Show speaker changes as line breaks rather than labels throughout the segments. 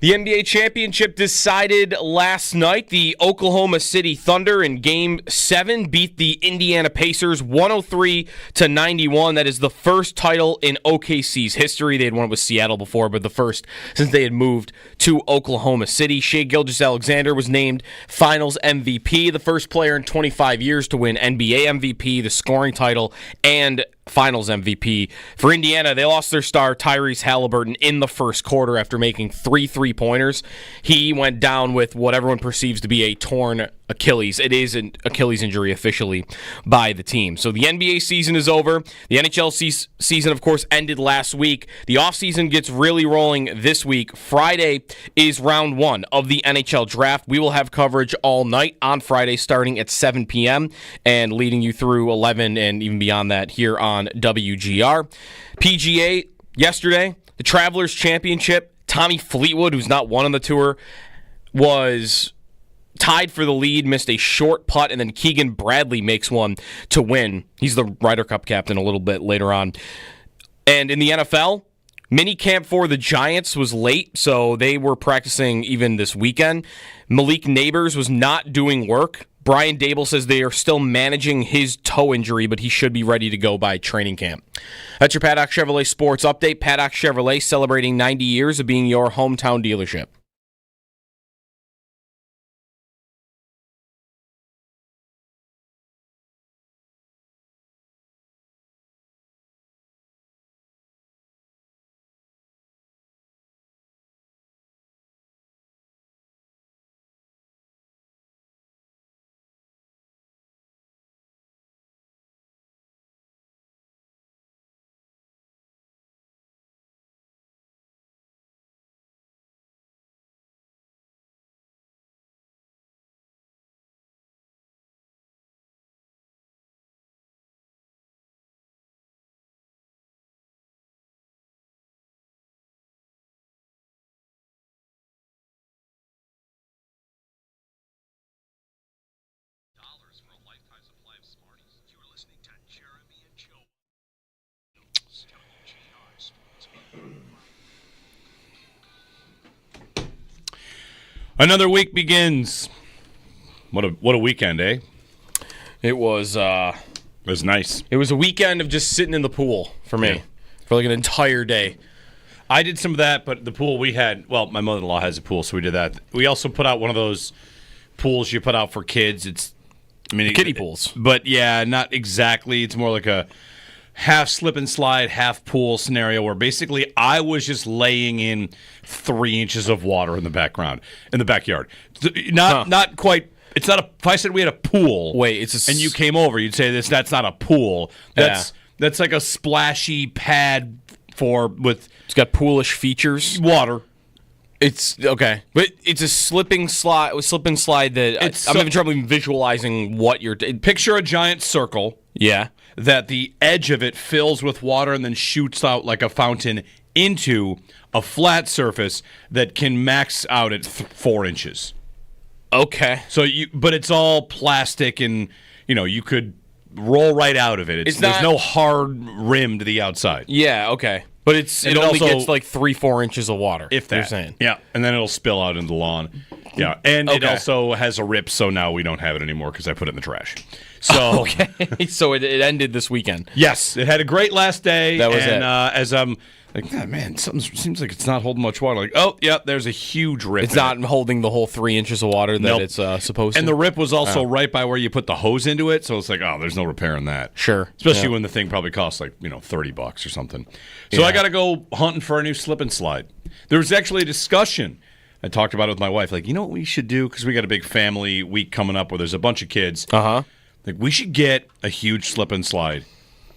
The NBA championship decided last night. The Oklahoma City Thunder in Game 7 beat the Indiana Pacers 103-91. That is the first title in OKC's history. They had won it with Seattle before, but the first since they had moved to Oklahoma City. Shai Gilgeous-Alexander was named Finals MVP, the first player in 25 years to win NBA MVP, the scoring title, and Finals MVP. For Indiana, they lost their star Tyrese Hallebertton in the first quarter after making 3 3-pointers. He went down with what everyone perceives to be a torn Achilles. It is an Achilles injury officially by the team. So the NBA season is over. The NHL season, of course, ended last week. The offseason gets really rolling this week. Friday is round 1 of the NHL draft. We will have coverage all night on Friday starting at 7 p.m. and leading you through 11 and even beyond that here on WGR. PGA yesterday, the Travelers Championship. Tommy Fleetwood, who's not won on the tour, was tied for the lead, missed a short putt, and then Keegan Bradley makes one to win. He's the Ryder Cup captain a little bit later on. And in the NFL, minicamp for the Giants was late, so they were practicing even this weekend. Malik Neighbors was not doing work. Brian Dable says they are still managing his toe injury, but he should be ready to go by training camp. That's your Paddock Chevrolet Sports Update. Paddock Chevrolet celebrating 90 years of being your hometown dealership.
Another week begins. What a weekend, eh?
It was
nice.
It was a weekend of just sitting in the pool for me for like an entire day.
I did some of that, but the pool we had, well, my mother-in-law has a pool, so we did that. We also put out one of those pools you put out for kids.
Kiddie pools.
But yeah, not exactly. It's more like a half slip and slide, half pool scenario where basically I was just laying in 3 inches of water in the backyard. Not quite. It's not a. If I said we had a pool, and you came over, you'd say that's not a pool. That's like a splashy pad with.
It's got poolish features.
Water.
It's okay, but it's a slip and slide that I'm having trouble even visualizing what you're.
Picture a giant circle.
Yeah.
That the edge of it fills with water and then shoots out like a fountain into a flat surface that can max out at 4 inches.
Okay.
But it's all plastic and, you could roll right out of it. There's no hard rim to the outside.
Yeah, okay. But it only gets like 3-4 inches of water.
If that.
You're saying.
Yeah, and then it'll spill out into the lawn. Yeah, and it also has a rip, so now we don't have it anymore because I put it in the trash. So
okay, so it ended this weekend.
Yes, it had a great last day.
That was it.
As I'm like, man, something seems like it's not holding much water. Like, oh, yeah, there's a huge rip.
It's not holding the whole 3 inches of water that it's supposed to.
And the rip was also right by where you put the hose into it, so it's like, oh, there's no repairing that.
Sure.
Especially when the thing probably costs like, $30 or something. So I got to go hunting for a new slip and slide. There was actually a discussion. I talked about it with my wife. Like, what we should do? Because we got a big family week coming up where there's a bunch of kids.
Uh-huh.
Like, we should get a huge slip and slide.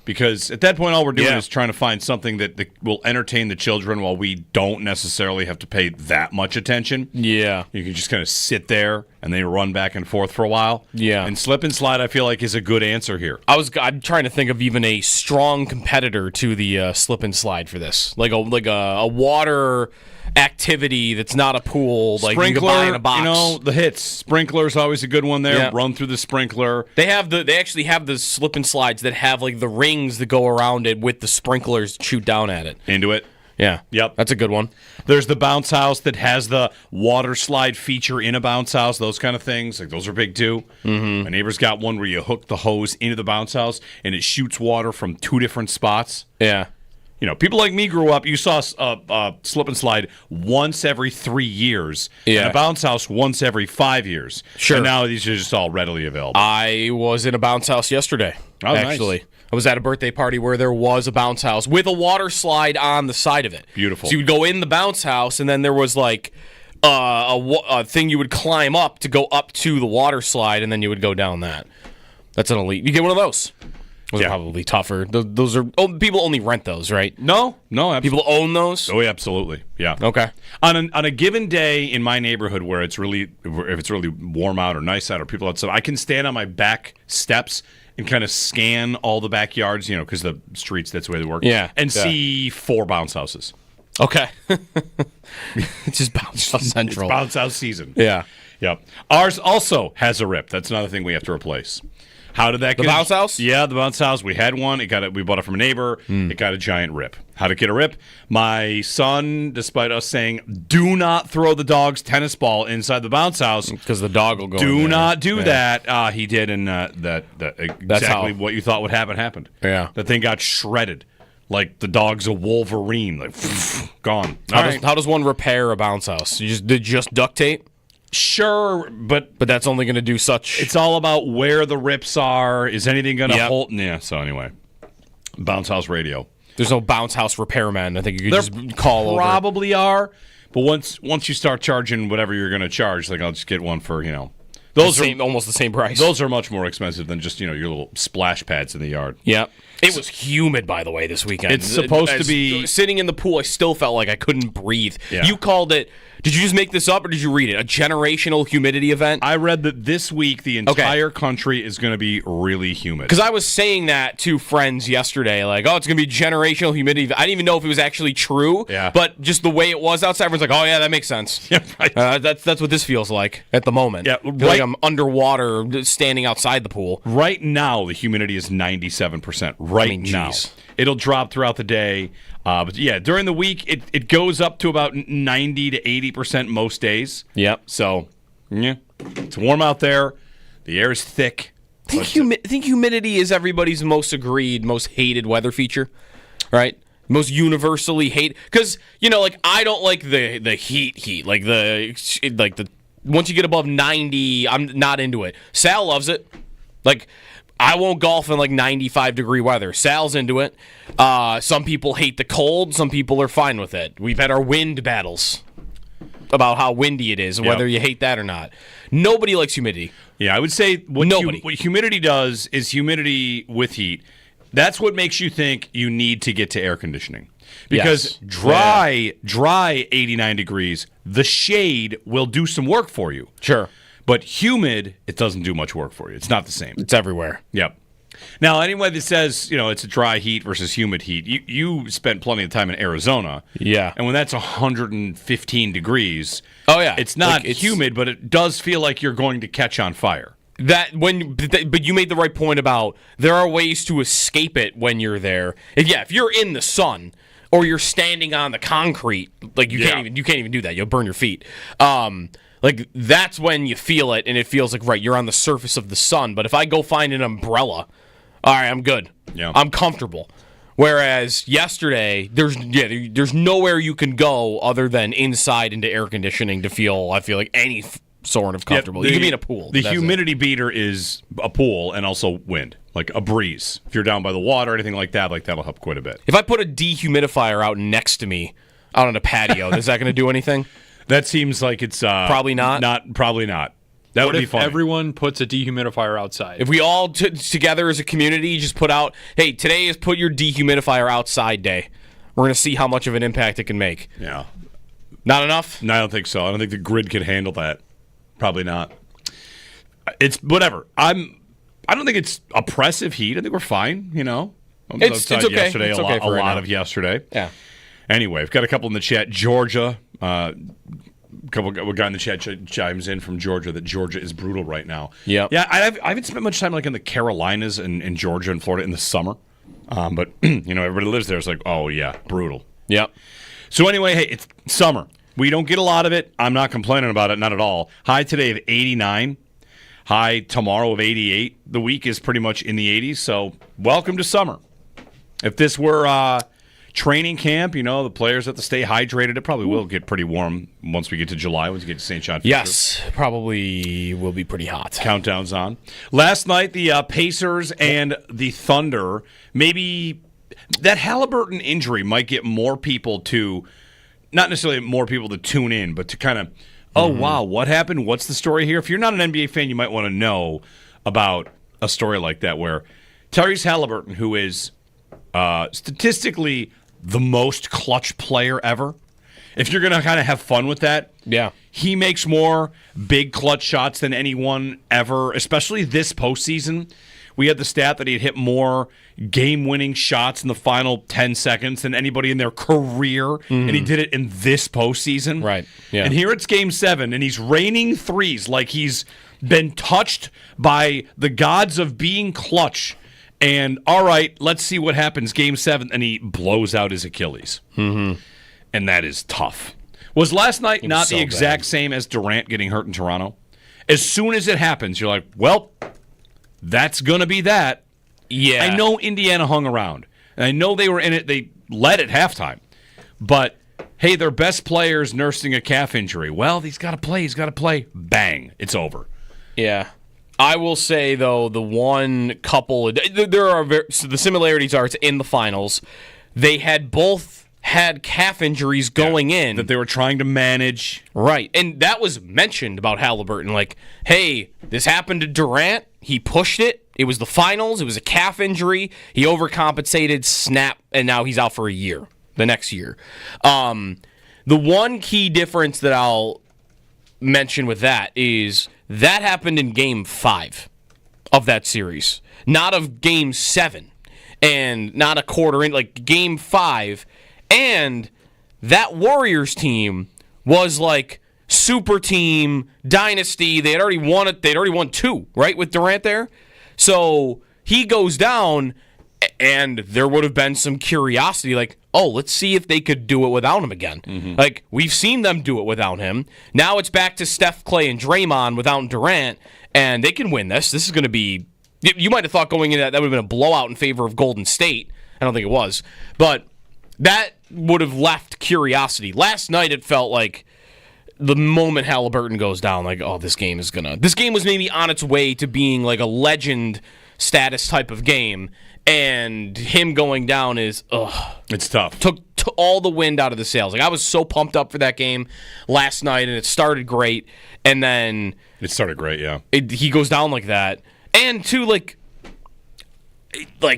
Because at that point, all we're doing is trying to find something that will entertain the children while we don't necessarily have to pay that much attention.
Yeah.
You can just kind of sit there and then run back and forth for a while.
Yeah.
And slip and slide, I feel like, is a good answer here.
I'm trying to think of even a strong competitor to the slip and slide for this. Like a water activity that's not a pool, like you can buy in a box.
The hits. Sprinkler's always a good one there. Yeah. Run through the sprinkler.
They actually have the slip and slides that have like the rings that go around it with the sprinklers shoot down at it.
Into it?
Yeah.
Yep.
That's a good one.
There's the bounce house that has the water slide feature in a bounce house, those kind of things. Like, those are big, too. My neighbor's got one where you hook the hose into the bounce house, and it shoots water from 2 different spots.
Yeah.
You know, people like me grew up, you saw a slip and slide once every 3 years, and a bounce house once every 5 years.
Sure.
And now these are just all readily available.
I was in a bounce house yesterday, actually. Nice. I was at a birthday party where there was a bounce house with a water slide on the side of it.
Beautiful.
So you would go in the bounce house, and then there was like a thing you would climb up to go up to the water slide, and then you would go down that. That's an elite. You get one of those. Those are probably tougher. Those are people only rent those, right?
No, absolutely.
People own those.
Oh, yeah, absolutely. Yeah.
Okay.
On a given day in my neighborhood where if it's really warm out or nice out or people outside, I can stand on my back steps and kind of scan all the backyards, you know, because the streets, that's the way they work.
Yeah.
And see 4 bounce houses.
Okay. It's just bounce house central.
It's bounce house season.
Yeah.
Yep. Ours also has a rip. That's another thing we have to replace. How did that get?
The bounce house?
Yeah, the bounce house. We had one. We bought it from a neighbor. It got a giant rip. How to get a rip? My son, despite us saying, do not throw the dog's tennis ball inside the bounce house.
Because the dog will go in
Do
there.
not do that. He did, and that's exactly what you thought would happen happened.
Yeah.
That thing got shredded. Like the dog's a Wolverine. Like, gone.
How does one repair a bounce house? You just duct tape?
Sure, but
that's only going to do such.
It's all about where the rips are. Is anything going to hold? Yeah. So anyway, bounce house radio.
There's no bounce house repairman. I think you could just call over.
Probably are, but once you start charging whatever you're going to charge, like I'll just get one for those are
almost the same price.
Those are much more expensive than just your little splash pads in the yard.
Yep. It was humid, by the way, this weekend.
It's supposed to be
sitting in the pool. I still felt like I couldn't breathe.
Yeah.
You called it. Did you just make this up, or did you read it? A generational humidity event?
I read that this week the entire country is going to be really humid.
Because I was saying that to friends yesterday, like, oh, it's going to be generational humidity. I didn't even know if it was actually true.
Yeah.
But just the way it was outside, everyone's like, oh yeah, that makes sense.
Yeah, right.
That's what this feels like at the moment.
Yeah,
I feel like I'm underwater, standing outside the pool.
Right now, the humidity is 97%. Now. It'll drop throughout the day. But yeah, during the week, it goes up to about 90 to 80% most days.
Yep.
So, yeah, it's warm out there. The air is thick.
Think humidity is everybody's most agreed, most hated weather feature, right? Most universally hated. Because, like, I don't like the heat. Like the once you get above 90, I'm not into it. Sal loves it. Like, I won't golf in like 95-degree weather. Sal's into it. Some people hate the cold. Some people are fine with it. We've had our wind battles about how windy it is, whether you hate that or not. Nobody likes humidity.
Yeah, I would say what
Nobody.
What humidity does is humidity with heat. That's what makes you think you need to get to air conditioning. Because dry 89 degrees, the shade will do some work for you.
Sure.
But humid, it doesn't do much work for you. It's not the same.
It's everywhere.
Yep. Now, anyone that says, it's a dry heat versus humid heat, you spent plenty of time in Arizona.
Yeah.
And when that's 115 degrees, it's not humid, but it does feel like you're going to catch on fire.
But you made the right point about there are ways to escape it when you're there. If you're in the sun or you're standing on the concrete, like you can't even do that. You'll burn your feet. Like, that's when you feel it, and it feels like, right, you're on the surface of the sun. But if I go find an umbrella, all right, I'm good.
Yeah.
I'm comfortable. Whereas yesterday, there's nowhere you can go other than inside into air conditioning to feel, I feel like, any sort of comfortable. You can be in a pool.
The humidity beater is a pool and also wind, like a breeze. If you're down by the water or anything like that, that'll help quite a bit.
If I put a dehumidifier out next to me out on a patio, is that going to do anything?
That seems like it's
probably not.
Probably not. That would be fun.
Everyone puts a dehumidifier outside.
If we all together as a community just put out, hey, today is put your dehumidifier outside day. We're going to see how much of an impact it can make.
Yeah.
Not enough?
No, I don't think so. I don't think the grid can handle that. Probably not. It's whatever. I don't think it's oppressive heat. I think we're fine.
It's okay.
Yesterday,
it's
a
okay
lot of yesterday.
Yeah.
Anyway, we've got a couple in the chat. Georgia. A guy in the chat chimes in from Georgia that Georgia is brutal right now.
Yeah.
Yeah, I haven't spent much time like in the Carolinas and in Georgia and Florida in the summer. But everybody lives there. It's like, oh yeah, brutal.
Yep.
So anyway, hey, it's summer. We don't get a lot of it. I'm not complaining about it, not at all. High today of 89. High tomorrow of 88. The week is pretty much in the 80s, so welcome to summer. If this were training camp, the players have to stay hydrated. It probably will get pretty warm once we get to July, once we get to St. John.
Yes, probably will be pretty hot.
Countdown's on. Last night, the Pacers and the Thunder, maybe that Hallebertton injury might get more people to, not necessarily more people to tune in, but to kind of, wow, what happened? What's the story here? If you're not an NBA fan, you might want to know about a story like that where Tyrese Hallebertton, who is statistically the most clutch player ever, if you're going to kind of have fun with that, he makes more big clutch shots than anyone ever, especially this postseason. We had the stat that he had hit more game-winning shots in the final 10 seconds than anybody in their career, and he did it in this postseason.
Right. Yeah.
And here it's Game 7, and he's raining threes like he's been touched by the gods of being clutch. And, all right, let's see what happens. Game 7, and he blows out his Achilles. And that is tough. Was last night not the exact same as Durant getting hurt in Toronto? As soon as it happens, you're like, well, that's going to be that.
Yeah.
I know Indiana hung around. And I know they were in it. They led at halftime. But, hey, their best player's nursing a calf injury. Well, he's got to play. He's got to play. Bang. It's over.
Yeah. I will say, though, the one couple, so the similarities are it's in the finals. They had both had calf injuries going in.
That they were trying to manage.
Right. And that was mentioned about Hallebertton. Like, hey, this happened to Durant. He pushed it. It was the finals. It was a calf injury. He overcompensated, snap, and now he's out for a year, the next year. The one key difference that I'll mention with that is that happened in Game 5 of that series, not of Game 7, and not a quarter in, like Game 5. And that Warriors team was like super team, dynasty. They had already won it. They'd already won 2, right, with Durant there. So he goes down, and there would have been some curiosity, like, oh, let's see if they could do it without him again. Like, we've seen them do it without him. Now it's back to Steph, Clay, and Draymond without Durant, and they can win this. This is going to be, you might have thought going into that would have been a blowout in favor of Golden State. I don't think it was. But that would have left curiosity. Last night it felt like the moment Hallebertton goes down, like, oh, this game was maybe on its way to being like a legend status type of game, and him going down is,
it's tough.
Took all the wind out of the sails. Like, I was so pumped up for that game last night, and it started great, and then
It started great, yeah.
he goes down like that, and too, like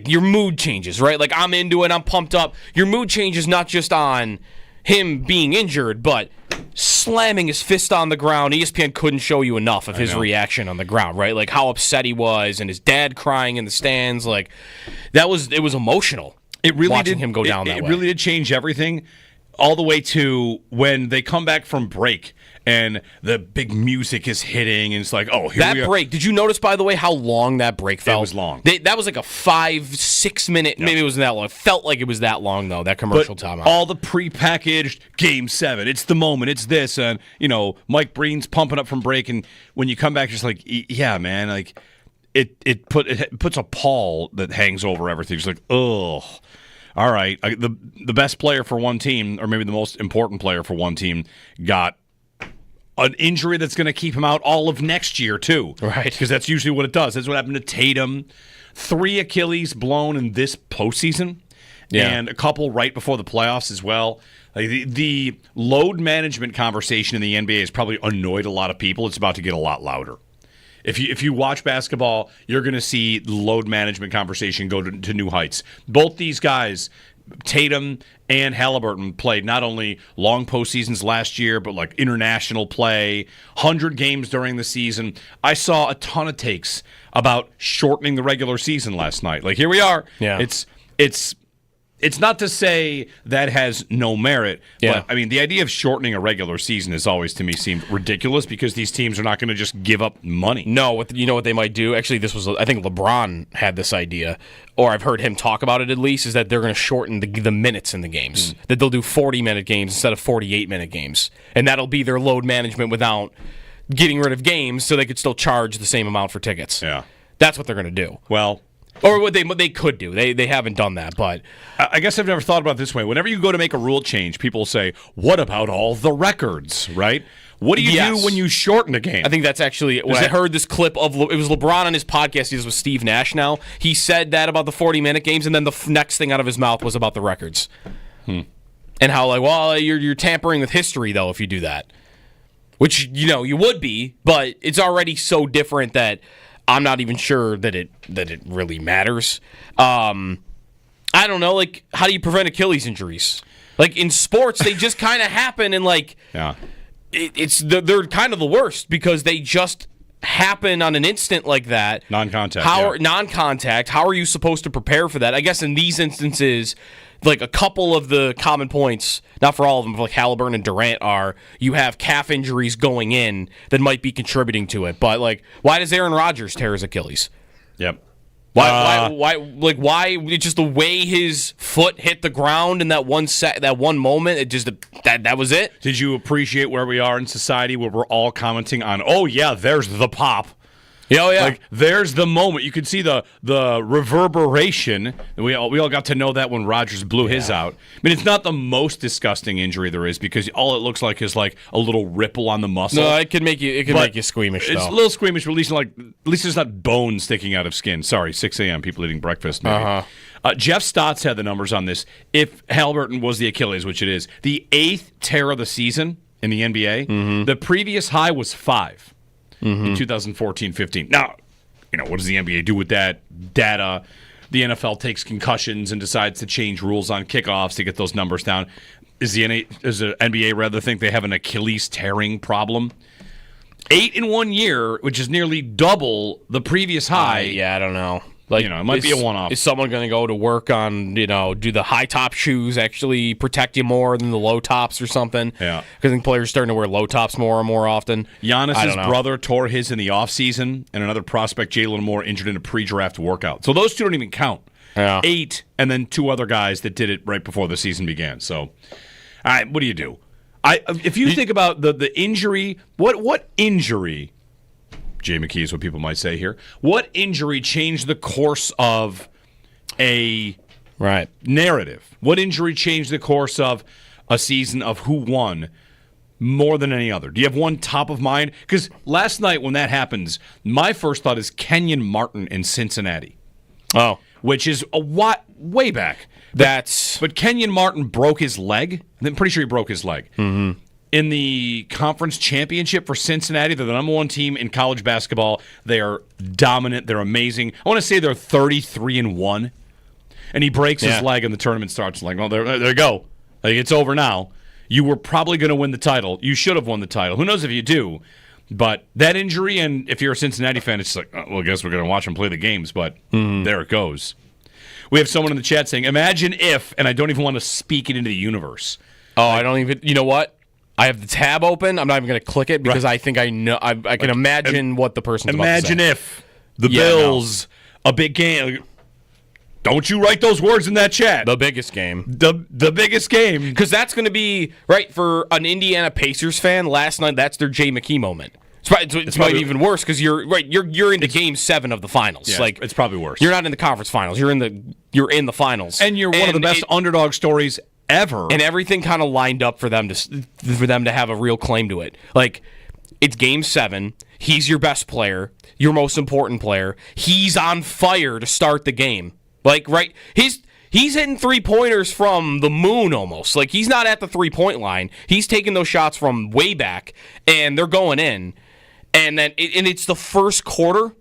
your mood changes, right? Like, I'm into it, I'm pumped up. Your mood changes not just on him being injured, but slamming his fist on the ground. ESPN couldn't show you enough of his reaction on the ground, right? Like how upset he was, and his dad crying in the stands. Like it was emotional.
It really
watching
did,
him go down that way.
It really did change everything, all the way to when they come back from break and the big music is hitting, and it's like, oh, here we are.
That break, did you notice, by the way, how long that break felt?
It was long.
That was like a 5-6 minute, maybe it wasn't that long. It felt like it was that long, though, that commercial timeout.
All the prepackaged Game 7, it's the moment, it's this, and, Mike Breen's pumping up from break, and when you come back, just like, yeah, man, like, it puts a pall that hangs over everything. It's like, ugh. All right, the best player for one team, or maybe the most important player for one team, got an injury that's going to keep him out all of next year, too.
Right.
Because that's usually what it does. That's what happened to Tatum. 3 Achilles blown in this postseason, and a couple right before the playoffs as well. Like the load management conversation in the NBA has probably annoyed a lot of people. It's about to get a lot louder. If you watch basketball, you're going to see the load management conversation go to new heights. Both these guys, Tatum and Hallebertton, played not only long postseasons last year, but like international play, 100 games during the season. I saw a ton of takes about shortening the regular season last night. Like, here we are.
Yeah.
It's it's not to say that has no merit,
Yeah.
but I mean, the idea of shortening a regular season has always to me seemed ridiculous because these teams are not going to just give up money.
No, you know what they might do? Actually, I think LeBron had this idea, or I've heard him talk about it at least, is that they're going to shorten the minutes in the games. That they'll do 40-minute games instead of 48-minute games. And that'll be their load management without getting rid of games so they could still charge the same amount for tickets.
Yeah.
That's what they're going to do.
Well,
or what they could do. They haven't done that, but
I guess I've never thought about it this way. Whenever you go to make a rule change, people say, what about all the records, right? What do you do when you shorten a game?
I think that's actually when I heard this clip of it was LeBron on his podcast. He was with Steve Nash now. He said that about the 40-minute games, and then the next thing out of his mouth was about the records. And how, like, well, you're tampering with history, though, if you do that. Which, you would be, but it's already so different that I'm not even sure that it really matters. I don't know, like, how do you prevent Achilles injuries? Like, in sports, they just kind of happen, and, like, they're kind of the worst because they just happen on an instant like that.
Non-contact.
Non-contact. How are you supposed to prepare for that? I guess in these instances, like a couple of the common points, not for all of them, but like Hallebertton and Durant you have calf injuries going in that might be contributing to it. But like, why does Aaron Rodgers tear his Achilles?
Yep.
Why? It's just the way his foot hit the ground in that one moment. It just that was it.
Did you appreciate where we are in society where we're all commenting on? Oh yeah, there's the pop.
Oh yeah,
like there's the moment. You could see the reverberation. We all got to know that when Rodgers blew his out. I mean, it's not the most disgusting injury there is because all it looks like is like a little ripple on the muscle.
No, it can make you squeamish.
It's
though.
a little squeamish, but at least there's not bone sticking out of skin. Sorry, 6 a.m. people eating breakfast. Maybe. Jeff Stotts had the numbers on this. If Hallebertton was the Achilles, which it is, the 8th tear of the season in the NBA, the previous high was 5. In 2014-15. Now, what does the NBA do with that data? The NFL takes concussions and decides to change rules on kickoffs to get those numbers down. Does the NBA rather think they have an Achilles tearing problem? 8 in 1 year, which is nearly double the previous high.
I don't know. Like,
it might be a one-off.
Is someone going to go to work on, do the high-top shoes actually protect you more than the low-tops or something?
Yeah.
Because I think players are starting to wear low-tops more and more often.
Giannis's brother tore his in the offseason, and another prospect, Jalen Moore, injured in a pre-draft workout. So those two don't even count.
Yeah.
8, and then 2 other guys that did it right before the season began. So, all right, what do you do? If you think about the injury, what injury... Jay McKee is what people might say here. What injury changed the course of a narrative? What injury changed the course of a season of who won more than any other? Do you have one top of mind? Because last night when that happens, my first thought is Kenyon Martin in Cincinnati.
Oh.
Which is way back. But Kenyon Martin broke his leg. I'm pretty sure he broke his leg. Mm-hmm. In the conference championship for Cincinnati, they're the number 1 team in college basketball. They are dominant. They're amazing. I want to say they're 33-1. And he breaks his leg and the tournament starts. Like, well, there you go. Like, it's over now. You were probably going to win the title. You should have won the title. Who knows if you do? But that injury, and if you're a Cincinnati fan, it's like, well, I guess we're going to watch them play the games. But there it goes. We have someone in the chat saying, imagine if, and I don't even want to speak it into the universe.
Oh, I don't even, you know what? I have the tab open. I'm not even going to click it because I think I know. I can imagine what the person's about to say.
Imagine if the Bills, a big game. Don't you write those words in that chat.
The biggest game.
The biggest game.
Because that's going to be, for an Indiana Pacers fan, last night, that's their Jay McKee moment. It's probably even worse because you're into Game 7 of the finals.
Yeah, it's probably worse.
You're not in the conference finals. You're in the finals.
And you're one of the best underdog stories ever,
and everything kind of lined up for them to have a real claim to it. Like, it's Game 7. He's your best player, your most important player. He's on fire to start the game. Like, he's hitting 3-pointers from the moon almost. Like, he's not at the 3-point line. He's taking those shots from way back, and they're going in. And then it's the first quarter,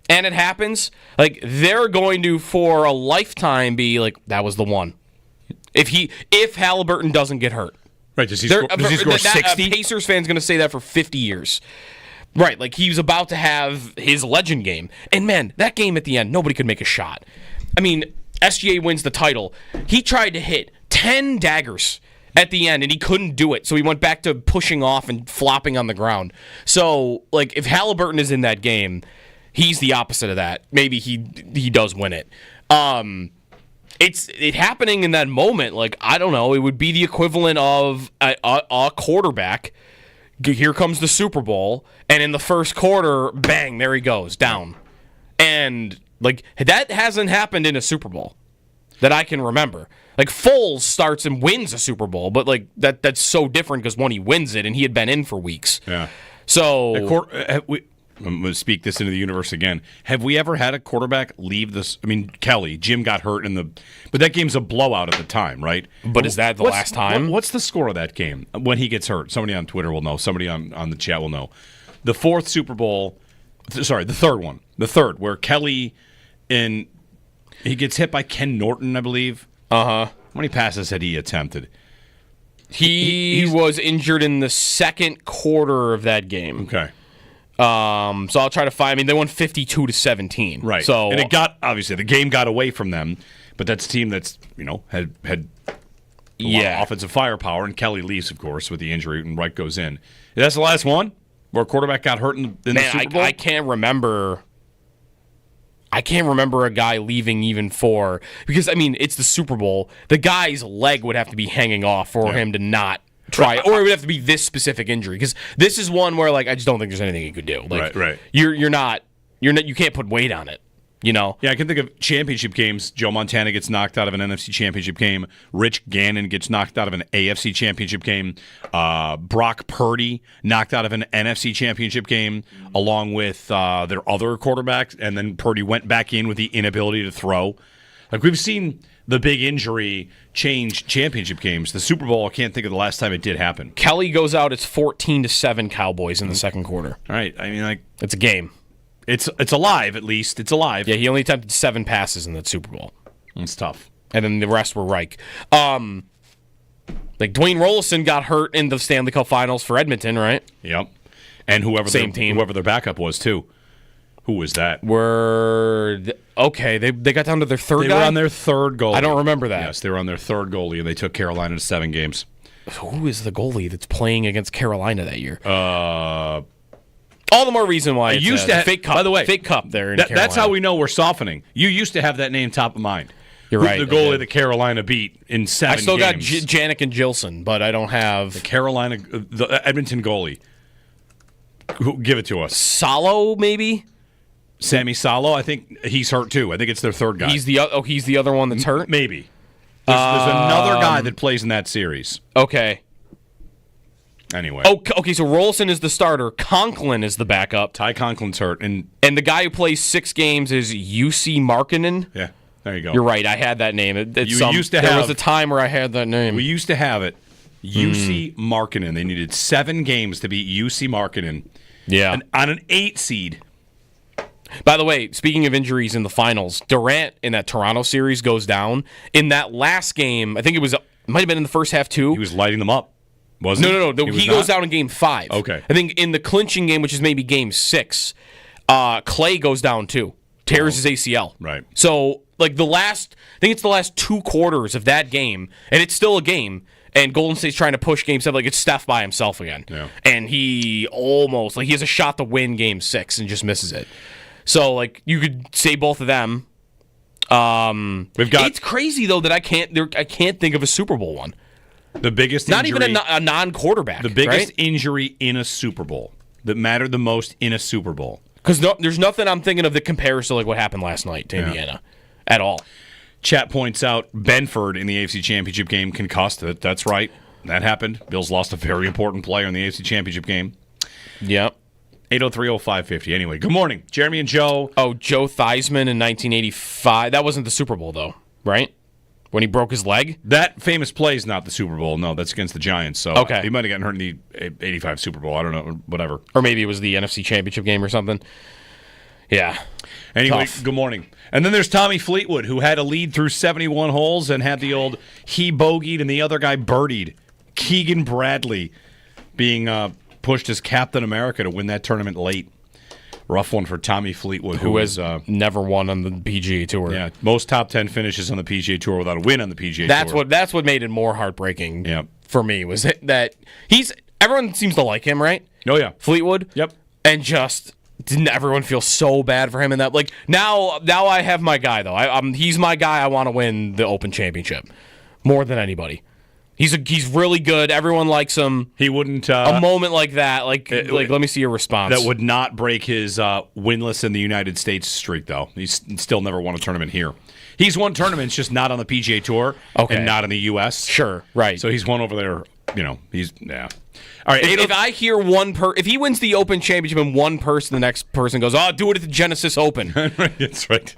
and it happens. Like, they're going to for a lifetime be like, that was the one. If Hallebertton doesn't get hurt.
Right, does he score 60?
Pacers fan's going to say that for 50 years. Right, like he was about to have his legend game. And man, that game at the end, nobody could make a shot. I mean, SGA wins the title. He tried to hit 10 daggers at the end, and he couldn't do it. So he went back to pushing off and flopping on the ground. So, like, if Hallebertton is in that game, he's the opposite of that. Maybe he does win it. It's happening in that moment. Like, I don't know. It would be the equivalent of a quarterback. Here comes the Super Bowl, and in the first quarter, bang, there he goes, down. And, like, that hasn't happened in a Super Bowl that I can remember. Like, Foles starts and wins a Super Bowl, but, like, that's so different because, one, he wins it, and he had been in for weeks.
Yeah.
So...
I'm going to speak this into the universe again. Have we ever had a quarterback leave this? I mean, Kelly, Jim got hurt but that game's a blowout at the time, right?
But is that the last time?
What's the score of that game when he gets hurt? Somebody on Twitter will know. Somebody on the chat will know. The fourth Super Bowl, the third one. The third, where Kelly he gets hit by Ken Norton, I believe.
Uh-huh.
How many passes had he attempted?
He was injured in the second quarter of that game.
Okay.
So I'll try to find. I mean, they won 52-17.
Right.
So
and obviously the game got away from them, but that's a team that's had a lot of offensive firepower. And Kelly leaves, of course, with the injury, and Wright goes in. That's the last one where a quarterback got hurt in the Super Bowl.
I can't remember. I can't remember a guy leaving even for because I mean it's the Super Bowl. The guy's leg would have to be hanging off for him to not try, or it would have to be this specific injury because this is one where like I just don't think there's anything he could do. Like,
right.
You can't put weight on it. Yeah,
I can think of championship games. Joe Montana gets knocked out of an NFC championship game. Rich Gannon gets knocked out of an AFC championship game. Brock Purdy knocked out of an NFC championship game along with their other quarterbacks, and then Purdy went back in with the inability to throw. Like we've seen the big injury change championship games. The Super Bowl, I can't think of the last time it did happen.
Kelly goes out. It's 14-7 Cowboys in the second quarter.
All right, I mean like
it's a game.
It's alive, at least. It's alive.
Yeah, he only attempted 7 passes in that Super Bowl.
It's tough.
And then the rest were Reich. Dwayne Rollison got hurt in the Stanley Cup Finals for Edmonton, right?
Yep. And whoever their backup was, too. Who was that?
They got down to their third guy?
They were on their third goalie.
I don't remember that.
Yes, they were on their third goalie, and they took Carolina to 7 games.
Who is the goalie that's playing against Carolina that year? All the more reason why it's a fake cup.
By the way,
fake cup there in Carolina.
That's how we know we're softening. You used to have that name top of mind.
You're right.
The goalie that Carolina beat in 7 games.
I still got Janik and Gilson, but I don't have...
The Edmonton goalie. Give it to us.
Salo, maybe?
Sammy Salo, I think he's hurt too. I think it's their third guy.
He's the other one that's hurt?
Maybe. There's another guy that plays in that series.
Okay.
Anyway.
Okay, so Rollison is the starter. Conklin is the backup.
Ty Conklin's hurt. And
the guy who plays 6 games is UC Markkinen.
Yeah, there you go.
There had that name. There was a time where I had that name.
We used to have it. UC Markkinen. They needed 7 games to beat UC Markkinen.
Yeah.
On an 8 seed.
By the way, speaking of injuries in the finals, Durant in that Toronto series goes down. In that last game, I think it might have been in the first half too.
He was lighting them up. Wasn't he?
No. He goes down in game 5.
Okay.
I think in the clinching game, which is maybe game 6, Clay goes down too. Tears his ACL.
Right.
So, like the last 2 quarters of that game, and it's still a game, and Golden State's trying to push game 7, like it's Steph by himself again.
Yeah.
And he almost, he has a shot to win game 6 and just misses it. So, like, you could say both of them. It's crazy, though, that I can't think of a Super Bowl one.
The biggest
Not
injury,
even a non-quarterback.
The biggest injury in a Super Bowl that mattered the most in a Super Bowl.
Because there's nothing I'm thinking of that compares to like what happened last night to Indiana at all.
Chat points out Benford in the AFC Championship game concussed. That's right. That happened. Bills lost a very important player in the AFC Championship game.
Yep.
803-0550. Anyway, good morning. Jeremy and Joe.
Oh, Joe Theismann in 1985. That wasn't the Super Bowl, though, right? When he broke his leg?
That famous play is not the Super Bowl. No, that's against the Giants. So
okay.
He might have gotten hurt in the 85 Super Bowl. I don't know. Whatever.
Or maybe it was the NFC Championship game or something. Yeah.
Anyway,
Tough.
Good morning. And then there's Tommy Fleetwood, who had a lead through 71 holes and had the old he bogeyed and the other guy birdied. Keegan Bradley being pushed as Captain America to win that tournament late. Rough one for Tommy Fleetwood,
who has never won on the PGA Tour.
Yeah, most top 10 finishes on the PGA Tour without a win on the PGA Tour.
That's what made it more heartbreaking for me, was that everyone seems to like him, right?
Oh, yeah.
Fleetwood?
Yep.
And just didn't everyone feel so bad for him in that? Like, now I have my guy, though. He's my guy. I want to win the Open Championship more than anybody. He's really good. Everyone likes him.
He wouldn't
a moment like that. Like let me see your response.
That would not break his winless in the United States streak, though. He's still never won a tournament here. He's won tournaments, just not on the PGA Tour and not in the U.S.
Sure, right.
So he's won over there. He's All right.
If I hear if he wins the Open Championship and one person, the next person goes, do it at the Genesis Open.
That's right.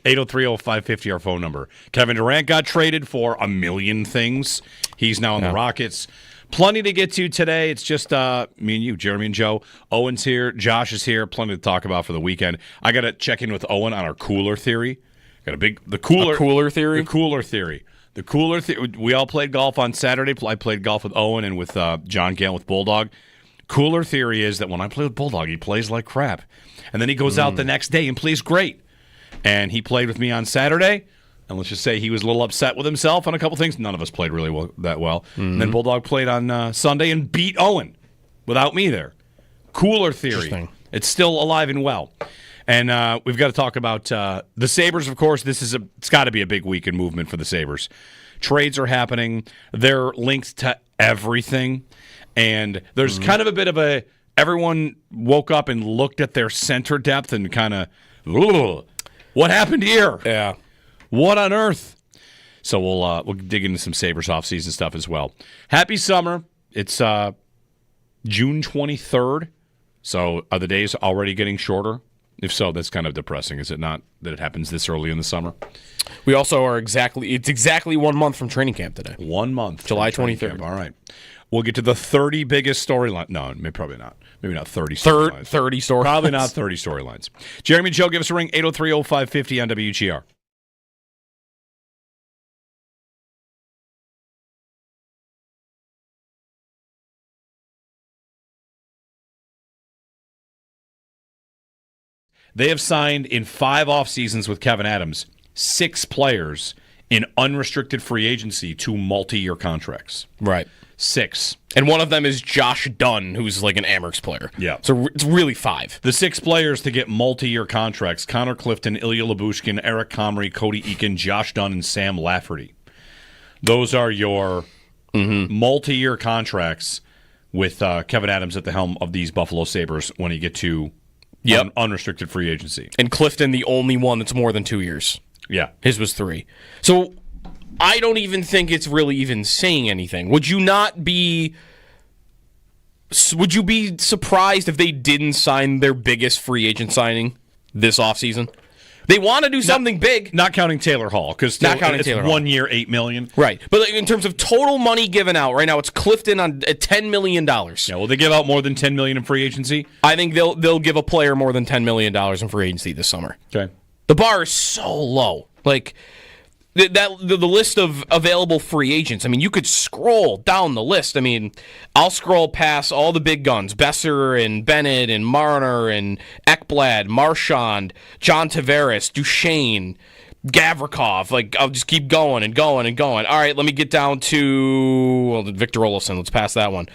803-0550, our phone number. Kevin Durant got traded for a million things. He's now on the Rockets. Plenty to get to today. It's just me and you, Jeremy and Joe. Owen's here. Josh is here. Plenty to talk about for the weekend. I got to check in with Owen on our cooler theory. Got the cooler theory. The cooler theory. We all played golf on Saturday. I played golf with Owen and with John Gale with Bulldog. Cooler theory is that when I play with Bulldog, he plays like crap. And then he goes out the next day and plays great. And he played with me on Saturday, and let's just say he was a little upset with himself on a couple things. None of us played really that well. Mm-hmm. And then Bulldog played on Sunday and beat Owen without me there. Cooler theory. It's still alive and well. And we've got to talk about the Sabres, of course. It's got to be a big weekend movement for the Sabres. Trades are happening. They're linked to everything. And there's kind of a bit of everyone woke up and looked at their center depth and kind of, what happened here?
Yeah.
What on earth? So we'll dig into some Sabres offseason stuff as well. Happy summer. It's June 23rd. So are the days already getting shorter? If so, that's kind of depressing, is it not, that it happens this early in the summer?
We also are it's exactly 1 month from training camp today.
1 month.
July 23rd.
All right. We'll get to the 30 biggest storyline. No, probably not. Maybe not 30 storylines.
30 storylines.
Probably not 30 storylines. Jeremy and Joe, give us a ring, 803-0550 on WGR. They have signed in 5 off seasons with Kevin Adams 6 players in unrestricted free agency to multi-year contracts.
Right.
6.
And one of them is Josh Dunn, who's like an Amerks player.
Yeah.
So it's really 5.
The 6 players to get multi-year contracts: Connor Clifton, Ilya Lyubushkin, Eric Comrie, Cody Eakin, Josh Dunn, and Sam Lafferty. Those are your multi-year contracts with Kevin Adams at the helm of these Buffalo Sabres when you get to unrestricted free agency.
And Clifton, the only one that's more than 2 years.
Yeah.
His was 3. So I don't even think it's really even saying anything. Would you be surprised if they didn't sign their biggest free agent signing this offseason? They want to do something big.
Not counting Taylor Hall, because it's 1 year, $8 million.
Right. But in terms of total money given out, right now it's Clifton at $10 million.
Yeah, will they give out more than $10 million in free agency?
I think they'll give a player more than $10 million in free agency this summer.
Okay.
The bar is so low. Like, the list of available free agents, I mean, you could scroll down the list. I mean, I'll scroll past all the big guns: Besser and Bennett and Marner and Ekblad, Marchand, John Tavares, Duchesne, Gavrikov. Like, I'll just keep going and going and going. All right, let me get down to Victor Olofsson. Let's pass that one.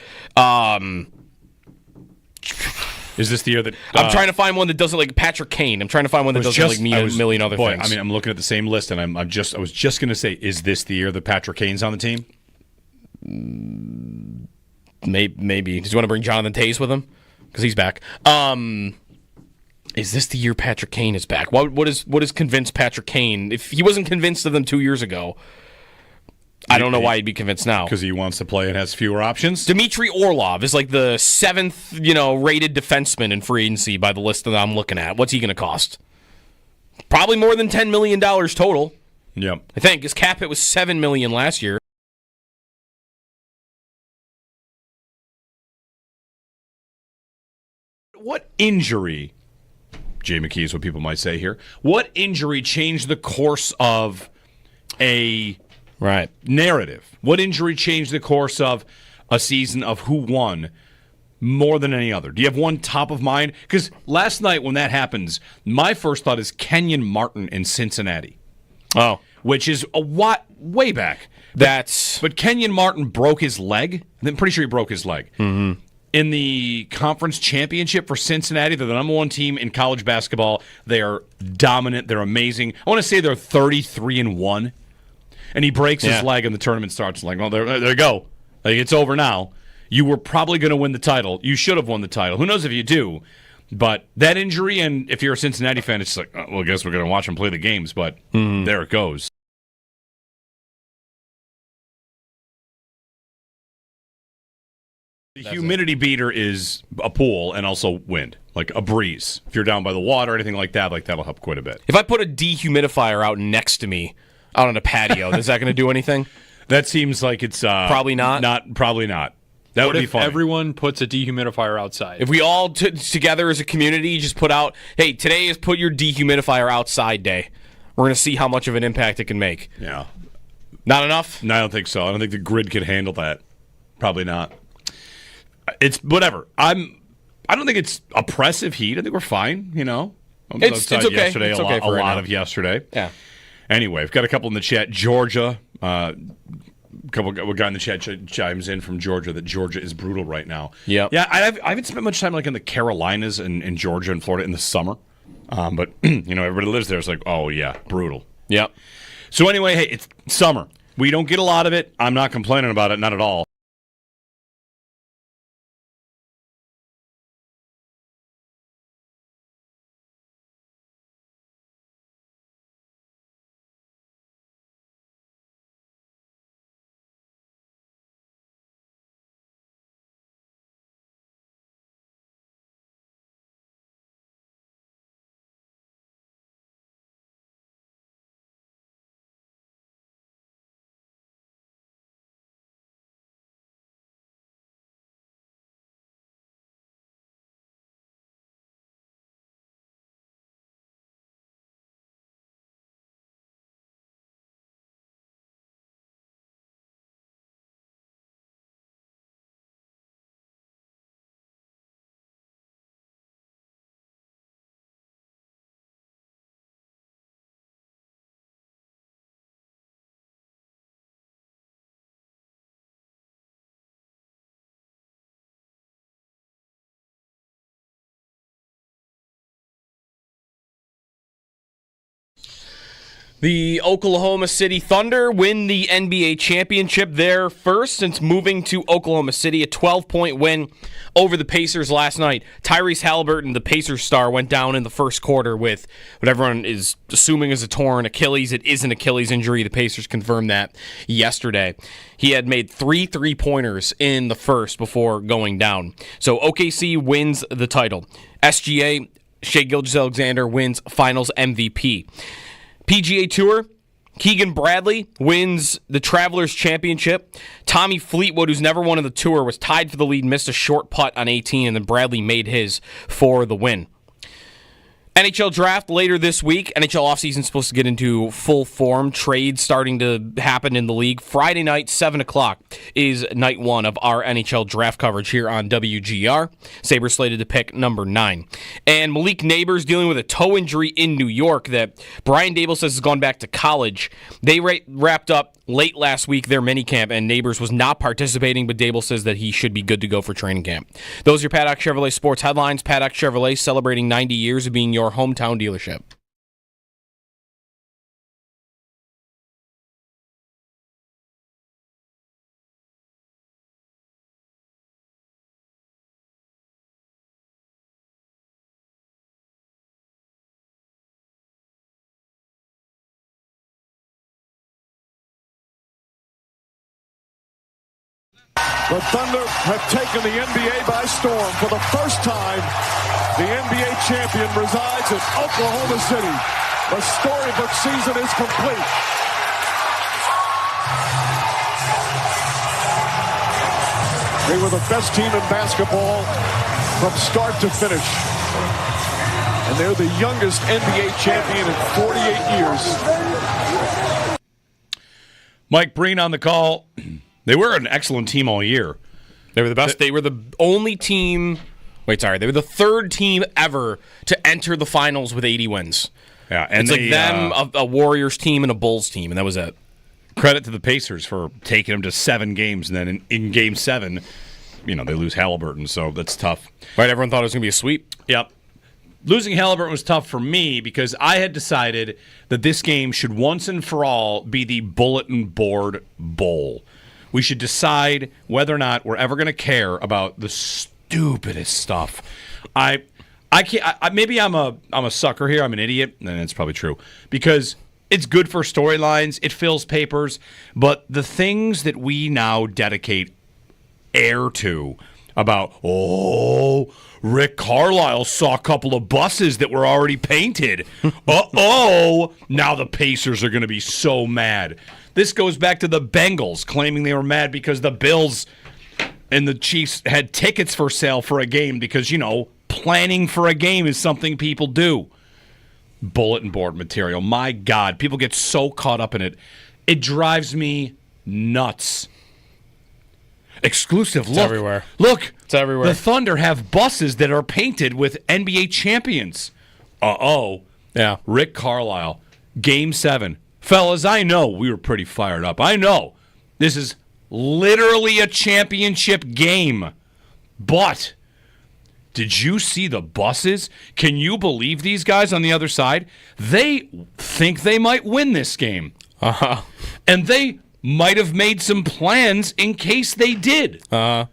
Is this the year that...
I'm trying to find one that doesn't, like Patrick Kane. I'm trying to find one that doesn't mean a million other things.
I mean, I'm looking at the same list, and I was just going to say, is this the year that Patrick Kane's on the team?
Maybe. Does you want to bring Jonathan Toews with him? Because he's back. Is this the year Patrick Kane is back? What is convinced Patrick Kane? If he wasn't convinced of them 2 years ago, I don't know why he'd be convinced now.
Because he wants to play and has fewer options?
Dmitry Orlov is like the 7th, rated defenseman in free agency by the list that I'm looking at. What's he going to cost? Probably more than $10 million total.
Yep.
I think his cap hit was $7 million last year.
What injury, Jay McKee is what people might say here, what injury changed the course of a...
Right.
narrative? What injury changed the course of a season of who won more than any other? Do you have one top of mind? Because last night when that happens, my first thought is Kenyon Martin in Cincinnati.
Oh.
Which is way back. But Kenyon Martin broke his leg. I'm pretty sure he broke his leg.
Mm-hmm.
In the conference championship for Cincinnati, they're the number one team in college basketball. They are dominant. They're amazing. I want to say they're 33-1. And he breaks his leg and the tournament starts. Like, well, there you go. Like, it's over now. You were probably going to win the title. You should have won the title. Who knows if you do? But that injury, and if you're a Cincinnati fan, it's like, well, I guess we're going to watch him play the games. But there it goes. The humidity beater is a pool and also wind, like a breeze. If you're down by the water or anything like that, that'll help quite a bit.
If I put a dehumidifier out next to me, out on a patio, is that going to do anything?
That seems like it's
probably not.
Probably not. That would be fun.
Everyone puts a dehumidifier outside.
If we all together as a community just put out, hey, today is put your dehumidifier outside day. We're going to see how much of an impact it can make.
Yeah.
Not enough?
No, I don't think so. I don't think the grid could handle that. Probably not. It's whatever. I don't think it's oppressive heat. I think we're fine. I was outside
okay.
yesterday.
It's
a
okay
lot of yesterday.
Yeah.
Anyway, we've got a couple in the chat. Georgia. A guy in the chat chimes in from Georgia that Georgia is brutal right now.
Yep.
Yeah. I haven't spent much time in the Carolinas and in Georgia and Florida in the summer. But everybody lives there. It's like, oh yeah, brutal.
Yep.
So anyway, hey, it's summer. We don't get a lot of it. I'm not complaining about it, not at all.
The Oklahoma City Thunder win the NBA championship there first since moving to Oklahoma City. A 12-point win over the Pacers last night. Tyrese Hallebertton, the Pacers star, went down in the first quarter with what everyone is assuming is a torn Achilles. It is an Achilles injury. The Pacers confirmed that yesterday. He had made 3 3-pointers in the first before going down. So OKC wins the title. SGA, Shai Gilgeous-Alexander, wins Finals MVP. PGA Tour, Keegan Bradley wins the Travelers Championship. Tommy Fleetwood, who's never won on the tour, was tied for the lead, missed a short putt on 18, and then Bradley made his for the win. NHL draft later this week. NHL offseason is supposed to get into full form. Trades starting to happen in the league. Friday night, 7 o'clock, is night 1 of our NHL draft coverage here on WGR. Sabres slated to pick number 9. And Malik Neighbors dealing with a toe injury in New York that Brian Dable says has gone back to college. They wrapped up late last week their minicamp, and Neighbors was not participating, but Dable says that he should be good to go for training camp. Those are your Paddock Chevrolet sports headlines. Paddock Chevrolet celebrating 90 years of being your hometown dealership.
The Thunder have taken the NBA by storm. For the first time, the NBA champion resides in Oklahoma City. The storybook season is complete. They were the best team in basketball from start to finish. And they're the youngest NBA champion in 48 years.
Mike Breen on the call. They were an excellent team all year.
They were the best. They were the only team. They were the third team ever to enter the finals with 80 wins.
Yeah, and
it's them, a Warriors team, and a Bulls team, and that was it.
Credit to the Pacers for taking them to 7 games, and then in Game 7, they lose Hallebertton, so that's tough.
Right, everyone thought it was going to be a sweep.
Yep. Losing Hallebertton was tough for me because I had decided that this game should once and for all be the Bulletin Board Bowl. We should decide whether or not we're ever going to care about the stupidest stuff. I can't. Maybe I'm a sucker here. I'm an idiot, and it's probably true because it's good for storylines. It fills papers, but the things that we now dedicate air to about Rick Carlisle saw a couple of buses that were already painted. Now the Pacers are going to be so mad. This goes back to the Bengals claiming they were mad because the Bills and the Chiefs had tickets for sale for a game because, planning for a game is something people do. Bulletin board material. My God, people get so caught up in it. It drives me nuts. Exclusive. Look.
Everywhere.
Look.
It's everywhere.
The Thunder have buses that are painted with NBA champions.
Yeah.
Rick Carlisle. Game 7. Fellas, I know we were pretty fired up. I know. This is literally a championship game. But did you see the buses? Can you believe these guys on the other side? They think they might win this game.
Uh-huh.
And they might have made some plans in case they did.
Uh-huh.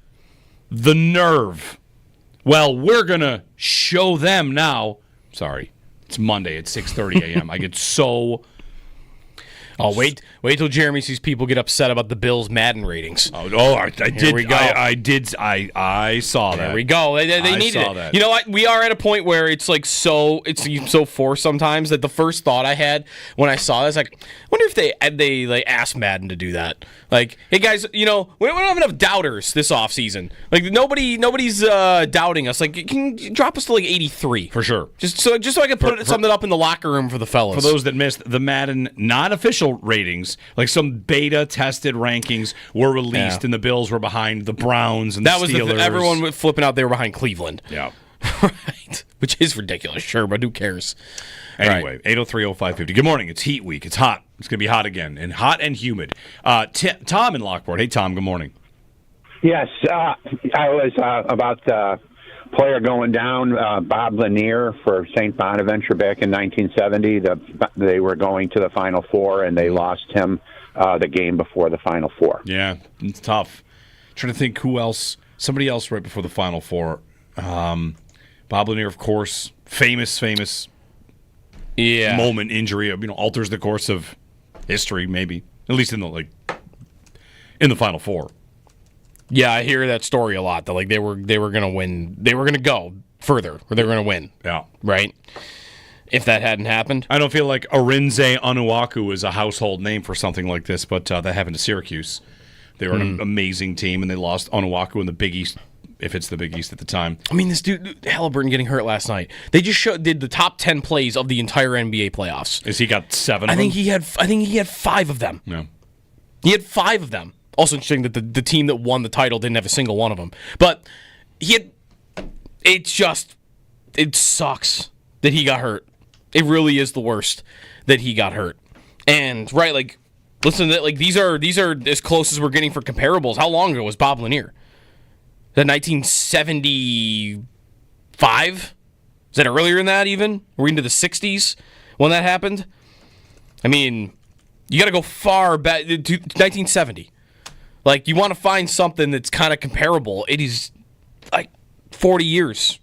The nerve. Well, we're going to show them now. Sorry. It's Monday at 6:30 a.m. I get so...
wait till Jeremy sees people get upset about the Bills' Madden ratings.
I did.
Here we go.
I saw that.
There we go. They needed it.
That.
You know what? We are at a point where it's so forced sometimes that the first thought I had when I saw this, I wonder if they like asked Madden to do that. Like, hey guys, we don't have enough doubters this offseason. Like nobody's doubting us. Like, can you drop us to like 83
for sure.
Just so I can put something up in the locker room for the fellas.
For those that missed, the Madden non-official ratings, like some beta tested rankings, were released, and the Bills were behind the Browns and
that
the
was
Steelers.
Everyone was flipping out. They were behind Cleveland.
Yeah,
right. Which is ridiculous, sure, but who cares?
Anyway, 803-0550. Good morning. It's Heat Week. It's hot. It's going to be hot again, and hot and humid. Tom in Lockport. Hey, Tom. Good morning.
Yes, I was about the player going down, Bob Lanier for St. Bonaventure back in 1970. They were going to the Final Four, and they lost him the game before the Final Four.
Yeah, it's tough. Trying to think who else. Somebody else right before the Final Four. Bob Lanier, of course, famous moment injury. Alters the course of history, maybe at least in the Final Four.
Yeah, I hear that story a lot. That they were going to win. They were going to go further, or they were going to win.
Yeah,
right. If that hadn't happened,
I don't feel like Arinze Onuaku is a household name for something like this, but that happened to Syracuse. They were an amazing team, and they lost Onuaku in the Big East, if it's the Big East at the time.
I mean, this dude Hallebertton getting hurt last night. They just did the top 10 plays of the entire NBA playoffs.
Is he got 7?
I think he had 5 of them.
Yeah,
he had 5 of them. Also interesting that the team that won the title didn't have a single one of them. But it sucks that he got hurt. It really is the worst that he got hurt. And listen, these are as close as we're getting for comparables. How long ago was Bob Lanier? Is that 1975? Is that earlier than that even? We're into the 60s when that happened? I mean, you got to go far back to 1970. You want to find something that's kind of comparable. It is 40 years.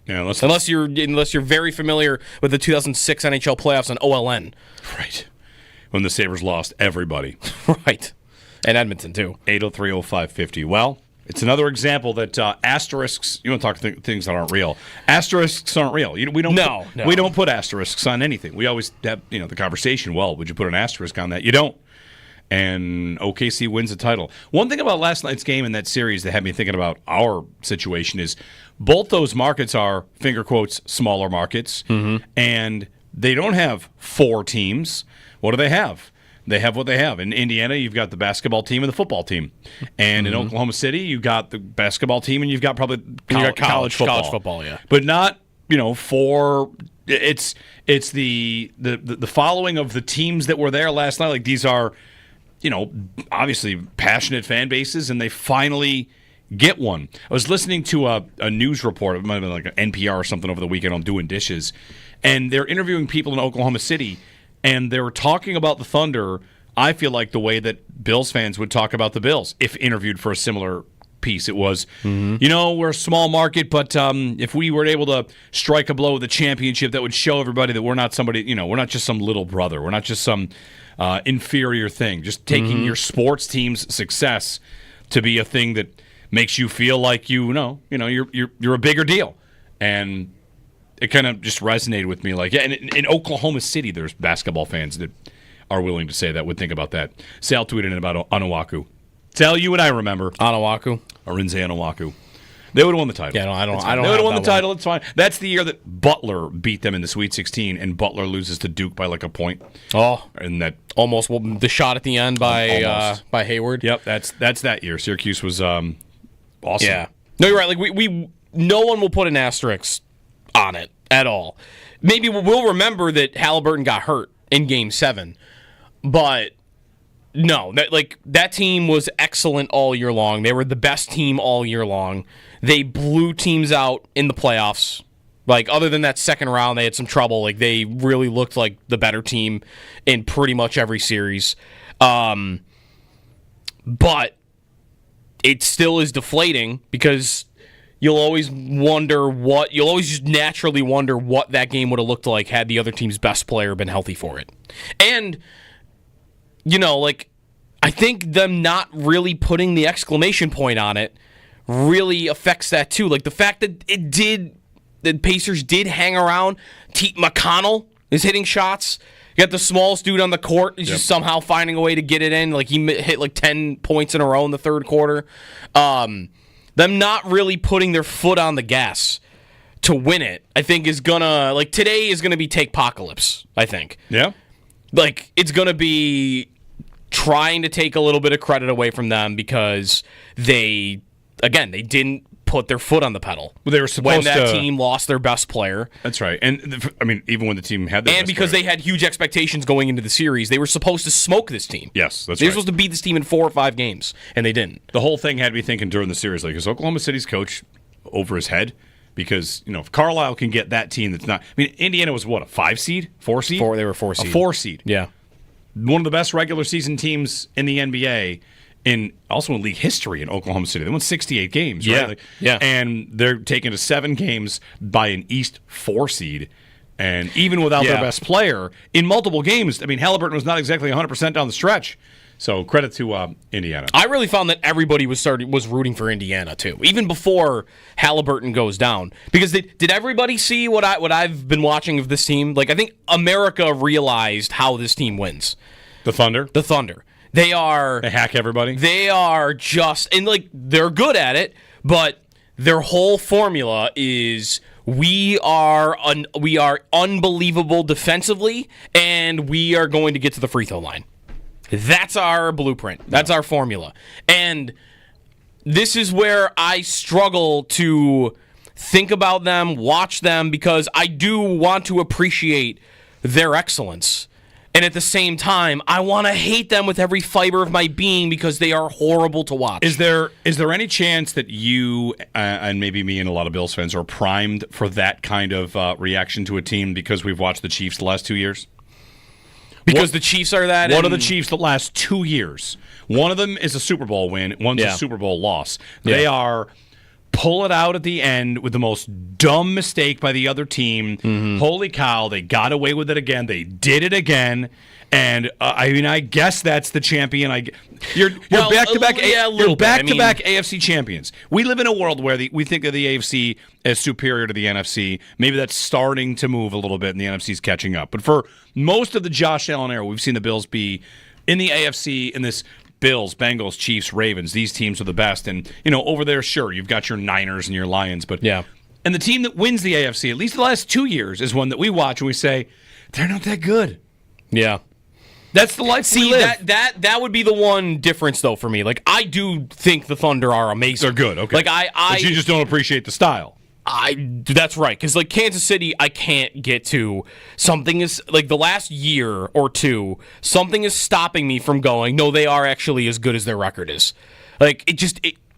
Yeah,
unless you're very familiar with the 2006 NHL playoffs on OLN.
Right. When the Sabres lost everybody.
Right. And Edmonton, too.
803-0550. Well, it's another example that asterisks, you want to talk things that aren't real. Asterisks aren't real. We don't put asterisks on anything. We always have the conversation, well, would you put an asterisk on that? You don't. And OKC wins the title. One thing about last night's game in that series that had me thinking about our situation is both those markets are, finger quotes, smaller markets, and they don't have 4 teams. What do they have? they have what they have. In Indiana, you've got the basketball team and the football team. And in Oklahoma City, you've got the basketball team and you've got probably college football.
College football, yeah.
But not, it's the following of the teams that were there last night. Like, these are, obviously passionate fan bases, and they finally get one. I was listening to a news report. It might have been like an NPR or something over the weekend on doing dishes. And they're interviewing people in Oklahoma City, and they were talking about the Thunder, I feel like the way that Bills fans would talk about the Bills if interviewed for a similar piece. It was, we're a small market, but if we were able to strike a blow with a championship, that would show everybody that we're not somebody, we're not just some little brother. We're not just some inferior thing. Just taking your sports team's success to be a thing that makes you feel like you're a bigger deal. And it kind of just resonated with me. Like, yeah, and in Oklahoma City, there's basketball fans that are willing to say that, would think about that. Sal tweeted in about Onuaku. Sal, you and I remember.
Onuaku.
Arinze Onuaku. They would have won the title.
Yeah, I don't.
They would have won the title. It's fine. That's the year that Butler beat them in the Sweet 16, and Butler loses to Duke by like a point.
Oh,
and that
almost the shot at the end by Hayward.
Yep, that's that year. Syracuse was awesome.
Yeah. No, you're right. Like we no one will put an asterisk on it at all. Maybe we'll remember that Hallebertton got hurt in Game 7, but no, that team was excellent all year long. They were the best team all year long. They blew teams out in the playoffs. Like, other than that second round, they had some trouble. Like, they really looked like the better team in pretty much every series. But it still is deflating because you'll always just naturally wonder what that game would have looked like had the other team's best player been healthy for it. And, I think them not really putting the exclamation point on it really affects that too. Like, the fact that the Pacers did hang around. McConnell is hitting shots. You got the smallest dude on the court. He's just somehow finding a way to get it in. Like, he hit 10 points in a row in the third quarter. Them not really putting their foot on the gas to win it, I think is gonna, today is gonna be take-pocalypse, I think.
Yeah.
It's gonna be trying to take a little bit of credit away from them because they didn't put their foot on the pedal.
Well, they were supposed
when that team lost their best player.
That's right. And, even when the team had their best
because
player.
they had huge expectations going into the series, they were supposed to smoke this team.
Yes, that's
They
right.
were supposed to beat this team in 4 or 5 games, and they didn't.
The whole thing had me thinking during the series, is Oklahoma City's coach over his head? Because, if Carlisle can get that team that's not... Indiana was what, a 5 seed? 4 seed?
They were 4 seed.
A 4 seed.
Yeah.
One of the best regular season teams in the NBA, also in league history in Oklahoma City. They won 68 games, right?
Yeah.
And they're taken to 7 games by an East 4 seed. And even without their best player, in multiple games, Hallebertton was not exactly 100% down the stretch. So credit to Indiana.
I really found that everybody was rooting for Indiana too, even before Hallebertton goes down. Because did everybody see what I've been watching of this team? I think America realized how this team wins.
The Thunder.
They
hack everybody.
They are just, and they're good at it, but their whole formula is we are unbelievable defensively, and we are going to get to the free throw line. That's our blueprint. That's our formula. And this is where I struggle to think about them, watch them, because I do want to appreciate their excellence. And at the same time, I want to hate them with every fiber of my being because they are horrible to watch.
Is there any chance that you and maybe me and a lot of Bills fans are primed for that kind of reaction to a team because we've watched the Chiefs the last 2 years?
Because the Chiefs are that.
What are the Chiefs the last 2 years? One of them is a Super Bowl win. One's a Super Bowl loss. They are pull it out at the end with the most dumb mistake by the other team. Mm-hmm. Holy cow, they got away with it again. They did it again. And I guess that's the champion. You're back-to-back. You're back-to-back AFC champions. We live in a world where we think of the AFC as superior to the NFC. Maybe that's starting to move a little bit, and the NFC's catching up. But for most of the Josh Allen era, we've seen the Bills be in the AFC in this Bills, Bengals, Chiefs, Ravens. These teams are the best. And over there, sure, you've got your Niners and your Lions, but and the team that wins the AFC, at least the last 2 years, is one that we watch and we say they're not that good.
Yeah.
That's the life we
See,
live.
that would be the one difference, though, for me. Like, I do think the Thunder are amazing.
They're good, okay.
Like,
But you just don't appreciate the style.
That's right, because like Kansas City, I can't get to. Something is like the last year or two. Something is stopping me from going. No, they are actually as good as their record is. Like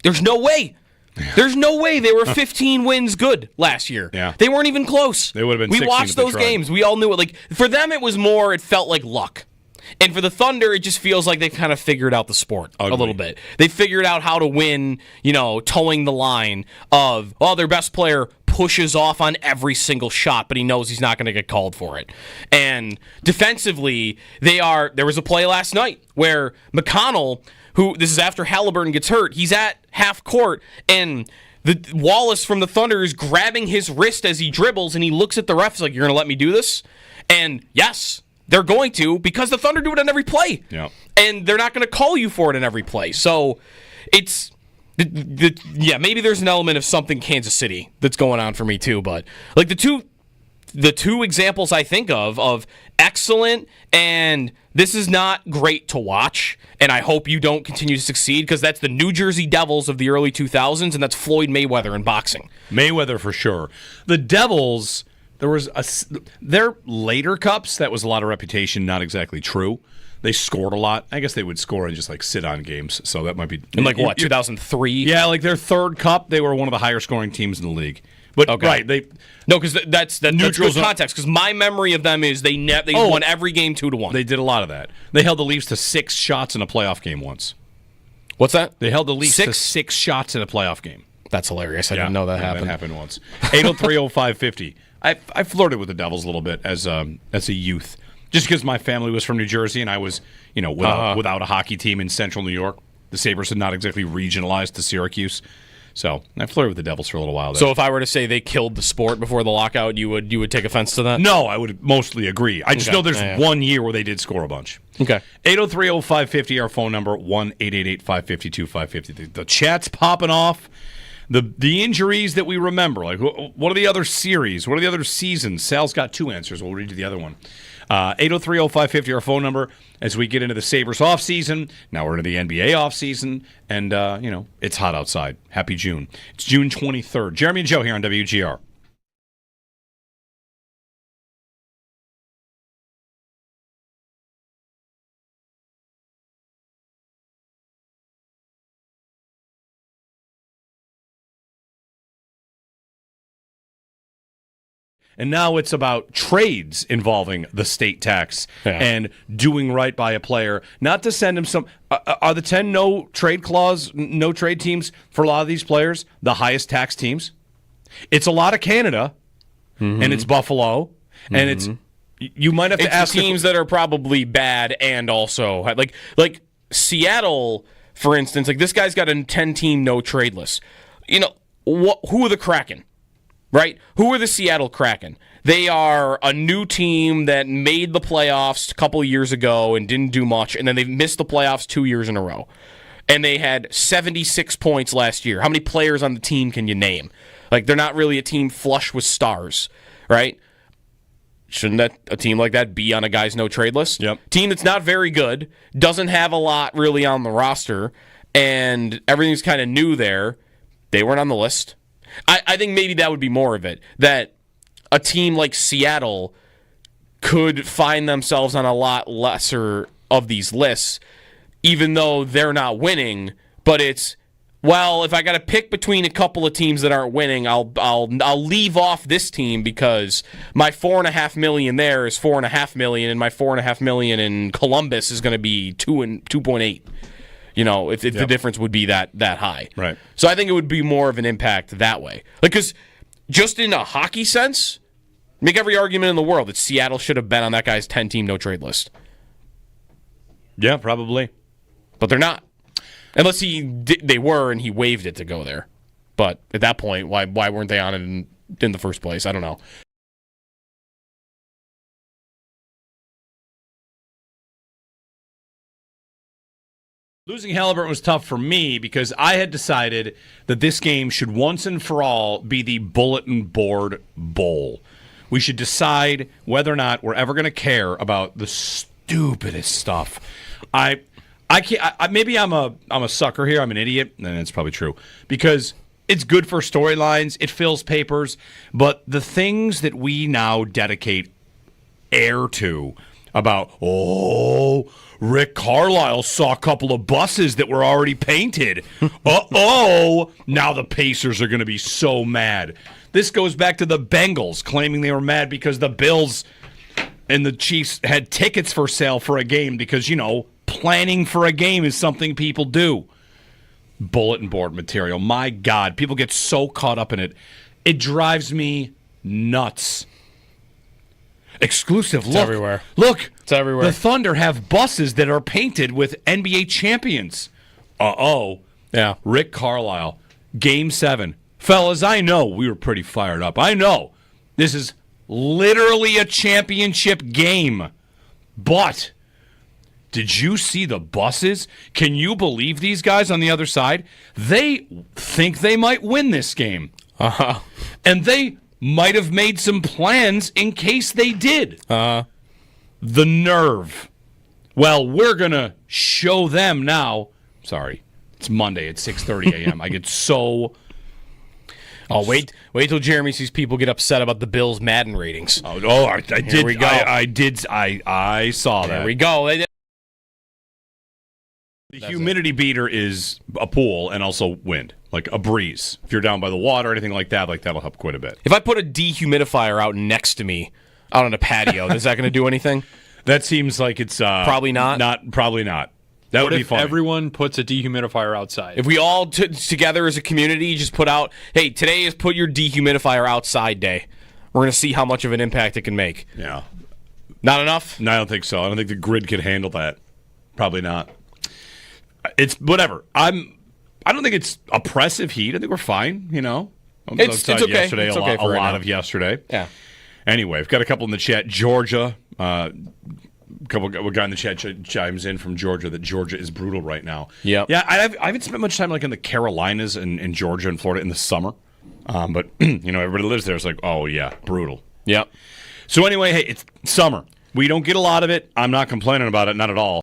there's no way. There's no way they were 15 wins good last year.
Yeah.
They weren't even close.
They would have been.
We
16
watched
if they
those
tried.
games. We all knew it. Like for them, it was more. It felt like luck. And for the Thunder, it just feels like they've kind of figured out the sport a little bit. They figured out how to win, towing the line of, their best player pushes off on every single shot, but he knows he's not going to get called for it. And defensively, there was a play last night where McConnell, this is after Hallebertton gets hurt, he's at half court, and Wallace from the Thunder is grabbing his wrist as he dribbles, and he looks at the ref, he's like, "You're going to let me do this?" And yes, they're going to, because the Thunder do it on every play.
Yeah. And
they're not going to call you for it in every play. So it's, maybe there's an element of something Kansas City that's going on for me too. But like the two examples I think of excellent and this is not great to watch, and I hope you don't continue to succeed, because that's the New Jersey Devils of the early 2000s, and that's Floyd Mayweather in boxing.
Mayweather for sure. The Devils... There was their later cups, that was a lot of reputation, not exactly true. They scored a lot. I guess they would score and just like sit on games, so that might be...
In 2003?
Yeah, like their third cup, they were one of the higher scoring teams in the league. But
okay.
Right,
because that's good context, because my memory of them is they won every game 2-1.
They did a lot of that. They held the Leafs to 6 shots in a playoff game once.
What's that?
They held the Leafs to 6 shots in a playoff game.
That's hilarious. I didn't know that happened.
That happened once. 8030550. I flirted with the Devils a little bit as a youth, just because my family was from New Jersey and I was, without a hockey team in Central New York. The Sabres had not exactly regionalized to Syracuse, so I flirted with the Devils for a little while there.
So if I were to say they killed the sport before the lockout, you would take offense to that?
No, I would mostly agree. I just know there's 1 year where they did score a bunch.
Okay.
8030550, our phone number, 1-888-552-550. The chat's popping off. The injuries that we remember, like what are the other series? What are the other seasons? Sal's got 2 answers. We'll read you the other one. 8030550, our phone number, as we get into the Sabres offseason. Now we're into the NBA offseason, and, it's hot outside. Happy June. It's June 23rd. Jeremy and Joe here on WGR. And now it's about trades involving the state tax and doing right by a player. Not to send him some... are the 10 no trade teams for a lot of these players the highest tax teams? It's a lot of Canada, and it's Buffalo, and it's... You might have to ask...
teams that are probably bad and also... Like Seattle, for instance, like this guy's got a 10-team no-trade list. Who are the Kraken? Right? Who are the Seattle Kraken? They are a new team that made the playoffs a couple of years ago and didn't do much, and then they've missed the playoffs 2 years in a row. And they had 76 points last year. How many players on the team can you name? Like, they're not really a team flush with stars, right? Shouldn't a team like that be on a guy's no-trade list?
Yep.
Team that's not very good, doesn't have a lot really on the roster, and everything's kind of new there. They weren't on the list. I think maybe that would be more of it, that a team like Seattle could find themselves on a lot lesser of these lists, even though they're not winning. But it's, if I got to pick between a couple of teams that aren't winning, I'll leave off this team because my $4.5 million there is $4.5 million, and my $4.5 million in Columbus is going to be 2.8. If the difference would be that high.
Right.
So I think it would be more of an impact that way. Because just in a hockey sense, make every argument in the world that Seattle should have been on that guy's 10-team no-trade list.
Yeah, probably.
But they're not. Unless they were and he waived it to go there. But at that point, why weren't they on it in the first place? I don't know.
Losing Hallebertton was tough for me because I had decided that this game should once and for all be the Bulletin Board Bowl. We should decide whether or not we're ever going to care about the stupidest stuff. I can't. Maybe I'm a sucker here. I'm an idiot, and it's probably true because it's good for storylines. It fills papers, but the things that we now dedicate air to about Rick Carlisle saw a couple of buses that were already painted. Now the Pacers are going to be so mad. This goes back to the Bengals claiming they were mad because the Bills and the Chiefs had tickets for sale for a game because, planning for a game is something people do. Bulletin board material. My God, people get so caught up in it. It drives me nuts. Exclusive. Look,
everywhere.
Look,
it's everywhere.
The Thunder have buses that are painted with NBA champions.
Yeah.
Rick Carlisle, Game 7. Fellas, I know we were pretty fired up. I know this is literally a championship game. But did you see the buses? Can you believe these guys on the other side? They think they might win this game.
Uh-huh.
And they might have made some plans in case they did.
Uh-huh.
The nerve. Well, we're going to show them now. Sorry, it's Monday at 6:30 a.m. I get so...
wait till Jeremy sees people get upset about the Bills' Madden ratings.
I did.
Here we go.
I saw that.
There we go.
The humidity beater is a pool and also wind, like a breeze. If you're down by the water or anything like that, that'll help quite a bit.
If I put a dehumidifier out next to me, out on a patio, is that going to do anything?
That seems like it's
probably not.
Probably not. That
What
would be
if
funny.
everyone puts a dehumidifier outside?
If we all together as a community just put out, hey, today is put your dehumidifier outside day. We're going to see how much of an impact it can make.
Yeah.
Not enough?
No, I don't think so. I don't think the grid could handle that. Probably not. It's whatever. I don't think it's oppressive heat. I think we're fine. I was
It's
outside
okay.
yesterday.
It's
a
okay
lot,
for right
a lot
now.
of yesterday.
Yeah.
Anyway, we've got a couple in the chat. Georgia, a guy in the chat chimes in from Georgia that Georgia is brutal right now.
Yep.
Yeah. I haven't spent much time in the Carolinas and in Georgia and Florida in the summer, but everybody lives there. It's like, oh yeah, brutal.
Yep.
So anyway, hey, it's summer. We don't get a lot of it. I'm not complaining about it, not at all.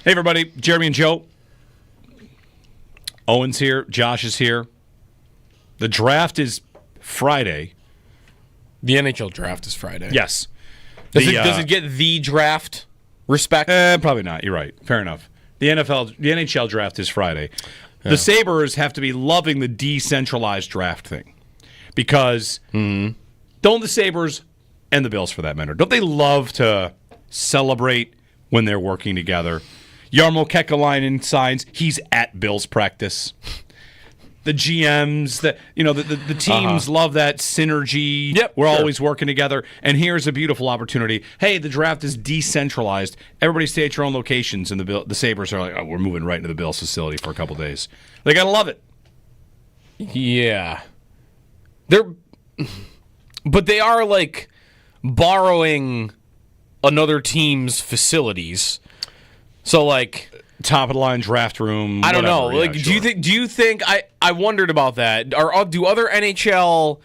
Hey, everybody. Jeremy and Joe. Owen's here. Josh is here. The draft is Friday.
The NHL draft is Friday.
Yes.
Does it get the draft respect?
Probably not. You're right. Fair enough. The NHL draft is Friday. Yeah. The Sabres have to be loving the decentralized draft thing because don't the Sabres and the Bills, for that matter, don't they love to celebrate when they're working together? Jarmo Kekalainen signs. He's at Bills practice. The GMs, the teams love that synergy.
Yep,
we're always working together. And here's a beautiful opportunity. Hey, the draft is decentralized. Everybody stay at your own locations. And the Sabres are like, oh, we're moving right into the Bills facility for a couple days. They got to love it.
Yeah. But they are like borrowing another team's facilities. So like
top of the line draft room.
I don't know.
Whatever.
Like,
Yeah, sure.
do you think I wondered about that? Or do other NHL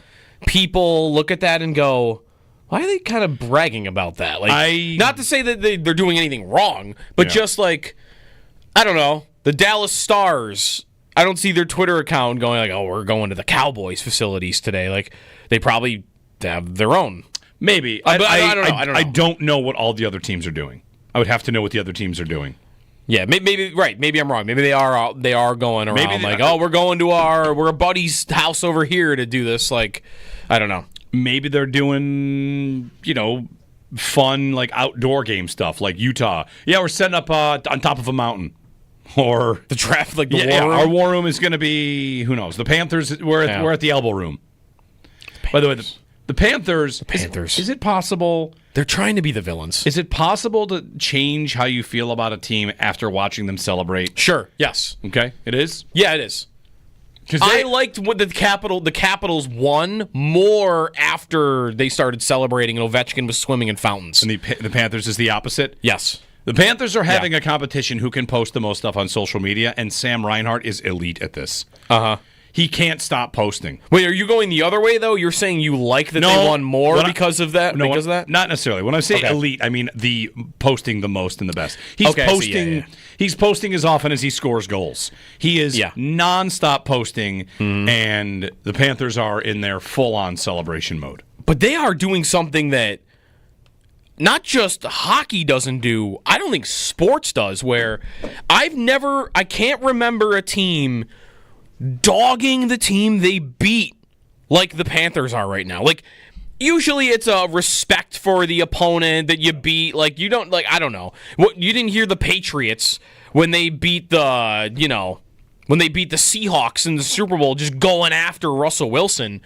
people look at that and go, why are they kind of bragging about that? Like, not to say that they're doing anything wrong, but just like, I don't know, the Dallas Stars I don't see their Twitter account going like, "Oh, we're going to the Cowboys facilities today." Like they probably have their own.
Maybe.
But I don't know.
I don't know what all the other teams are doing. I would have to know what the other teams are doing.
Yeah, maybe right. Maybe I'm wrong. Maybe they are going around we're going to we're a buddy's house over here to do this. Like, I don't know.
Maybe they're doing, fun like outdoor game stuff like Utah. Yeah, we're setting up on top of a mountain. Or
the draft, like the war room.
Our war room is going to be, who knows? The Panthers. We're at the elbow room. By the way, the Panthers.
The Panthers.
Is it possible?
They're trying to be the villains.
Is it possible to change how you feel about a team after watching them celebrate?
Sure. Yes.
Okay. It is.
Yeah, it is. I liked what the Capitals won more after they started celebrating and Ovechkin was swimming in fountains.
And the Panthers is the opposite?
Yes.
The Panthers are having a competition who can post the most stuff on social media, and Sam Reinhart is elite at this.
Uh-huh.
He can't stop posting.
Wait, are you going the other way, though? You're saying you like that they won more because of that?
No,
because of that?
Not necessarily. When I say elite, I mean the posting the most and the best. He's posting. He's posting as often as he scores goals. He is nonstop posting, and the Panthers are in their full-on celebration mode.
But they are doing something that not just hockey doesn't do, I don't think sports does, where I can't remember a team dogging the team they beat like the Panthers are right now. Like, usually it's a respect for the opponent that you beat. Like, you don't, like, I don't know. You didn't hear the Patriots when they beat the Seahawks in the Super Bowl just going after Russell Wilson.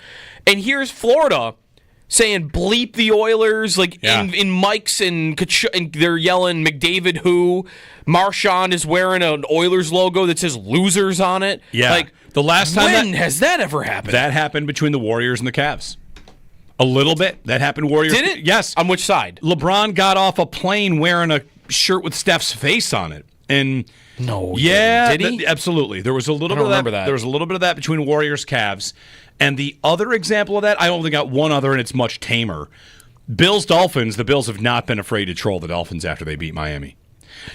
And here's Florida saying bleep the Oilers, like in mics and they're yelling McDavid who. Marchand is wearing an Oilers logo that says losers on it.
Yeah.
Like,
the last time
when has that ever happened?
That happened between the Warriors and the Cavs. A little bit. That happened Warriors.
Did it?
Yes.
On which side?
LeBron got off a plane wearing a shirt with Steph's face on it. And
no,
yeah,
did he?
Absolutely. There was a little bit of that. There was a little bit of that between Warriors Cavs. And the other example of that, I only got one other, and it's much tamer. Bills Dolphins. The Bills have not been afraid to troll the Dolphins after they beat Miami.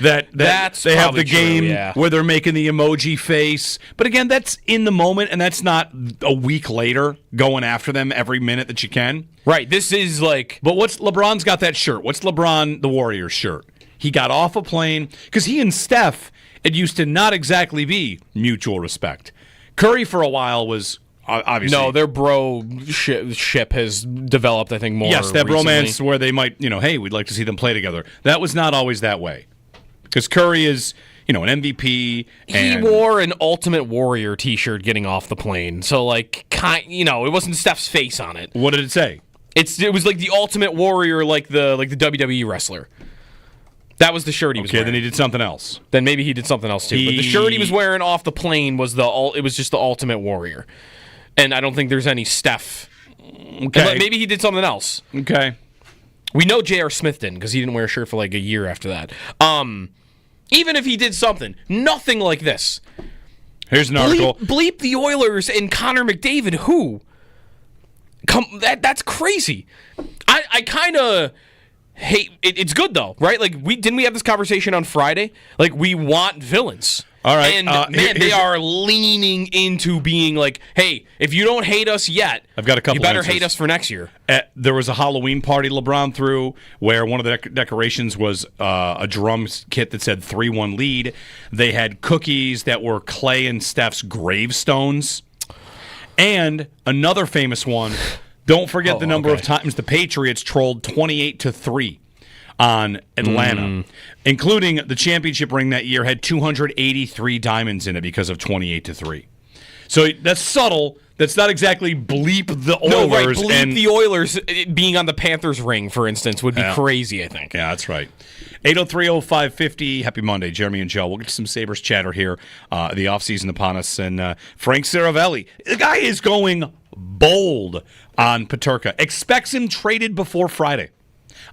That's they have the game where they're making the emoji face. But again, that's in the moment, and that's not a week later going after them every minute that you can.
Right. This is like.
But LeBron's got that shirt? What's LeBron the Warriors shirt? He got off a plane because he and Steph, it used to not exactly be mutual respect. Curry for a while was. Obviously.
No, their bro ship has developed, I think, more.
Yes, that
recently.
romance where they might, hey, we'd like to see them play together. That was not always that way. Because Curry is, an MVP.
He wore an Ultimate Warrior T-shirt getting off the plane. So, like, it wasn't Steph's face on it.
What did it say?
It was like the Ultimate Warrior, like the WWE wrestler. That was the shirt he was wearing.
Okay, then he did something else.
Then maybe he did something else, too. But the shirt he was wearing off the plane was just the Ultimate Warrior. And I don't think there's any Steph. Okay. Maybe he did something else.
Okay.
We know J.R. Smith didn't because he didn't wear a shirt for like a year after that. Even if he did something, nothing like this.
Here's an article.
Bleep the Oilers and Connor McDavid. Who? That's crazy. I kind of hate. It's good though, right? Like didn't we have this conversation on Friday? Like we want villains.
All right.
And they are leaning into being like, hey, if you don't hate us yet,
I've got a couple.
You better
answers.
hate us for next year.
There was a Halloween party LeBron threw where one of the decorations was a drum kit that said 3-1 lead. They had cookies that were Clay and Steph's gravestones. And another famous one, don't forget the number of times the Patriots trolled 28-3. On Atlanta, including the championship ring that year had 283 diamonds in it because of 28-3. So that's subtle. That's not exactly bleep the Oilers.
No, right. Bleep the Oilers being on the Panthers ring, for instance, would be crazy, I think.
Yeah, that's right. 803-0550. Happy Monday, Jeremy and Joe. We'll get to some Sabres chatter here. The offseason upon us. And Frank Saravelli, the guy is going bold on Peterka. Expects him traded before Friday.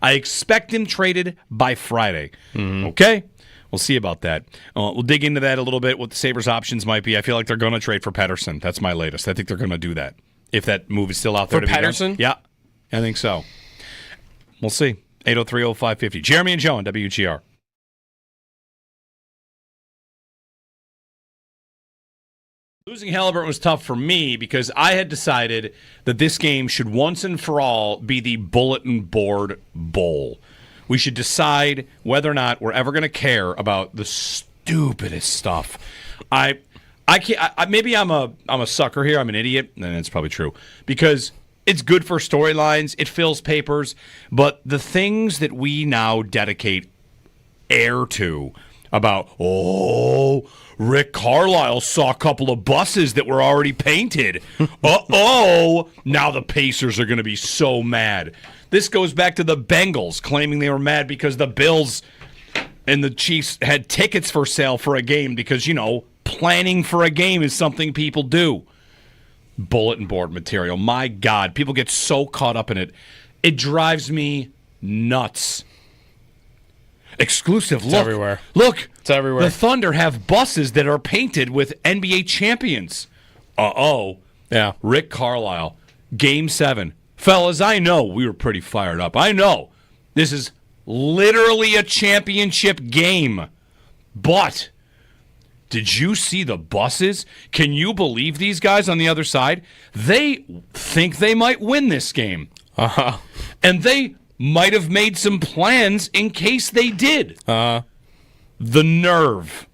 I expect him traded by Friday. Okay? We'll see about that. We'll dig into that a little bit, what the Sabres' options might be. I feel like they're going to trade for Pettersson. That's my latest. I think they're going to do that. If that move is still out there.
For Pettersson?
Yeah, I think so. We'll see. 803-0550. Jeremy and Joe on WGR. Losing Hallebertton was tough for me because I had decided that this game should once and for all be the Bulletin Board Bowl. We should decide whether or not we're ever going to care about the stupidest stuff. I can't. Maybe I'm a sucker here. I'm an idiot, and that's probably true because it's good for storylines. It fills papers, but the things that we now dedicate air to about Rick Carlisle saw a couple of buses that were already painted. Now the Pacers are going to be so mad. This goes back to the Bengals claiming they were mad because the Bills and the Chiefs had tickets for sale for a game because, planning for a game is something people do. Bulletin board material. My God, people get so caught up in it. It drives me nuts. Exclusive. Look,
everywhere.
Look.
It's everywhere.
The Thunder have buses that are painted with NBA champions.
Yeah.
Rick Carlisle, Game 7. Fellas, I know we were pretty fired up. I know. This is literally a championship game. But did you see the buses? Can you believe these guys on the other side? They think they might win this game.
Uh-huh.
And they might have made some plans in case they did. The nerve.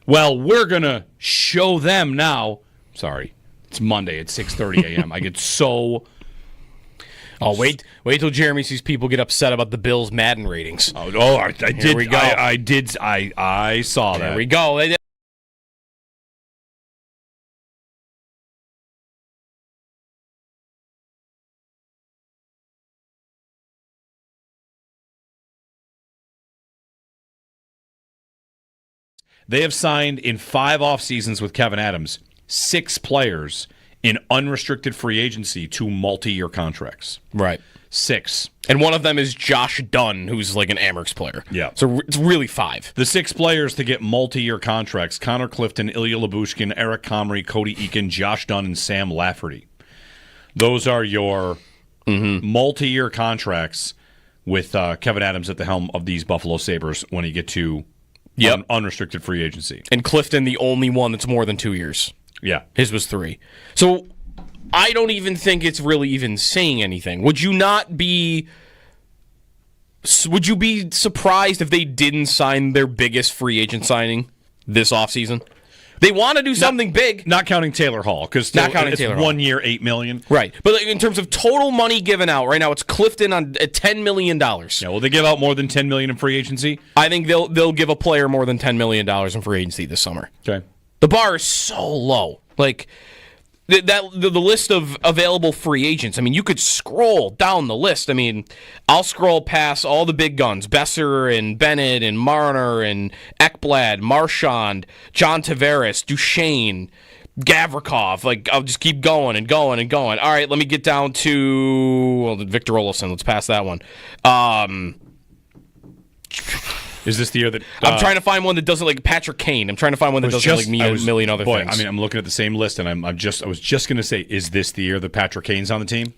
Well, we're going to show them now. Sorry, it's Monday at 6:30 a.m. I get so...
Oh, wait till Jeremy sees people get upset about the Bills' Madden ratings.
I did.
Here we go.
I saw that.
There we go.
They have signed in 5 off seasons with Kevin Adams 6 players in unrestricted free agency to multi-year contracts.
Right.
6.
And one of them is Josh Dunn, who's like an Amerks player.
Yeah.
So it's really 5.
The 6 players to get multi-year contracts: Connor Clifton, Ilya Labushkin, Eric Comrie, Cody Eakin, Josh Dunn, and Sam Lafferty. Those are your multi-year contracts with Kevin Adams at the helm of these Buffalo Sabres when you get to unrestricted free agency.
And Clifton, the only one that's more than 2 years.
Yeah.
His was 3. So I don't even think it's really even saying anything. Would you be surprised if they didn't sign their biggest free agent signing this offseason? They want to do something big.
Not counting Taylor Hall, because it's
Taylor Hall.
1 year, $8 million.
Right. But in terms of total money given out, right now it's Clifton at $10 million.
Yeah, will they give out more than $10 million in free agency?
I think they'll give a player more than $10 million in free agency this summer.
Okay.
The bar is so low. Like, the list of available free agents, I mean, you could scroll down the list. I mean, I'll scroll past all the big guns: Besser and Bennett and Marner and Ekblad, Marchand, John Tavares, Duchesne, Gavrikov. Like, I'll just keep going and going and going. All right, let me get down to Victor Olofsson. Let's pass that one.
Is this the year that...
I'm trying to find one that doesn't like Patrick Kane. I'm trying to find one that doesn't like a million other things.
I mean, I'm looking at the same list, and I was just going to say, is this the year that Patrick Kane's on the team?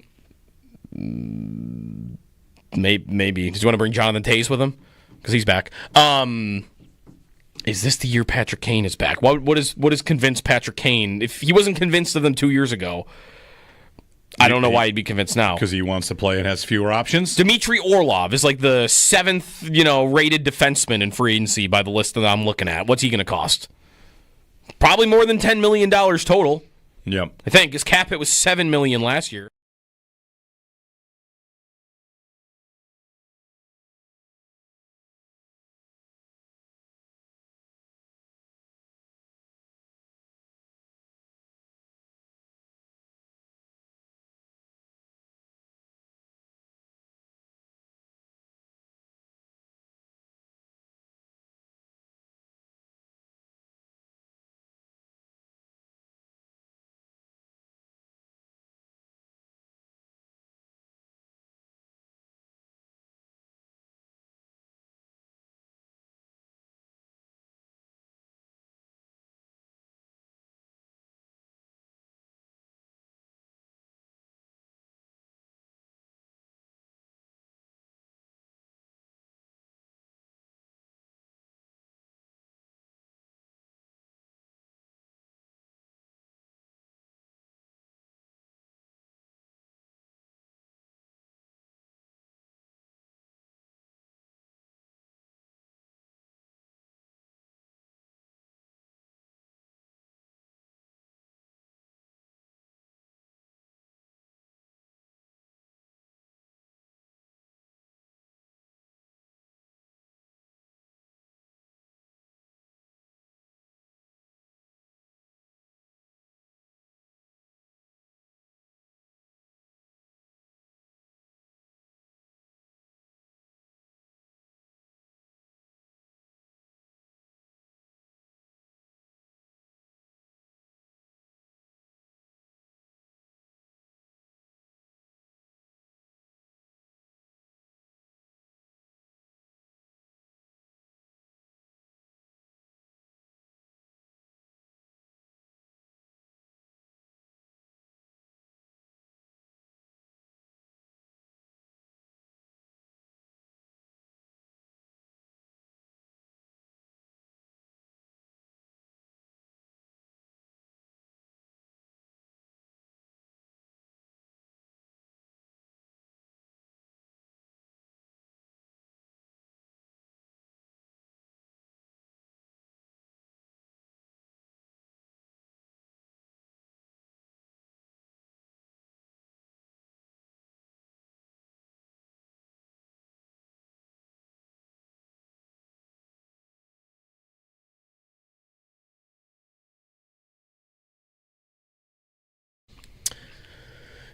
Maybe. Does you want to bring Jonathan Toews with him? Because he's back. Is this the year Patrick Kane is back? What is convinced Patrick Kane? If he wasn't convinced of them 2 years ago, I don't know why he'd be convinced now.
Because he wants to play and has fewer options?
Dmitry Orlov is like the 7th, rated defenseman in free agency by the list that I'm looking at. What's he going to cost? Probably more than $10 million total.
Yep.
I think his cap hit was $7 million last year.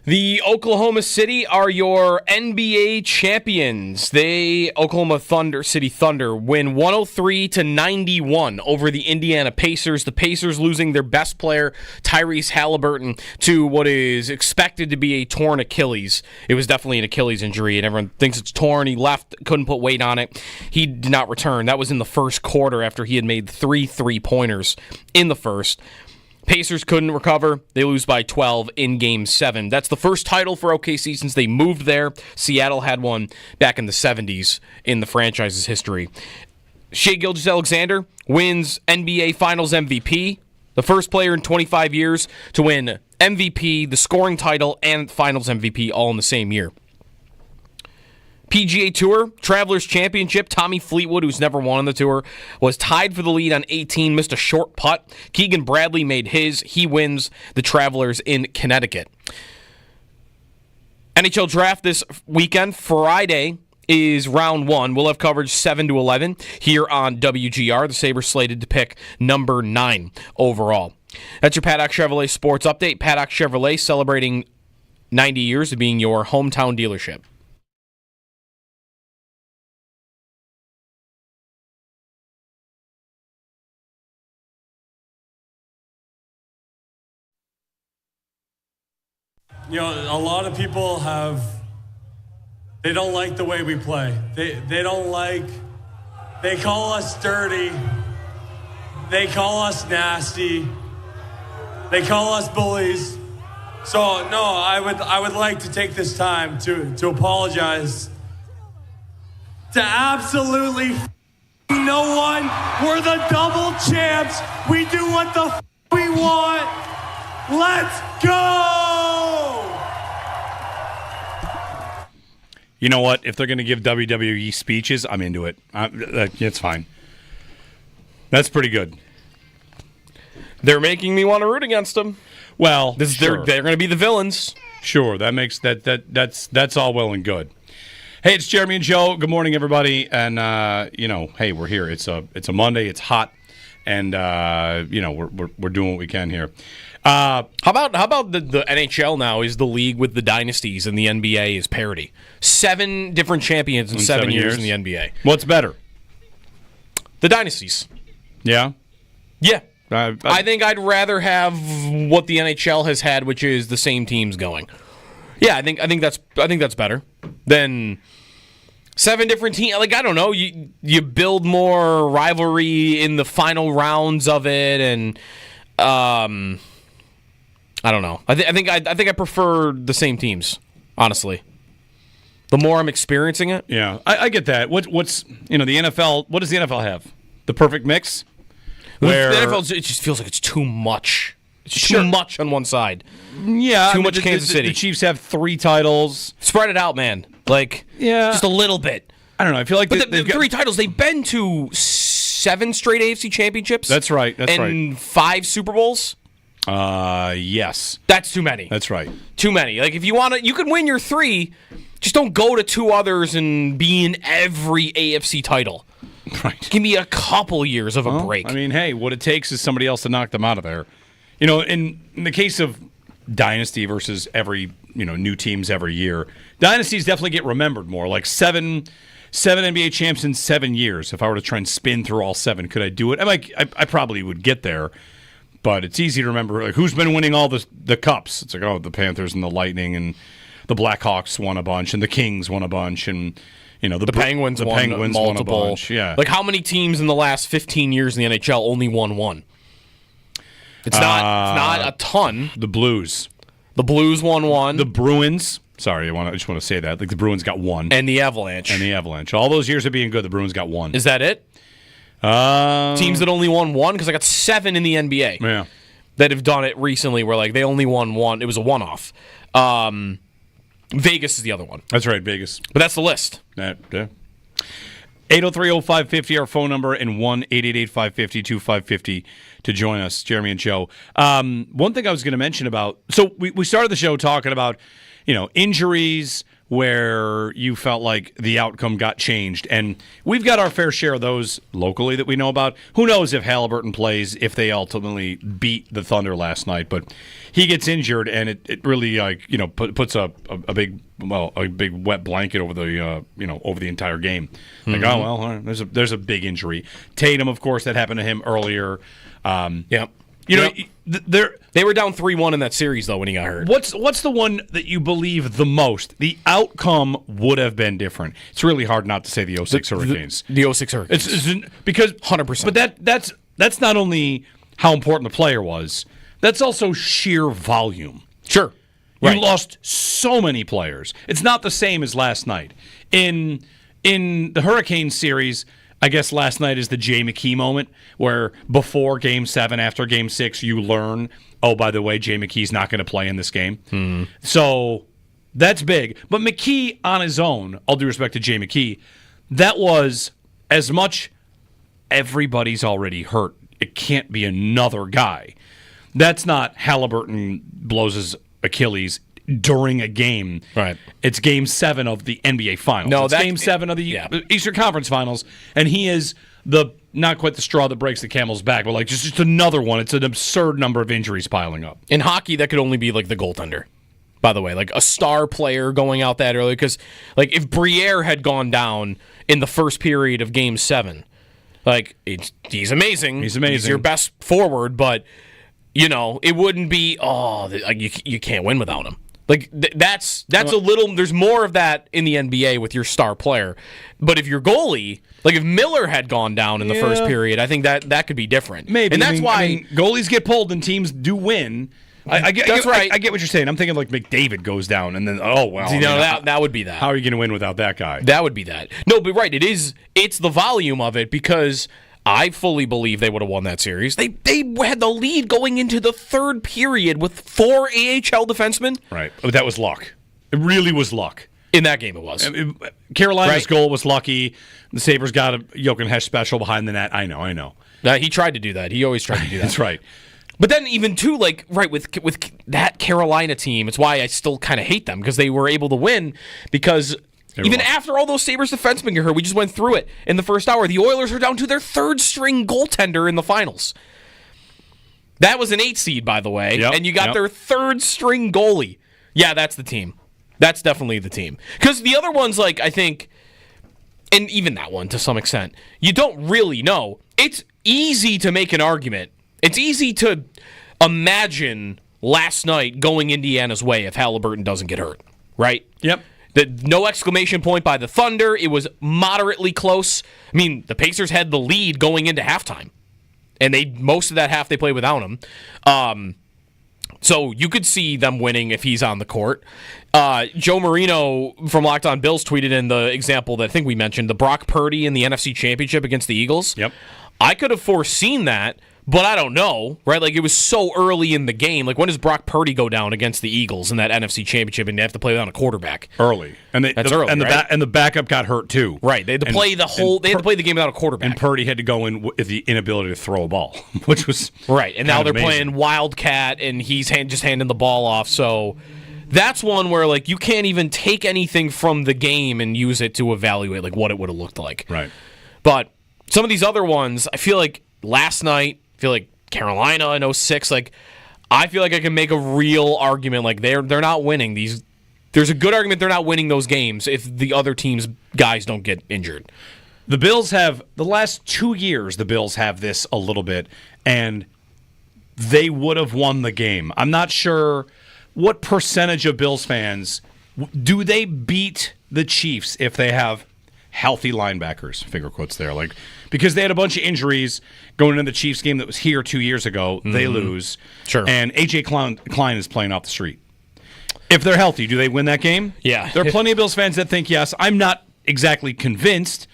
The Oklahoma City are your NBA champions. Oklahoma City Thunder, win 103-91 over the Indiana Pacers. The Pacers losing their best player, Tyrese Hallebertton, to what is expected to be a torn Achilles. It was definitely an Achilles injury, and everyone thinks it's torn. He left, couldn't put weight on it. He did not return. That was in the first quarter after he had made 3 3-pointers in the first. Pacers couldn't recover. They lose by 12 in Game 7. That's the first title for OKC since they moved there. Seattle had one back in the 70s in the franchise's history. Shai Gilgeous-Alexander wins NBA Finals MVP, the first player in 25 years to win MVP, the scoring title, and Finals MVP all in the same year. PGA Tour, Travelers Championship, Tommy Fleetwood, who's never won on the tour, was tied for the lead on 18, missed a short putt. Keegan Bradley made his. He wins the Travelers in Connecticut. NHL Draft this weekend. Friday is round 1. We'll have coverage 7 to 11 here on WGR. The Sabres slated to pick number 9 overall. That's your Paddock Chevrolet Sports Update. Paddock Chevrolet celebrating 90 years of being your hometown dealership.
You know, a lot of people they don't like the way we play. They don't like, they call us dirty. They call us nasty. They call us bullies. So, no, I would like to take this time to apologize to absolutely no one. We're the double champs. We do what the we want. Let's go!
You know what? If they're going to give WWE speeches, I'm into it. It's fine. That's pretty good.
They're making me want to root against them.
Well,
they're going to be the villains.
Sure, that makes that's all well and good. Hey, it's Jeremy and Joe. Good morning, everybody. And hey, we're here. It's a Monday. It's hot, and we're doing what we can here.
How about the NHL now is the league with the dynasties, and the NBA is parity. 7 different champions in 7 years in the NBA.
What's better?
The dynasties.
Yeah?
Yeah. I think I'd rather have what the NHL has had, which is the same teams going. Yeah, I think that's better than 7 different teams. Like, I don't know, you build more rivalry in the final rounds of it, and I don't know. I think I prefer the same teams, honestly. The more I'm experiencing it.
Yeah, I get that. What's the NFL? What does the NFL have? The perfect mix. Where
the NFL, it just feels like it's too much. It's too much on one side.
Yeah,
too much Kansas City.
The Chiefs have 3 titles.
Spread it out, man. Like, just a little bit.
I don't know. I feel like
they've got 3 titles. They've been to 7 straight AFC championships.
That's right.
And 5 Super Bowls.
Yes.
That's too many.
That's right.
Too many. Like, if you want to, you can win your 3. Just don't go to 2 others and be in every AFC title.
Right.
Give me a couple years of a break.
I mean, hey, what it takes is somebody else to knock them out of there. You know, in the case of dynasty versus every, new teams every year, dynasties definitely get remembered more. Like 7 NBA champs in 7 years. If I were to try and spin through all 7, could I do it? I probably would get there. But it's easy to remember, like, who's been winning all the cups. It's like, the Panthers and the Lightning and the Blackhawks won a bunch and the Kings won a bunch and the
Penguins won multiple.
Won a bunch. Yeah.
Like, how many teams in the last 15 years in the NHL only won 1? It's not a ton.
The Blues.
The Blues won 1.
The Bruins. Sorry, I just want to say that. Like, the Bruins got 1.
And the Avalanche.
All those years of being good, the Bruins got 1.
Is that it? Teams that only won 1? Because I got 7 in the NBA.
Yeah.
That have done it recently where, like, they only won 1. It was a one-off. Vegas is the other one.
That's right, Vegas.
But that's the list.
Yeah. 803-0550, our phone number, and 1-888-550-2550 to join us, Jeremy and Joe. One thing I was going to mention about, so we started the show talking about, injuries, where you felt like the outcome got changed. And we've got our fair share of those locally that we know about. Who knows if Hallebertton plays, if they ultimately beat the Thunder last night. But he gets injured, and it really puts a big wet blanket over the over the entire game. Like, oh, well, all right, there's a big injury. Tatum, of course, that happened to him earlier.
They were down 3-1 in that series, though, when he got hurt.
What's the one that you believe the most? The outcome would have been different. It's really hard not to say the 06 Hurricanes.
The 06 Hurricanes.
It's because
100%.
But that's not only how important the player was. That's also sheer volume.
Sure.
You lost so many players. It's not the same as last night. In the Hurricane series, I guess last night is the Jay McKee moment where before Game 7, after Game 6, you learn, oh, by the way, Jay McKee's not going to play in this game. Mm-hmm. So that's big. But McKee on his own, all due respect to Jay McKee, that was as much everybody's already hurt. It can't be another guy. That's not Hallebertton blows his Achilles during a game.
Right.
It's Game 7 of the NBA Finals. No, it's Game 7 of the Eastern Conference Finals, and he is not quite the straw that breaks the camel's back, but like just another one. It's an absurd number of injuries piling up.
In hockey, that could only be like the goaltender, by the way. Like a star player going out that early, because like if Briere had gone down in the first period of Game 7, like he's amazing.
He's amazing.
He's your best forward, but it wouldn't be, you can't win without him. Like that's a little. There's more of that in the NBA with your star player, but if your goalie, like if Miller had gone down in the first period, I think that could be different.
Maybe,
and that's why
goalies get pulled and teams do win. I get what you're saying. I'm thinking like McDavid goes down, and then
that would be that.
How are you going to win without that guy?
That would be that. No, but right, it's the volume of it, because I fully believe they would have won that series. They had the lead going into the third period with 4 AHL defensemen.
Right. But that was luck. It really was luck.
In that game it was.
Carolina's goal was lucky. The Sabres got a Jochen Hesch special behind the net. I know.
He tried to do that. He always tried to do that.
That's right.
But then even too, with that Carolina team, it's why I still kind of hate them, because they were able to win, because even after all those Sabres defensemen get hurt, we just went through it in the first hour. The Oilers are down to their third-string goaltender in the finals. That was an 8 seed, by the way, and you got their third-string goalie. Yeah, that's the team. That's definitely the team. Because the other ones, I think, and even that one to some extent, you don't really know. It's easy to make an argument. It's easy to imagine last night going Indiana's way if Hallebertton doesn't get hurt, right?
Yep.
No exclamation point by the Thunder. It was moderately close. I mean, the Pacers had the lead going into halftime, and most of that half they played without him. So you could see them winning if he's on the court. Joe Marino from Locked On Bills tweeted in the example that I think we mentioned, the Brock Purdy in the NFC Championship against the Eagles.
Yep.
I could have foreseen that, but I don't know, right? Like, it was so early in the game. Like, when does Brock Purdy go down against the Eagles in that NFC Championship, and they have to play without a quarterback?
Early.
That's early, right?
And the backup got hurt, too.
Right. They had to play the game without a quarterback.
And Purdy had to go in with the inability to throw a ball, which was
right. And now they're
amazing.
playing Wildcat, and he's just handing the ball off. So that's one where, you can't even take anything from the game and use it to evaluate, what it would have looked like.
Right.
But some of these other ones, I feel like last night, Carolina in 06, I feel like I can make a real argument, they're not winning these. There's a good argument they're not winning those games if the other team's guys don't get injured.
The Bills have, the last 2 years, the Bills have this a little bit, and they would have won the game. I'm not sure what percentage of Bills fans, do they beat the Chiefs if they have healthy linebackers, finger quotes there, because they had a bunch of injuries going into the Chiefs game that was here 2 years ago. Mm-hmm. They lose.
Sure.
And A.J. Klein is playing off the street. If they're healthy, do they win that game?
Yeah.
There are plenty of Bills fans that think yes. I'm not exactly convinced.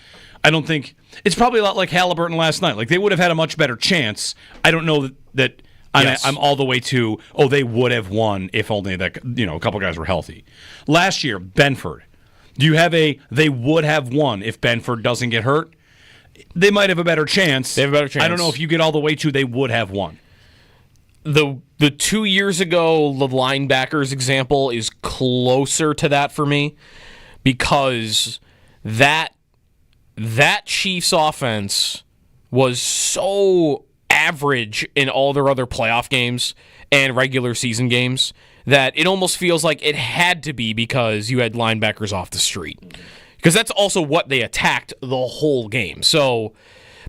I don't think it's probably a lot like Hallebertton last night. They would have had a much better chance. I don't know that yes. I'm all the way to, they would have won if only that, a couple guys were healthy. Last year, Benford. Do you have they would have won if Benford doesn't get hurt? They might have a better chance.
They have a better chance.
I don't know if you get all the way to they would have won.
The 2 years ago, the linebackers example is closer to that for me. because that Chiefs offense was so average in all their other playoff games and regular season games that it almost feels like it had to be because you had linebackers off the street. Because that's also what they attacked the whole game. So,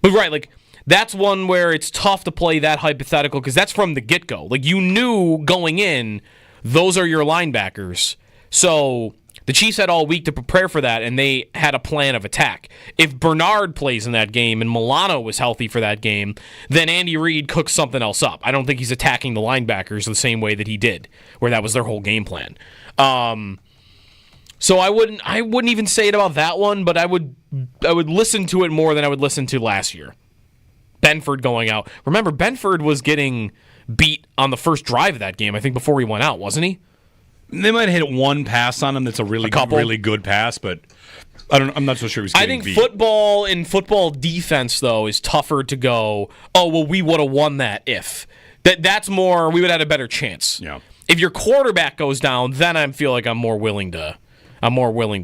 but right, like, that's one where it's tough to play that hypothetical because that's from the get-go. Like, you knew going in, those are your linebackers. So the Chiefs had all week to prepare for that, and they had a plan of attack. If Bernard plays in that game and Milano was healthy for that game, then Andy Reid cooks something else up. I don't think he's attacking the linebackers the same way that he did, where that was their whole game plan. So I wouldn't even say it about that one, but I would listen to it more than I would listen to last year. Benford going out. Remember, Benford was getting beat on the first drive of that game, I think, before he went out, wasn't he?
They might have hit one pass on him that's a really good pass, but I'm not so sure he's getting beat.
Football defense, though, is tougher to go, oh, well, we would have won that if. That's more, we would have had a better chance.
Yeah.
If your quarterback goes down, then I feel like I'm more willing to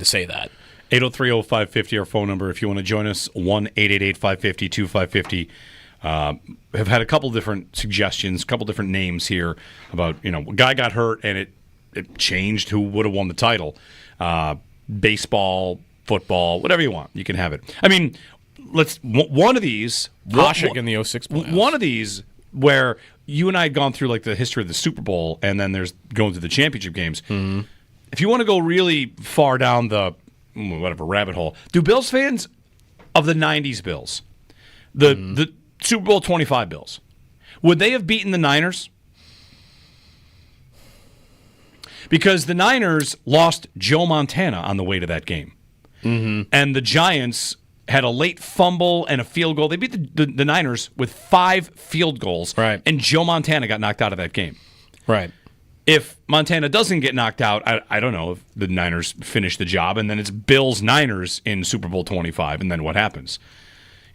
say that.
803-0550, our phone number. If you want to join us, 1-888-550-2550. Have had a couple different suggestions, a couple different names here about, a guy got hurt and it changed who would have won the title. Baseball, football, whatever you want. You can have it. I mean, one of these.
Hasek in the 06 playoffs.
One of these where you and I had gone through like the history of the Super Bowl and then there's going to the championship games. Mm-hmm. If you want to go really far down the rabbit hole, do Bills fans of the 90s Bills, the Super Bowl 25 Bills, would they have beaten the Niners? Because the Niners lost Joe Montana on the way to that game. Mm-hmm. And the Giants had a late fumble and a field goal. They beat the Niners with 5 field goals.
Right.
And Joe Montana got knocked out of that game.
Right.
If Montana doesn't get knocked out, I don't know if the Niners finish the job, and then it's Bills-Niners in Super Bowl 25, and then what happens?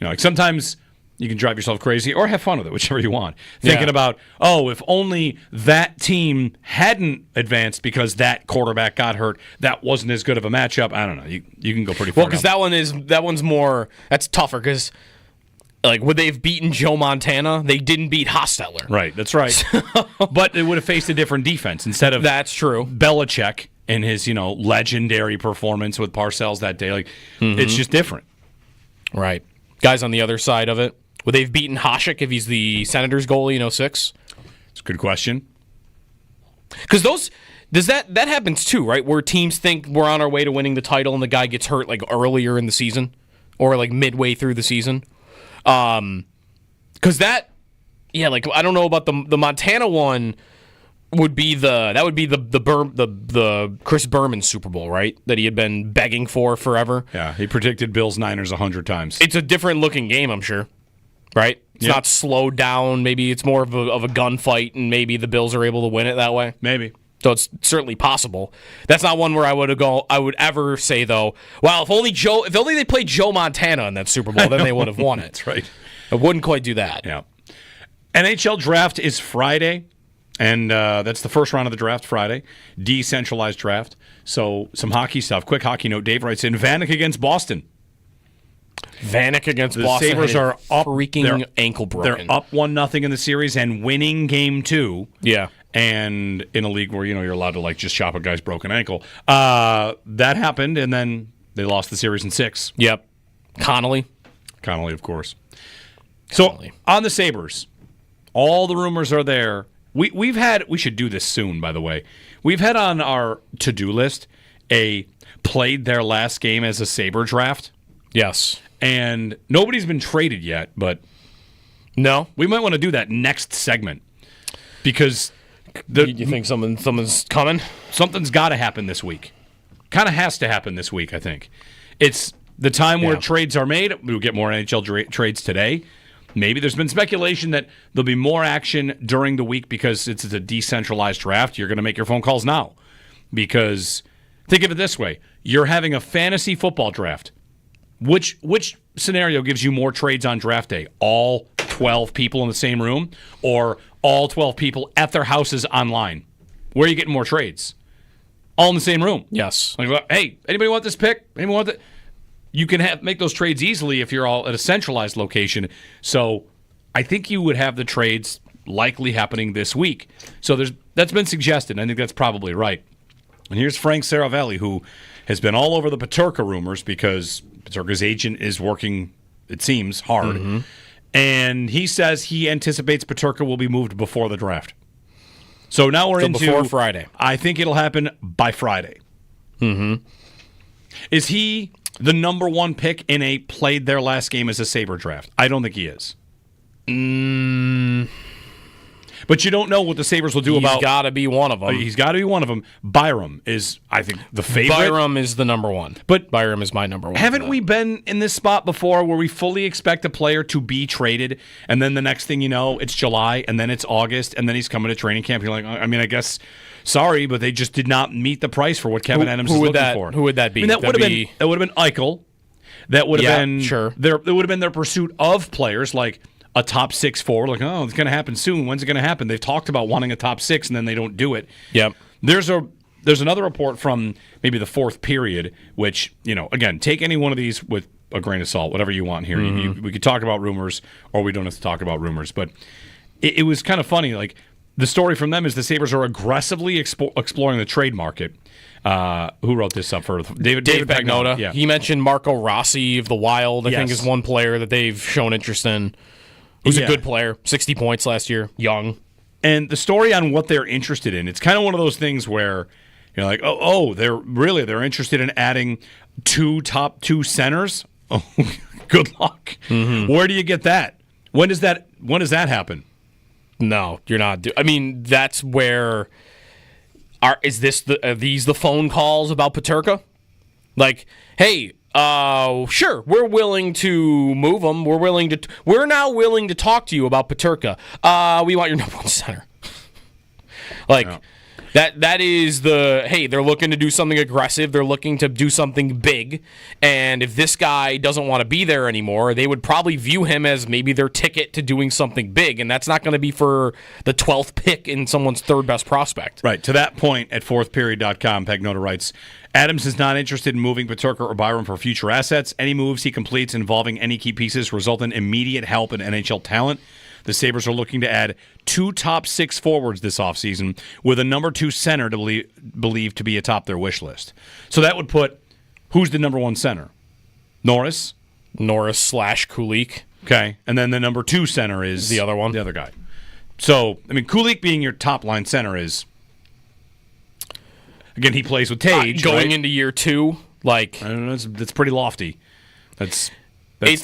Like sometimes you can drive yourself crazy or have fun with it, whichever you want. Thinking about, if only that team hadn't advanced because that quarterback got hurt, that wasn't as good of a matchup. I don't know. You can go pretty far.
Well, because that one's more, that's tougher because, like, would they have beaten Joe Montana? They didn't beat Hostetler.
Right, that's right. But they would have faced a different defense instead of
that's true.
Belichick and his, legendary performance with Parcells that day. Like, It's just different.
Right. Guys on the other side of it. Would they have beaten Hasek if he's the Senators goalie in 06?
It's a good question.
Because that happens too, right? Where teams think we're on our way to winning the title and the guy gets hurt like earlier in the season or like midway through the season. Because I don't know about the Montana one. Would be the Chris Berman Super Bowl, right? That he had been begging for forever.
Yeah, he predicted Bills-Niners 100 times.
It's a different looking game, I'm sure. Right? It's not slowed down. Maybe it's more of a gunfight, and maybe the Bills are able to win it that way.
Maybe.
So it's certainly possible. That's not one where I would ever say though, wow, if only they played Joe Montana in that Super Bowl, then they would have won it.
That's right.
I wouldn't quite do that.
Yeah. NHL draft is Friday, and that's the first round of the draft Friday. Decentralized draft. So some hockey stuff. Quick hockey note. Dave writes in, Vanek against Boston.
Vanek against
the
Boston.
Sabres are up,
freaking ankle broken.
They're up 1-0 in the series and winning game 2.
Yeah.
And in a league where you're allowed to just chop a guy's broken ankle, that happened, and then they lost the series in 6.
Yep. Connolly,
of course. So on the Sabres, all the rumors are there. We should do this soon, by the way. We've had on our to-do list played their last game as a Sabre draft.
Yes.
And nobody's been traded yet, but
no,
we might want to do that next segment because
you think someone's coming?
Something's got to happen this week. Kind of has to happen this week, I think. It's the time where trades are made. We'll get more NHL trades today. Maybe there's been speculation that there'll be more action during the week because it's a decentralized draft. You're going to make your phone calls now because think of it this way. You're having a fantasy football draft. Which scenario gives you more trades on draft day? All 12 people in the same room or all 12 people at their houses online? Where are you getting more trades? all in the same room.
Yes.
Like, hey, anybody want this pick? Anybody want that? You can make those trades easily if you're all at a centralized location. So I think you would have the trades likely happening this week. So that's been suggested. I think that's probably right. And here's Frank Saravelli, who has been all over the Peterka rumors because Peterka's agent is working, it seems, hard. Mm-hmm. And he says he anticipates Peterka will be moved before the draft. So now we're into
before Friday.
I think it'll happen by Friday.
Mm-hmm.
Is he the number one pick in a played their last game as a Sabre draft? I don't think he is. But you don't know what the Sabres will do about...
He's got to be one of them.
He's got to be one of them. Byram is, I think, the favorite.
Byram is the number one.
But
Byram is my number one.
Haven't we been in this spot before where we fully expect a player to be traded, and then the next thing you know, it's July, and then it's August, and then he's coming to training camp. You're like, I mean, I guess, sorry, but they just did not meet the price for what Kevin Adams is looking for.
Who would that be?
I mean, that would have been Eichel. That would have been...
Sure.
It would have been their pursuit of players like... a top 6 forward, like, oh, it's going to happen soon. When's it going to happen? They've talked about wanting a top 6, and then they don't do it.
Yep.
There's another report from maybe the fourth period, which, again, take any one of these with a grain of salt, whatever you want here.
Mm-hmm.
We could talk about rumors, or we don't have to talk about rumors. But it was kind of funny. Like, the story from them is the Sabres are aggressively exploring the trade market. Who wrote this up for David
Pagnotta.
Yeah.
He mentioned Marco Rossi of the Wild, I think, is one player that they've shown interest in. Who's a good player, 60 points last year, young.
And the story on what they're interested in, it's kind of one of those things where you're like, they're interested in adding 2 top 2 centers? Oh, good luck. Mm-hmm. Where do you get that? When does that happen?
No, you're not. I mean, that's where are these the phone calls about Peterka? Like, hey, sure, we're willing to move them. We're now willing to talk to you about Peterka. We want your number one center. That is they're looking to do something aggressive. They're looking to do something big. And if this guy doesn't want to be there anymore, they would probably view him as maybe their ticket to doing something big. And that's not going to be for the 12th pick in someone's third best prospect.
Right. To that point, at fourthperiod.com, Pagnotta writes, Adams is not interested in moving Peterka or Byram for future assets. Any moves he completes involving any key pieces result in immediate help in NHL talent. The Sabres are looking to add 2 top 6 forwards this offseason with a number 2 center to believe to be atop their wish list. So that would put, who's the number 1 center? Norris?
Norris/Kulik.
Okay. And then the number 2 center is...
the other one.
The other guy. So, I mean, Kulik being your top line center is... Again, he plays with Tage.
Going into year 2, like...
I don't know, that's pretty lofty. That's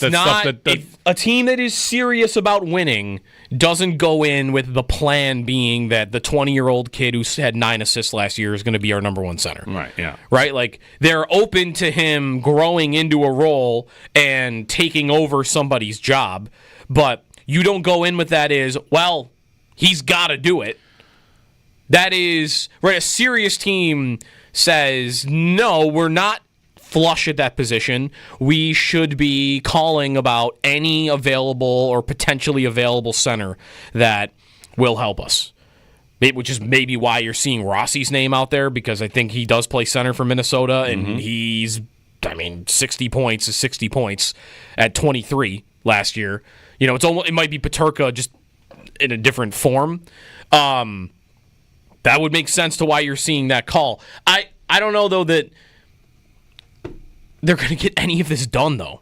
not... If a team that is serious about winning doesn't go in with the plan being that the 20-year-old kid who had 9 assists last year is going to be our number 1 center.
Right, yeah.
Right? Like, they're open to him growing into a role and taking over somebody's job, but you don't go in with that as, well, he's got to do it. That is, right, a serious team says, no, we're not flush at that position. We should be calling about any available or potentially available center that will help us. Which is maybe why you're seeing Rossi's name out there, because I think he does play center for Minnesota, and he's, 60 points is 60 points at 23 last year. It might be Peterka just in a different form. That would make sense to why you're seeing that call. I don't know, though, that they're going to get any of this done, though.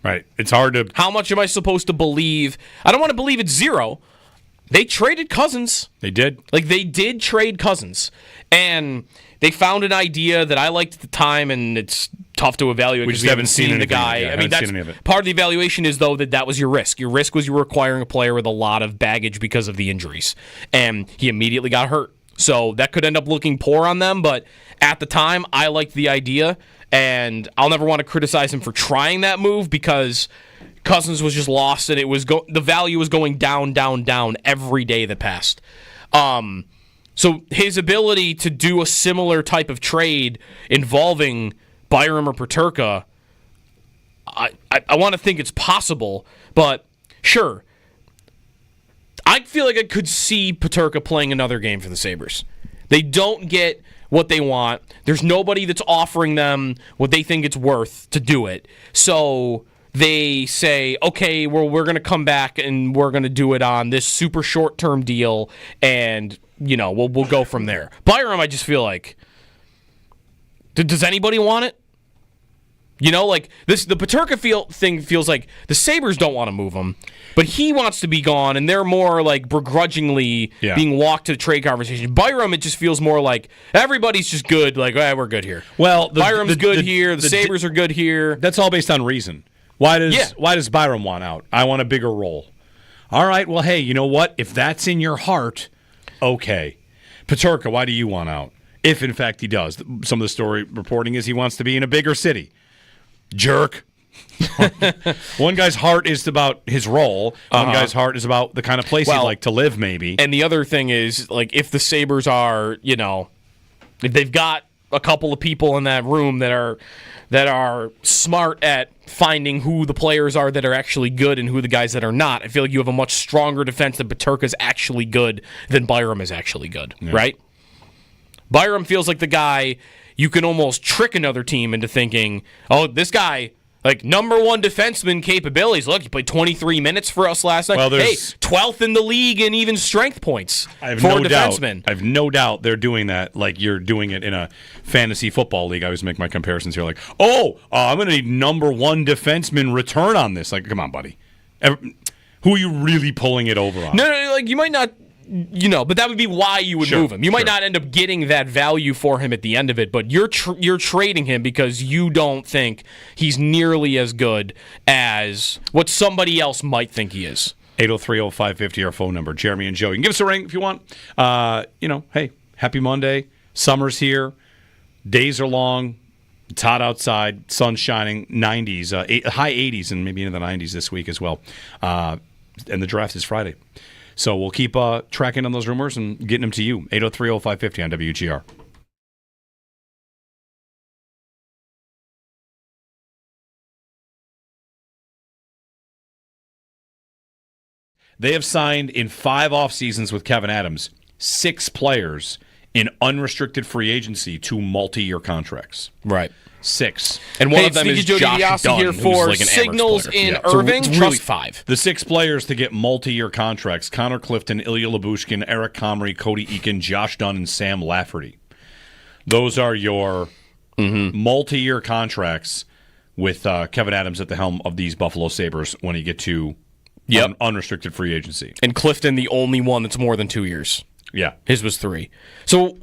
Right. It's hard to...
How much am I supposed to believe? I don't want to believe it's 0. They traded Cousins.
They did.
They did trade Cousins. And they found an idea that I liked at the time, and it's tough to evaluate because we haven't seen the guy. That's part of the evaluation is, though, that was your risk. Your risk was you were acquiring a player with a lot of baggage because of the injuries. And he immediately got hurt. So that could end up looking poor on them, but at the time, I liked the idea, and I'll never want to criticize him for trying that move because Cousins was just lost, and it was the value was going down, down, down every day that passed. So his ability to do a similar type of trade involving Byram or Peterka, I want to think it's possible, but sure. I feel like I could see Peterka playing another game for the Sabres. They don't get what they want. There's nobody that's offering them what they think it's worth to do it. So they say, okay, well, we're going to come back and we're going to do it on this super short-term deal, and we'll go from there. Byram, I just feel like, does anybody want it? Like this, the Peterka thing feels like the Sabres don't want to move him, but he wants to be gone, and they're more like begrudgingly being walked to the trade conversation. Byram, it just feels more like everybody's just good, like, we're good here.
Well,
Byram's good here, the Sabres are good here.
That's all based on reason. Why does Byram want out? I want a bigger role. All right, well, hey, you know what? If that's in your heart, okay. Peterka, why do you want out? If, in fact, he does. Some of the story reporting is he wants to be in a bigger city. Jerk. One guy's heart is about his role. One guy's heart is about the kind of place he'd like to live, maybe.
And the other thing is, like, if the Sabres are, if they've got a couple of people in that room that are smart at finding who the players are that are actually good and who the guys that are not, I feel like you have a much stronger defense that Peterka's actually good than Byram is actually good, right? Byram feels like the guy you can almost trick another team into thinking, oh, this guy, like, number one defenseman capabilities. Look, he played 23 minutes for us last night.
Well,
hey, 12th in the league in even strength points for a defenseman.
I have no doubt they're doing that like you're doing it in a fantasy football league. I always make my comparisons here like, I'm going to need number one defenseman return on this. Like, come on, buddy. Who are you really pulling it over on?
No, like, you might not... but that would be why you would move him. You might not end up getting that value for him at the end of it, but you're trading him because you don't think he's nearly as good as what somebody else might think he is.
803-0550, our phone number. Jeremy and Joe. You can give us a ring if you want. Hey, happy Monday. Summer's here. Days are long. It's hot outside. Sun's shining. 90s, high 80s, and maybe into the 90s this week as well. And the draft is Friday. So we'll keep tracking on those rumors and getting them to you. 803-0550 on WGR. They have signed in 5 off seasons with Kevin Adams 6 players in unrestricted free agency to multi-year contracts.
Right.
6.
And one of them is Josh Dunn, here for like Signals in Irving.
Really,
Trust 5.
The 6 players to get multi-year contracts: Connor Clifton, Ilya Lyubushkin, Eric Comrie, Cody Eakin, Josh Dunn, and Sam Lafferty. Those are your multi-year contracts with Kevin Adams at the helm of these Buffalo Sabres when you get to unrestricted free agency.
And Clifton, the only one that's more than 2 years.
Yeah.
His was 3. So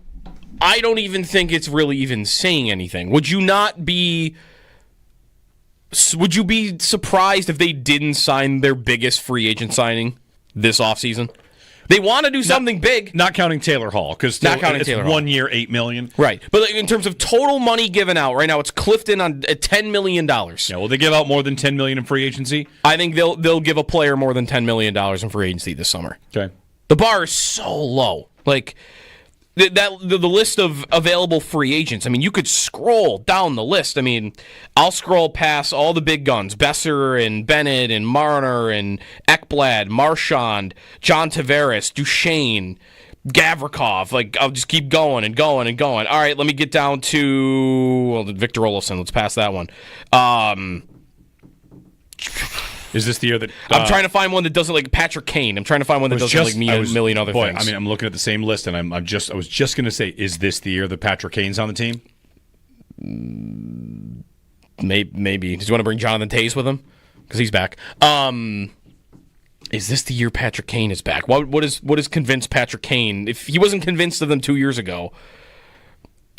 I don't even think it's really even saying anything. Would you be surprised if they didn't sign their biggest free agent signing this offseason? They want to do something big.
Not counting Taylor Hall, because it's 1 year, $8 million.
Right. But in terms of total money given out, right now it's Clifton at $10 million.
Yeah, will they give out more than $10 million in free agency?
I think they'll give a player more than $10 million in free agency this summer.
Okay.
The bar is so low. Like, the list of available free agents, I mean, you could scroll down the list. I mean, I'll scroll past all the big guns, Besser and Bennett and Marner and Ekblad, Marchand, John Tavares, Duchesne, Gavrikov. Like, I'll just keep going and going and going. All right, let me get down to Victor Olofsson. Let's pass that one.
Is this the year that
I'm trying to find one that doesn't like Patrick Kane? I'm trying to find one that doesn't like me a million other things.
I mean, I'm looking at the same list, and I was just going to say, is this the year that Patrick Kane's on the team?
Maybe. Does you want to bring Jonathan Toews with him? Because he's back. Is this the year Patrick Kane is back? What is convinced Patrick Kane? If he wasn't convinced of them 2 years ago,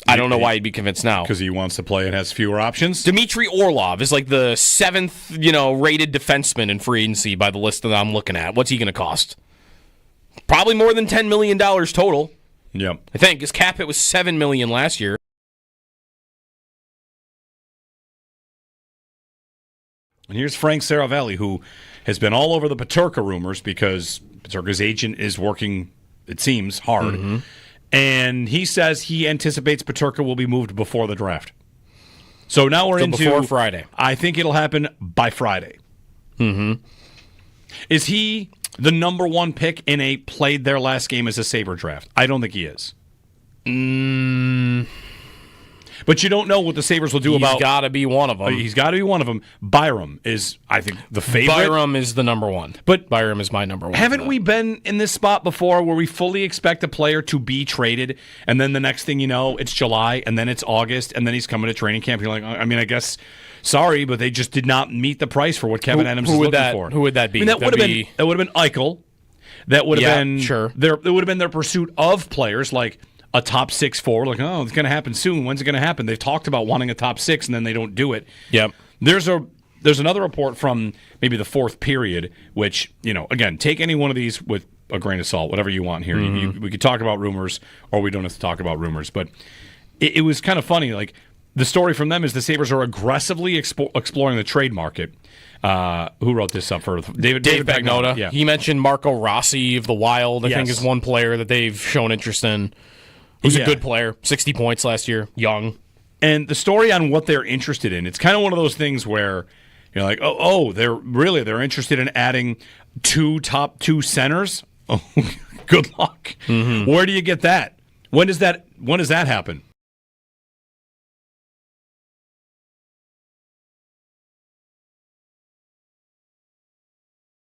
I don't know why he'd be convinced now.
Because he wants to play and has fewer options?
Dmitry Orlov is like the 7th, rated defenseman in free agency by the list that I'm looking at. What's he going to cost? Probably more than $10 million total.
Yep.
I think his cap hit was $7 million last year.
And here's Frank Saravalli, who has been all over the Peterka rumors because Peterka's agent is working, it seems, hard. Mm-hmm. And he says he anticipates Peterka will be moved before the draft. So now we're into
before Friday.
I think it'll happen by Friday.
Mm-hmm.
Is he the number 1 pick in a played their last game as a Sabre draft? I don't think he is. But you don't know what the Sabres will do about...
He's got to be one of them.
He's got to be one of them. Byram is, I think, the favorite.
Byram is the number one.
But
Byram is my number one.
Haven't we been in this spot before where we fully expect a player to be traded, and then the next thing you know, it's July, and then it's August, and then he's coming to training camp. You're like, I mean, I guess, sorry, but they just did not meet the price for what Kevin Adams is looking for.
Who would that be?
I mean, that would have been Eichel. That would have been
sure.
It would have been their pursuit of players like a top 6 forward. Like, oh, it's going to happen soon. When's it going to happen? They've talked about wanting a top 6, and then they don't do it.
Yep.
There's another report from maybe the fourth period, which, again, take any one of these with a grain of salt, whatever you want here. We could talk about rumors, or we don't have to talk about rumors. But it was kind of funny. Like, the story from them is the Sabres are aggressively exploring the trade market. Who wrote this up for David
Pagnotta?
Yeah.
He mentioned Marco Rossi of the Wild, I think, is one player that they've shown interest in. Who's a good player, 60 points last year, young.
And the story on what they're interested in, it's kind of one of those things where you're like, they're interested in adding top 2 centers? Oh, good luck. Mm-hmm. Where do you get that? When does that happen?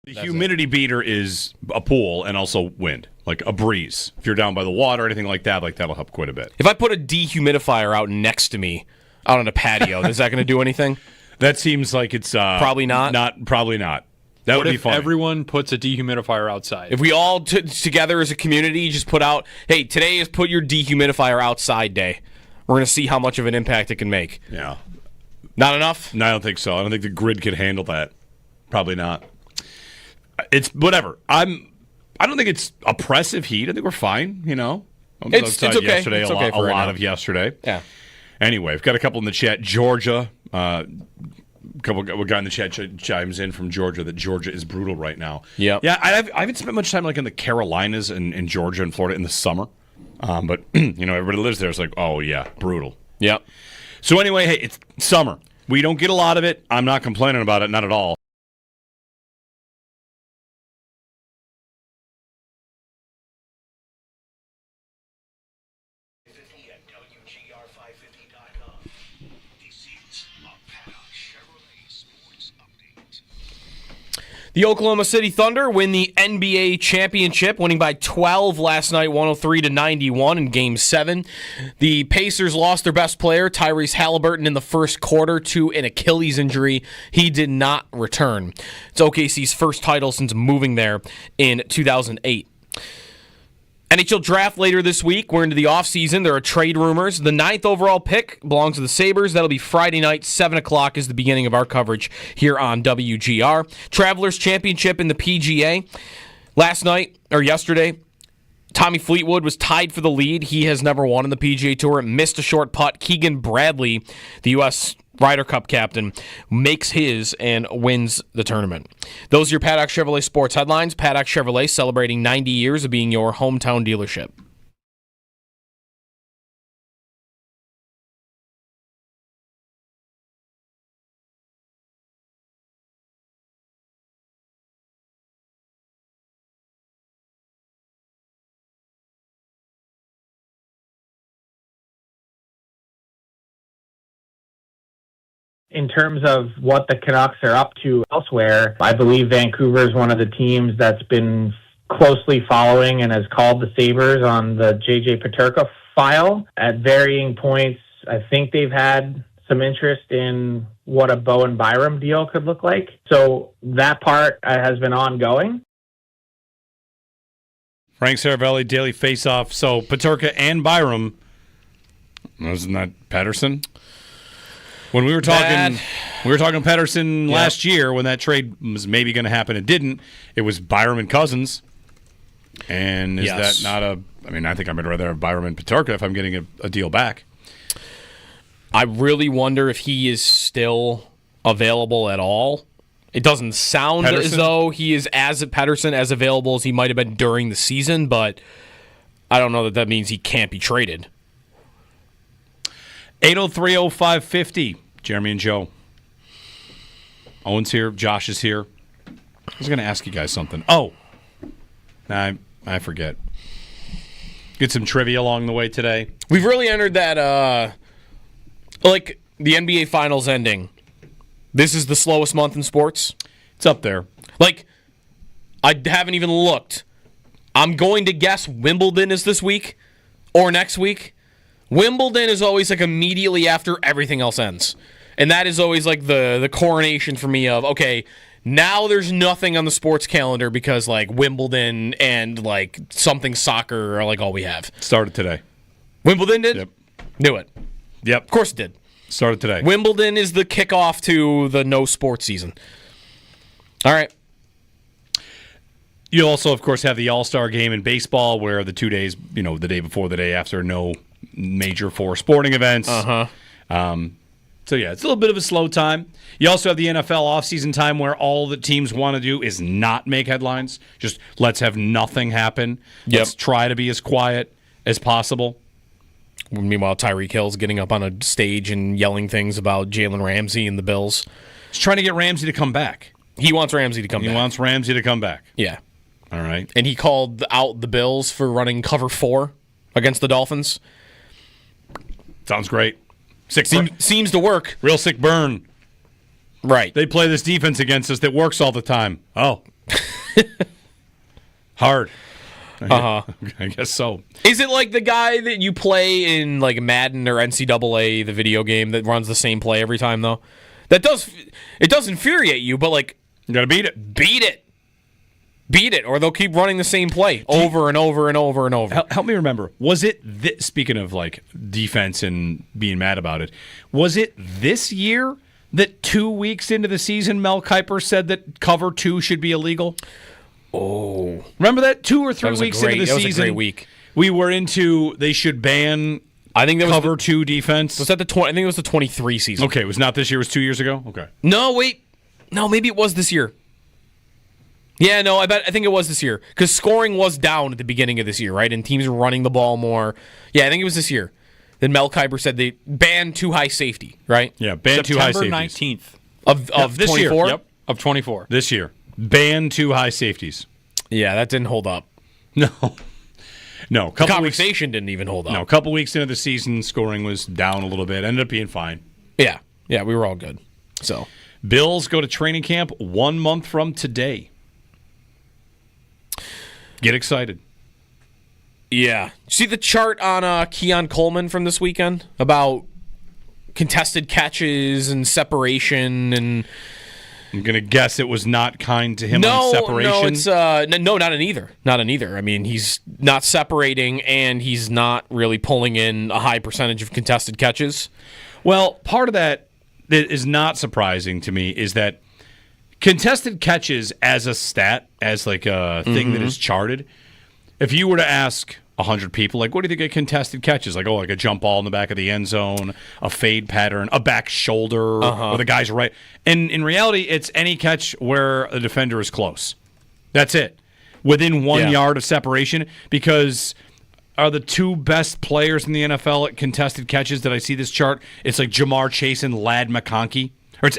The humidity beater is a pool and also wind, like a breeze. If you're down by the water or anything like that, that'll help quite a bit.
If I put a dehumidifier out next to me, out on a patio, is that going to do anything?
That seems like it's
probably not.
Probably not. That would be fun.
Everyone puts a dehumidifier outside.
If we all together as a community just put out, hey, today is put your dehumidifier outside day. We're going to see how much of an impact it can make.
Yeah.
Not enough?
No, I don't think so. I don't think the grid could handle that. Probably not. It's whatever. I don't think it's oppressive heat. I think we're fine.
It's okay.
Yesterday,
it's
a
okay
lot of yesterday.
Yeah.
Anyway, we've got a couple in the chat. Georgia, a guy in the chat chimes in from Georgia that Georgia is brutal right now.
Yeah.
Yeah. I haven't spent much time like in the Carolinas and in Georgia and Florida in the summer, but everybody lives there. It's like, oh yeah, brutal.
Yep.
So anyway, hey, it's summer. We don't get a lot of it. I'm not complaining about it, not at all.
The Oklahoma City Thunder win the NBA championship, winning by 12 last night, 103-91 in Game 7. The Pacers lost their best player, Tyrese Hallebertton, in the first quarter to an Achilles injury. He did not return. It's OKC's first title since moving there in 2008. NHL draft later this week. We're into the offseason. There are trade rumors. The 9th overall pick belongs to the Sabres. That'll be Friday night, 7 o'clock is the beginning of our coverage here on WGR. Travelers Championship in the PGA. Yesterday, Tommy Fleetwood was tied for the lead. He has never won in the PGA Tour. Missed a short putt. Keegan Bradley, the U.S. Ryder Cup captain, makes his and wins the tournament. Those are your Paddock Chevrolet sports headlines. Paddock Chevrolet celebrating 90 years of being your hometown dealership.
In terms of what the Canucks are up to elsewhere, I believe Vancouver is one of the teams that's been closely following and has called the Sabres on the J.J. Peterka file. At varying points, I think they've had some interest in what a Bowen Byram deal could look like. So that part has been ongoing.
Frank Saravelli, Daily Faceoff. So Peterka and Byram, wasn't that Pettersson? When we were talking Pettersson last year when that trade was maybe going to happen, it didn't. It was Byram and Cousins. And is that not I think I'd rather have Byram and Peterka if I'm getting a deal back.
I really wonder if he is still available at all. It doesn't sound as though he is Pettersson as available as he might have been during the season, but I don't know that means he can't be traded.
803-0550. Jeremy and Joe. Owen's here. Josh is here. I was going to ask you guys something. Oh. I forget. Get some trivia along the way today.
We've really entered that, like the NBA Finals ending. This is the slowest month in sports.
It's up there.
Like, I haven't even looked. I'm going to guess Wimbledon is this week or next week. Wimbledon is always like immediately after everything else ends. And that is always like the coronation for me of, okay, now there's nothing on the sports calendar because like Wimbledon and like something soccer are like all we have.
Started today.
Wimbledon did?
Yep.
Knew it.
Yep.
Of course it did.
Started today.
Wimbledon is the kickoff to the no sports season. All right.
You also, of course, have the All-Star game in baseball where the 2 days, the day before, the day after, no major four sporting events.
Uh-huh.
So, yeah, it's a little bit of a slow time. You also have the NFL offseason time where all the teams want to do is not make headlines. Just let's have nothing happen.
Yep.
Let's try to be as quiet as possible.
Meanwhile, Tyreek Hill's getting up on a stage and yelling things about Jalen Ramsey and the Bills.
He's trying to get Ramsey to come back.
He wants Ramsey to come back.
He wants Ramsey to come back.
Yeah.
All right.
And he called out the Bills for running cover 4 against the Dolphins.
Sounds great.
Seems to work.
Real sick burn.
Right.
They play this defense against us that works all the time. Oh. Hard.
Uh-huh.
I guess so.
Is it like the guy that you play in like Madden or NCAA, the video game that runs the same play every time though? It does infuriate you, but like
you gotta beat it.
Beat it, or they'll keep running the same play over and over and over and over.
Help me remember. Was it speaking of like defense and being mad about it? Was it this year that 2 weeks into the season, Mel Kiper said that cover 2 should be illegal?
Oh,
remember that 2 or 3 weeks into the season?
That was a great week.
We were into they should ban.
I think that was
cover 2 defense.
Was that the I think it was the 23 season.
Okay, it was not this year. It was 2 years ago. Okay.
No, wait. No, maybe it was this year. Yeah, no, I think it was this year because scoring was down at the beginning of this year, right? And teams were running the ball more. Yeah, I think it was this year. Then Mel Kiper said they banned too high safety, right?
Yeah, banned too high safeties.
September 19th
of
this
24?
year. Yep,
of 24.
This year, banned too high safeties.
Yeah, that didn't hold up.
No.
The conversation didn't even hold up.
No, a couple weeks into the season, scoring was down a little bit. Ended up being fine.
Yeah, we were all good. So
Bills go to training camp 1 month from today. Get excited.
Yeah. See the chart on Keon Coleman from this weekend about contested catches and separation and...
I'm going to guess it was not kind to him on separation.
No, it's not in either. Not in either. I mean, he's not separating and he's not really pulling in a high percentage of contested catches.
Well, part of that is not surprising to me is that contested catches as a stat, as like a thing that is charted, if you were to ask 100 people, like, what do you think of contested catches? Like, like a jump ball in the back of the end zone, a fade pattern, a back shoulder, or the guy's right. And in reality, it's any catch where a defender is close. That's it. Within 1 yard of separation, because are the 2 best players in the NFL at contested catches that I see this chart, it's like Jamar Chase and Ladd McConkey. Or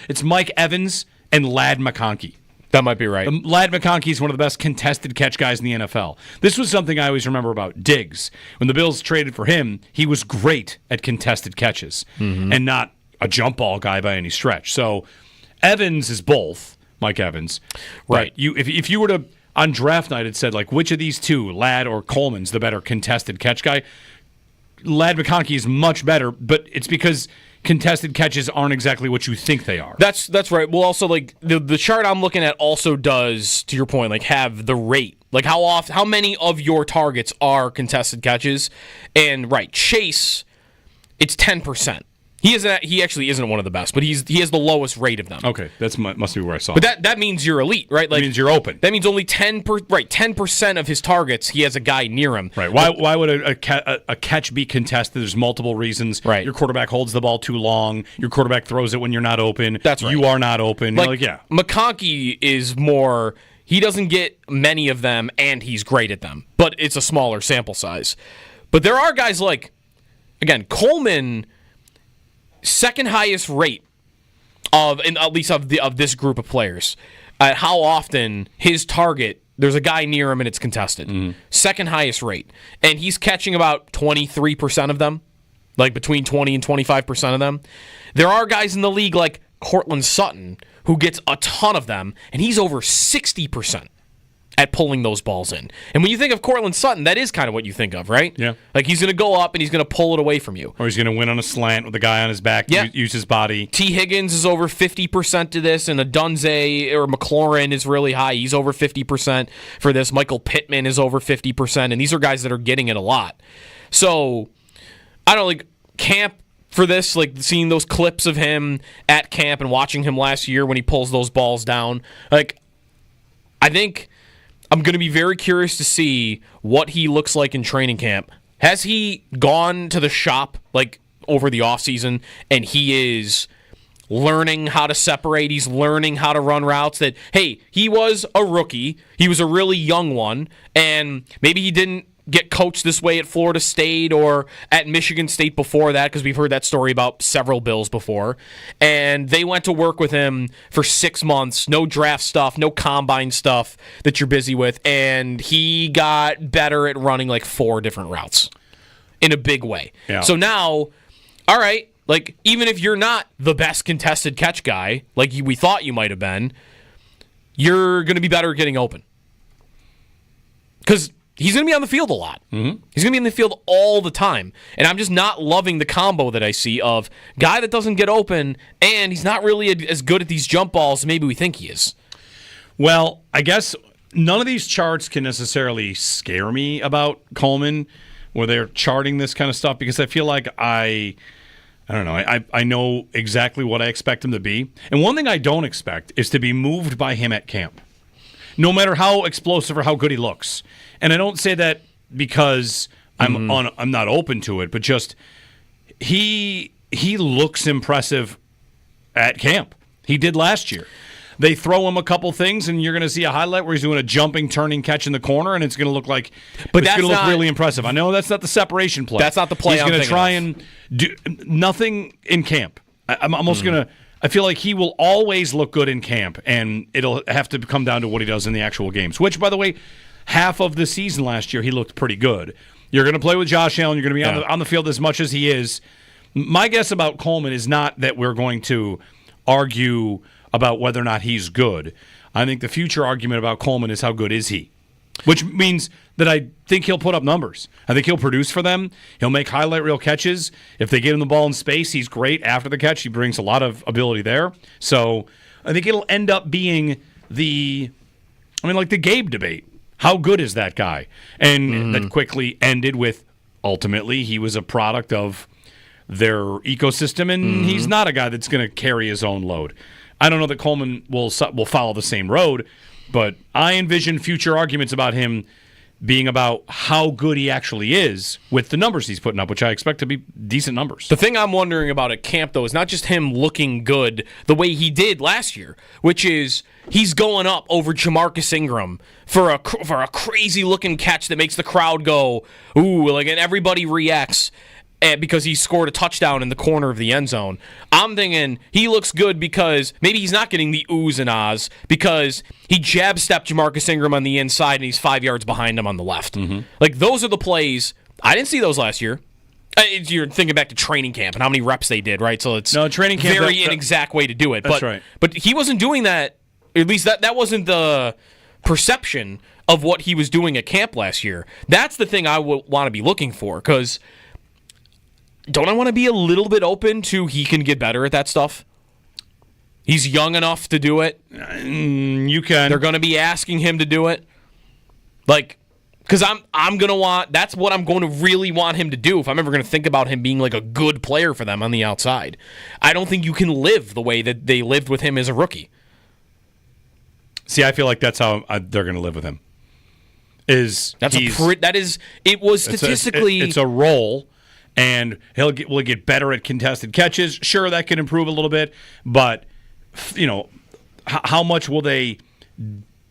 it's Mike Evans and Ladd McConkey.
That might be right.
Ladd McConkey is one of the best contested catch guys in the NFL. This was something I always remember about Diggs. When the Bills traded for him, he was great at contested catches and not a jump ball guy by any stretch. So Evans is both, Mike Evans.
Right.
If you were to, on draft night, it said, like, which of these 2, Ladd or Coleman's the better contested catch guy, Ladd McConkey is much better, but it's because contested catches aren't exactly what you think they are.
That's right. Well, also, like, the chart I'm looking at also does, to your point, like, have the rate. Like, how many of your targets are contested catches? And, right, Chase, it's 10%. He actually isn't one of the best, but he has the lowest rate of them.
Okay, that must be where I saw
but
it.
that means you're elite, right? Like,
it means you're open.
That means only 10% of his targets, he has a guy near him.
Right. Why would a catch be contested? There's multiple reasons.
Right.
Your quarterback holds the ball too long. Your quarterback throws it when you're not open.
That's right.
You are not open.
Like,
yeah.
McConkey is more... He doesn't get many of them, and he's great at them. But it's a smaller sample size. But there are guys like... Again, Coleman... Second highest rate at least of this group of players at how often his target there's a guy near him and it's contested. Second highest rate. And he's catching about 23% of them, like between 20 and 25% of them. There are guys in the league like Cortland Sutton who gets a ton of them, and he's over 60% at pulling those balls in. And when you think of Cortland Sutton, that is kind of what you think of, right?
Yeah.
Like he's going to go up and he's going to pull it away from you.
Or he's going to win on a slant with the guy on his back, use his body.
T. Higgins is over 50% to this, and a Dunze or McLaurin is really high. He's over 50% for this. Michael Pittman is over 50%, and these are guys that are getting it a lot. So, I don't know, like, camp for this, like seeing those clips of him at camp and watching him last year when he pulls those balls down, like, I think I'm going to be very curious to see what he looks like in training camp. Has he gone to the shop like over the offseason and he is learning how to separate? He's learning how to run routes that, hey, he was a rookie. He was a really young one, and maybe he didn't get coached this way at Florida State or at Michigan State before that, because we've heard that story about several Bills before. And they went to work with him for 6 months, no draft stuff, no combine stuff that you're busy with, and he got better at running like 4 different routes in a big way.
Yeah.
So now, all right, like even if you're not the best contested catch guy, like we thought you might have been, you're going to be better at getting open. Because he's going to be on the field a lot. Mm-hmm. He's going to be in the field all the time. And I'm just not loving the combo that I see of guy that doesn't get open, and he's not really as good at these jump balls as maybe we think he is.
Well, I guess none of these charts can necessarily scare me about Coleman, where they're charting this kind of stuff, because I feel like I don't know. I know exactly what I expect him to be. And one thing I don't expect is to be moved by him at camp, no matter how explosive or how good he looks. And I don't say that because I'm not open to it, but just he looks impressive at camp. He did last year. They throw him a couple things, and you're going to see a highlight where he's doing a jumping, turning catch in the corner, and it's going to look like, but it's going to look really impressive. I know that's not the separation play.
That's not the play.
He's going to try and do nothing in camp. I'm almost going to. I feel like he will always look good in camp, and it'll have to come down to what he does in the actual games. Which, by the way, half of the season last year he looked pretty good. You're going to play with Josh Allen. You're going to be on the field as much as he is. My guess about Coleman is not that we're going to argue about whether or not he's good. I think the future argument about Coleman is how good is he, which means that I think he'll put up numbers. I think he'll produce for them. He'll make highlight reel catches. If they get him the ball in space, he's great after the catch. He brings a lot of ability there. So I think it'll end up being like the Gabe debate. How good is that guy? And that quickly ended with, ultimately, he was a product of their ecosystem, and he's not a guy that's going to carry his own load. I don't know that Coleman will follow the same road, but I envision future arguments about him being about how good he actually is with the numbers he's putting up, which I expect to be decent numbers.
The thing I'm wondering about at camp, though, is not just him looking good the way he did last year, which is he's going up over Jamarcus Ingram for a crazy-looking catch that makes the crowd go, ooh, like, and everybody reacts because he scored a touchdown in the corner of the end zone. I'm thinking he looks good because maybe he's not getting the oohs and ahs because he jab-stepped Jamarcus Ingram on the inside and he's 5 yards behind him on the left. Mm-hmm. Like, those are the plays. I didn't see those last year. You're thinking back to training camp and how many reps they did, right? So it's
training camp,
very inexact way to do it.
That's right.
But he wasn't doing that. At least that wasn't the perception of what he was doing at camp last year. That's the thing I would want to be looking for, because don't I want to be a little bit open to he can get better at that stuff? He's young enough to do it.
You can.
They're going to be asking him to do it. Like, because I'm going to want, that's what I'm going to really want him to do if I'm ever going to think about him being like a good player for them on the outside. I don't think you can live the way that they lived with him as a rookie.
See, I feel like that's how they're going to live with him.
It was statistically.
It's a role. And will get better at contested catches. Sure, that can improve a little bit, but how much will they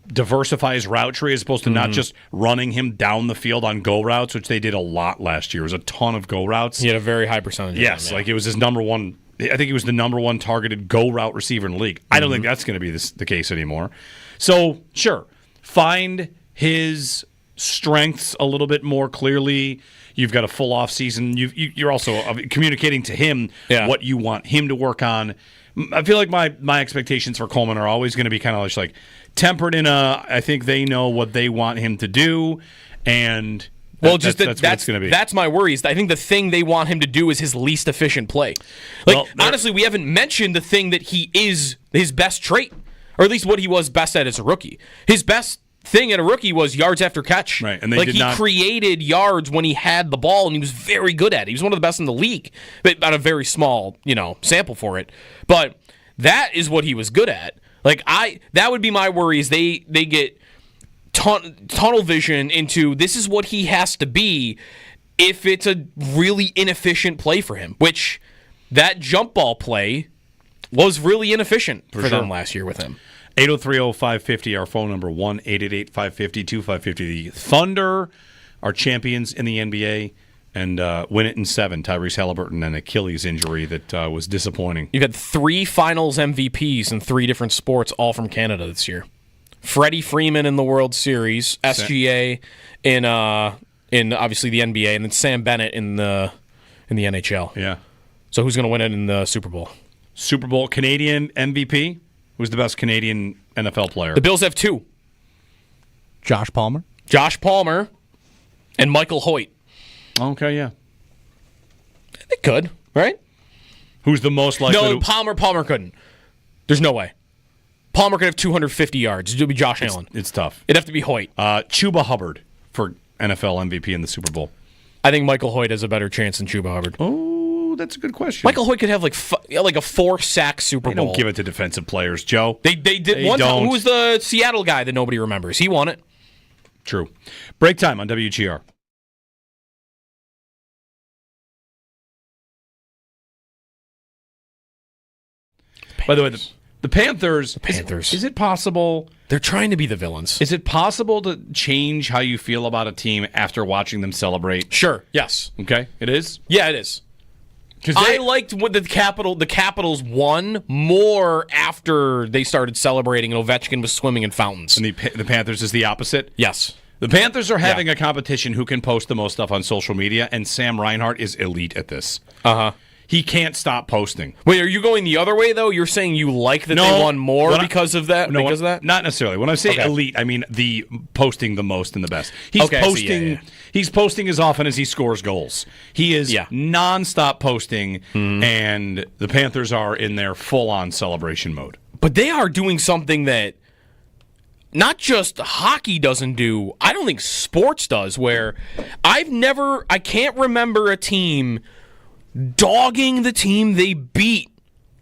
diversify his route tree as opposed to not just running him down the field on go routes, which they did a lot last year. It was a ton of go routes.
He had a very high percentage.
Yes, of them, like it was his number one. I think he was the number one targeted go route receiver in the league. I don't think that's going to be the case anymore. So sure, find his strengths a little bit more clearly. You've got a full offseason. You're also communicating to him what you want him to work on. I feel like my expectations for Coleman are always going to be kind of like tempered in I think they know what they want him to do, and that's what it's going to be.
That's my worry. I think the thing they want him to do is his least efficient play. Honestly, we haven't mentioned the thing that he is his best trait, or at least what he was best at as a rookie. His best thing at a rookie was yards after catch.
Right, and he
created yards when he had the ball, and he was very good at it. He was one of the best in the league, but on a very small, sample for it. But that is what he was good at. That would be my worry is they get tunnel vision into this is what he has to be if it's a really inefficient play for him, which that jump ball play was really inefficient for them last year with him.
803-0550, our phone number, 1-888-550-2550. The Thunder are champions in the NBA and win it in 7. Tyrese Hallebertton, an Achilles injury that was disappointing.
You've had 3 finals MVPs in 3 different sports, all from Canada this year. Freddie Freeman in the World Series, SGA in obviously the NBA, and then Sam Bennett in the NHL.
Yeah.
So who's going to win it in the Super Bowl?
Super Bowl Canadian MVP? Who's the best Canadian NFL player?
The Bills have 2.
Josh Palmer
and Michael Hoyt.
Okay, yeah.
They could, right?
Who's the most likely?
No, Palmer couldn't. There's no way. Palmer could have 250 yards. It would be Josh Allen.
It's tough.
It'd have to be Hoyt.
Chuba Hubbard for NFL MVP in the Super Bowl.
I think Michael Hoyt has a better chance than Chuba Hubbard.
Oh, that's a good question.
Michael Hoyt could have like a 4-sack Super Bowl.
They don't give it to defensive players, Joe.
They did one time. Who was the Seattle guy that nobody remembers? He won it.
True. Break time on WGR. By the way, the Panthers. Is it possible?
They're trying to be the villains.
Is it possible to change how you feel about a team after watching them celebrate?
Sure. Yes.
Okay. It is?
Yeah, it is. I liked what the Capitals won more after they started celebrating and Ovechkin was swimming in fountains.
And the Panthers is the opposite?
Yes.
The Panthers are having a competition who can post the most stuff on social media, and Sam Reinhart is elite at this.
Uh-huh.
He can't stop posting.
Wait, are you going the other way, though? You're saying you like that they won more because of that?
No,
because of that?
Not necessarily. When I say elite, I mean the posting the most and the best. He's posting. He's posting as often as he scores goals. He is nonstop posting, and the Panthers are in their full-on celebration mode.
But they are doing something that not just hockey doesn't do, I don't think sports does, where I can't remember a team dogging the team they beat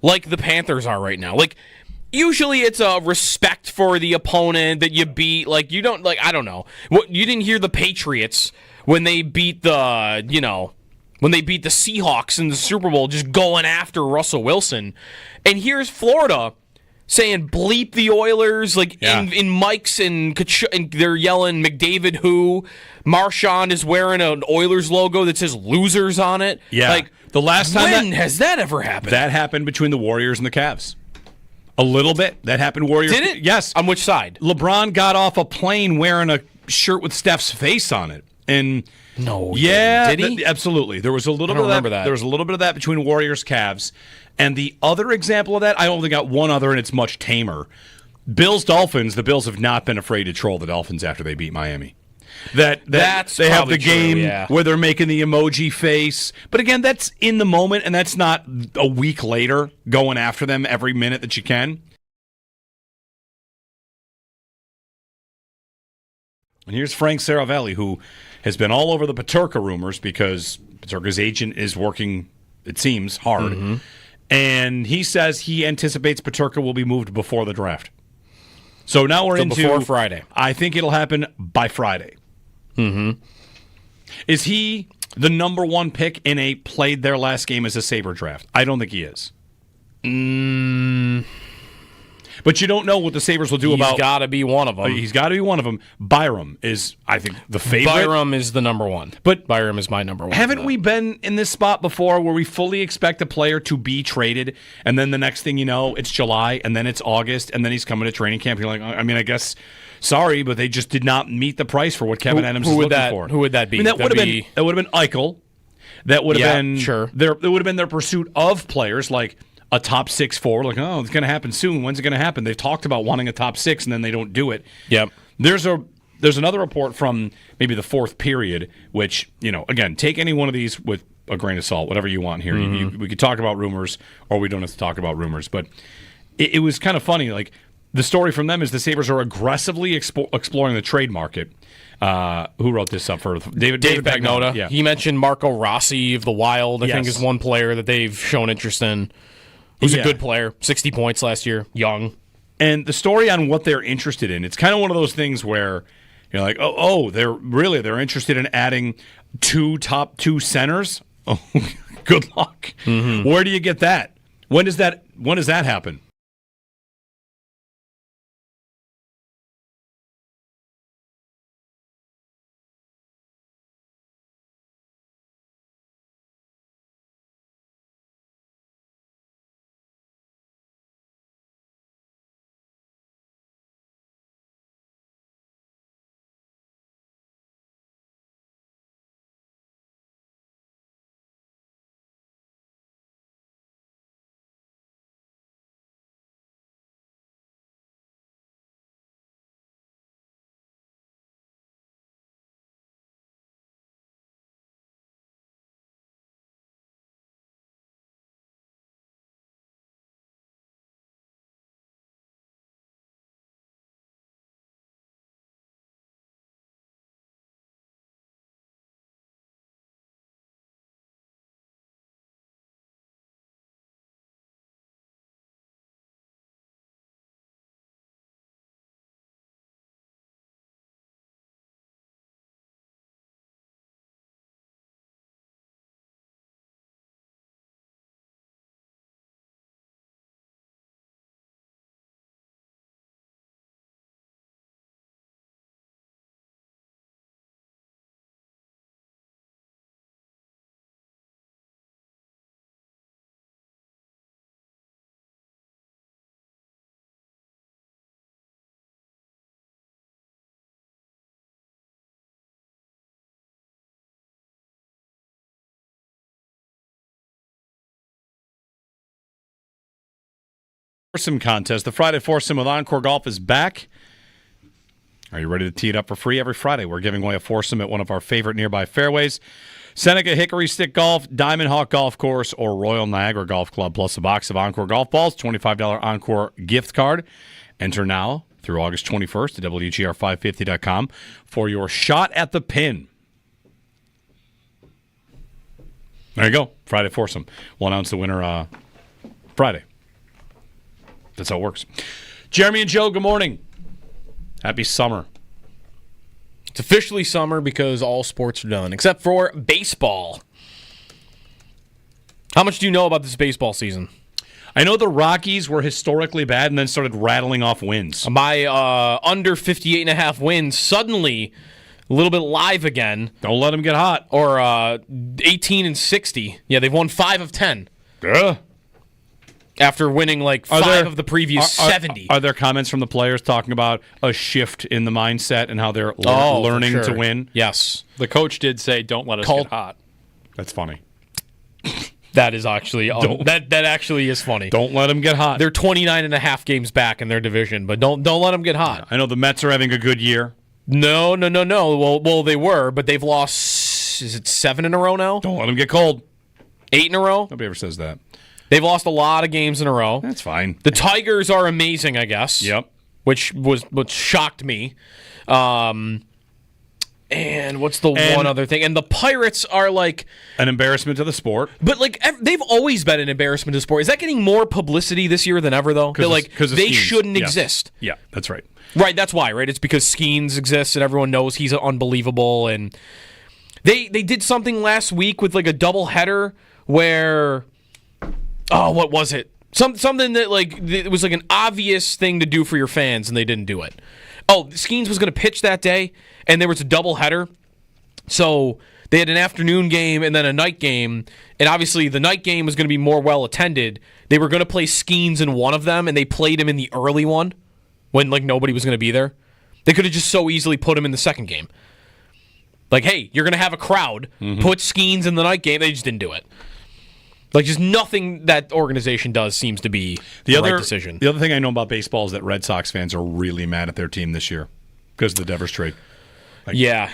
like the Panthers are right now. Like, usually it's a respect for the opponent that you beat. Like, you don't, I don't know. You didn't hear the Patriots when they beat the Seahawks in the Super Bowl just going after Russell Wilson. And here's Florida saying bleep the Oilers, in mics, and they're yelling McDavid who. Marchand is wearing an Oilers logo that says losers on it.
Yeah. The last time
when has that ever happened?
That happened between the Warriors and the Cavs. A little bit. That happened Warriors.
Did it?
Yes.
On which side?
LeBron got off a plane wearing a shirt with Steph's face on it. And
no,
yeah,
did he?
Absolutely. There was a little bit of that. There was a little bit of that between Warriors Cavs. And the other example of that, I only got one other, and it's much tamer. Bills Dolphins. The Bills have not been afraid to troll the Dolphins after they beat Miami. That's they have the game where they're making the emoji face. But again, that's in the moment, and that's not a week later going after them every minute that you can. And here's Frank Saravelli, who has been all over the Peterka rumors because Peterka's agent is working, it seems, hard. Mm-hmm. And he says he anticipates Peterka will be moved before the draft. So now we're into
before Friday.
I think it'll happen by Friday.
Mm-hmm.
Is he the number one pick in a played their last game as a Sabre draft? I don't think he is. But you don't know what the Sabres will do about...
He's got to be one of them.
He's got to be one of them. Byram is, I think, the favorite.
Byram is the number one.
But
Byram is my number one.
Haven't we been in this spot before where we fully expect a player to be traded, and then the next thing you know, it's July, and then it's August, and then he's coming to training camp, and you're like, I mean, I guess Sorry, but they just did not meet the price for what Kevin Adams is looking for.
Who would that be?
I mean, that would have been Eichel. That would have been
sure.
It would have been their pursuit of players like a top 6 forward. Like, oh, it's going to happen soon. When's it going to happen? They've talked about wanting a top 6, and then they don't do it.
Yep.
There's another report from maybe the fourth period, which, again, take any one of these with a grain of salt, whatever you want here.
Mm-hmm.
We could talk about rumors, or we don't have to talk about rumors. But it was kind of funny. Like, the story from them is the Sabres are aggressively exploring the trade market. Who wrote this up for Dave
Pagnotta?
Yeah.
He mentioned Marco Rossi of the Wild, I think, is one player that they've shown interest in. Who's a good player, 60 points last year, young.
And the story on what they're interested in, it's kind of one of those things where you're like, they're interested in adding 2 top 2 centers? Oh, good luck. Mm-hmm. Where do you get that? When does that happen? Foursome contest. The Friday Foursome with Encore Golf is back. Are you ready to tee it up for free? Every Friday, we're giving away a foursome at one of our favorite nearby fairways. Seneca Hickory Stick Golf, Diamond Hawk Golf Course, or Royal Niagara Golf Club, plus a box of Encore golf balls, $25 Encore gift card. Enter now through August 21st at WGR550.com for your shot at the pin. There you go. Friday Foursome. We'll announce the winner Friday. That's how it works. Jeremy and Joe, good morning. Happy summer.
It's officially summer because all sports are done, except for baseball. How much do you know about this baseball season?
I know the Rockies were historically bad and then started rattling off wins.
My under 58.5 wins suddenly a little bit live again.
Don't let them get hot.
Or 18-60. Yeah, they've won 5 of 10. After winning like 5 of the previous 70.
Are there comments from the players talking about a shift in the mindset and how they're learning to win?
Yes.
The coach did say, don't let us get hot.
That's funny.
That is actually that actually is funny.
Don't let them get hot.
They're 29.5 games back in their division, but don't let them get hot.
I know the Mets are having a good year.
No. Well, they were, but they've lost, is it 7 in a row now?
Don't let them get cold.
8 in a row?
Nobody ever says that.
They've lost a lot of games in a row.
That's fine.
The Tigers are amazing, I guess.
Yep.
Which shocked me. And what's the one other thing? And the Pirates are like
an embarrassment to the sport.
But like they've always been an embarrassment to the sport. Is that getting more publicity this year than ever though? Because they shouldn't exist.
Yeah, that's right.
Right, that's why, right? It's because Skeens exists and everyone knows he's unbelievable. And they did something last week with like a doubleheader where what was it? Something that like it was like an obvious thing to do for your fans, and they didn't do it. Oh, Skeens was going to pitch that day, and there was a doubleheader. So they had an afternoon game and then a night game, and obviously the night game was going to be more well attended. They were going to play Skeens in one of them, and they played him in the early one when like nobody was going to be there. They could have just so easily put him in the second game. Like, hey, you're going to have a crowd. Put Skeens in the night game. They just didn't do it. Like, just nothing that organization does seems to be the right decision.
The other thing I know about baseball is that Red Sox fans are really mad at their team this year because of the Devers trade.
Yeah.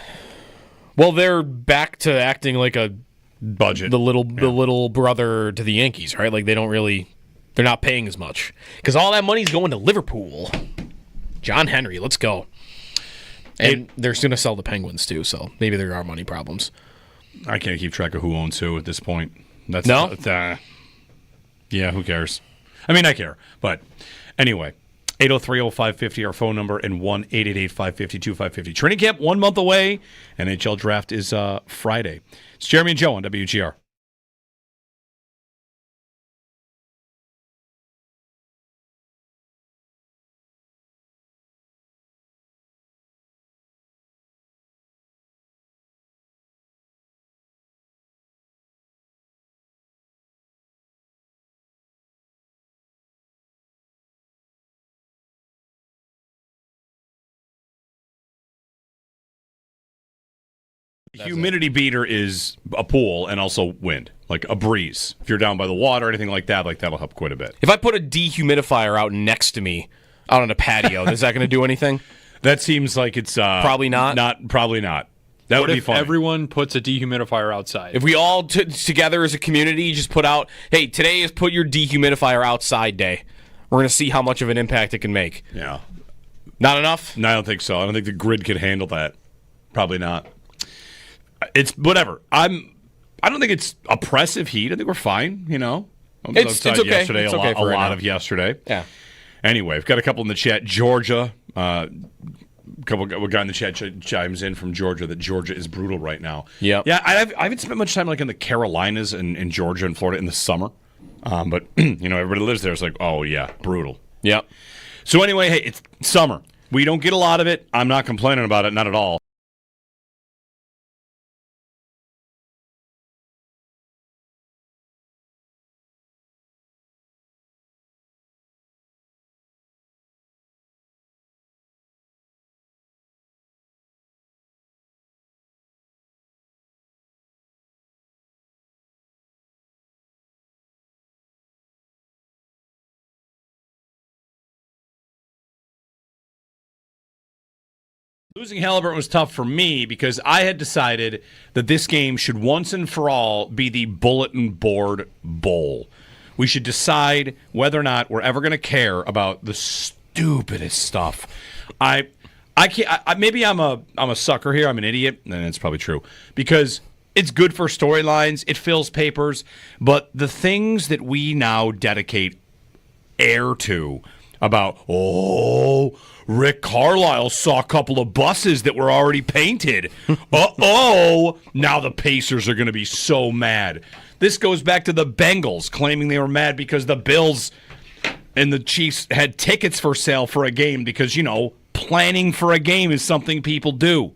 Well, they're back to acting like a
budget,
the little brother to the Yankees, right? Like, they're not paying as much because all that money's going to Liverpool. John Henry, let's go. And they're going to sell the Penguins too, so maybe there are money problems.
I can't keep track of who owns who at this point.
No?
Yeah, who cares? I mean, I care, but anyway. 803-0550, our phone number, and 1-888-550-2550. Training camp 1 month away. NHL draft is Friday. It's Jeremy and Joe on WGR. Humidity beater is a pool and also wind, like a breeze. If you're down by the water or anything like that, that'll help quite a bit.
If I put a dehumidifier out next to me, out on a patio, is that going to do anything?
That seems like it's
probably not.
Probably not. That would be fun.
Everyone puts a dehumidifier outside?
If we all together as a community just put out, hey, today is put your dehumidifier outside day. We're going to see how much of an impact it can make.
Yeah.
Not enough?
No, I don't think so. I don't think the grid could handle that. Probably not. It's whatever. I don't think it's oppressive heat. I think we're fine. I was outside
okay.
yesterday.
It's
a
okay
lot of yesterday.
Yeah.
Anyway, we've got a couple in the chat. Georgia, a guy in the chat chimes in from Georgia that Georgia is brutal right now.
Yeah.
Yeah. I haven't spent much time in the Carolinas and in Georgia and Florida in the summer, but everybody lives there. It's like, oh yeah, brutal.
Yep.
So anyway, hey, it's summer. We don't get a lot of it. I'm not complaining about it, not at all. Losing Hallebertton was tough for me because I had decided that this game should once and for all be the Bulletin Board Bowl. We should decide whether or not we're ever going to care about the stupidest stuff. I can't. Maybe I'm a sucker here. I'm an idiot, and it's probably true because it's good for storylines. It fills papers, but the things that we now dedicate air to about Rick Carlisle saw a couple of buses that were already painted. Now the Pacers are going to be so mad. This goes back to the Bengals claiming they were mad because the Bills and the Chiefs had tickets for sale for a game because, planning for a game is something people do.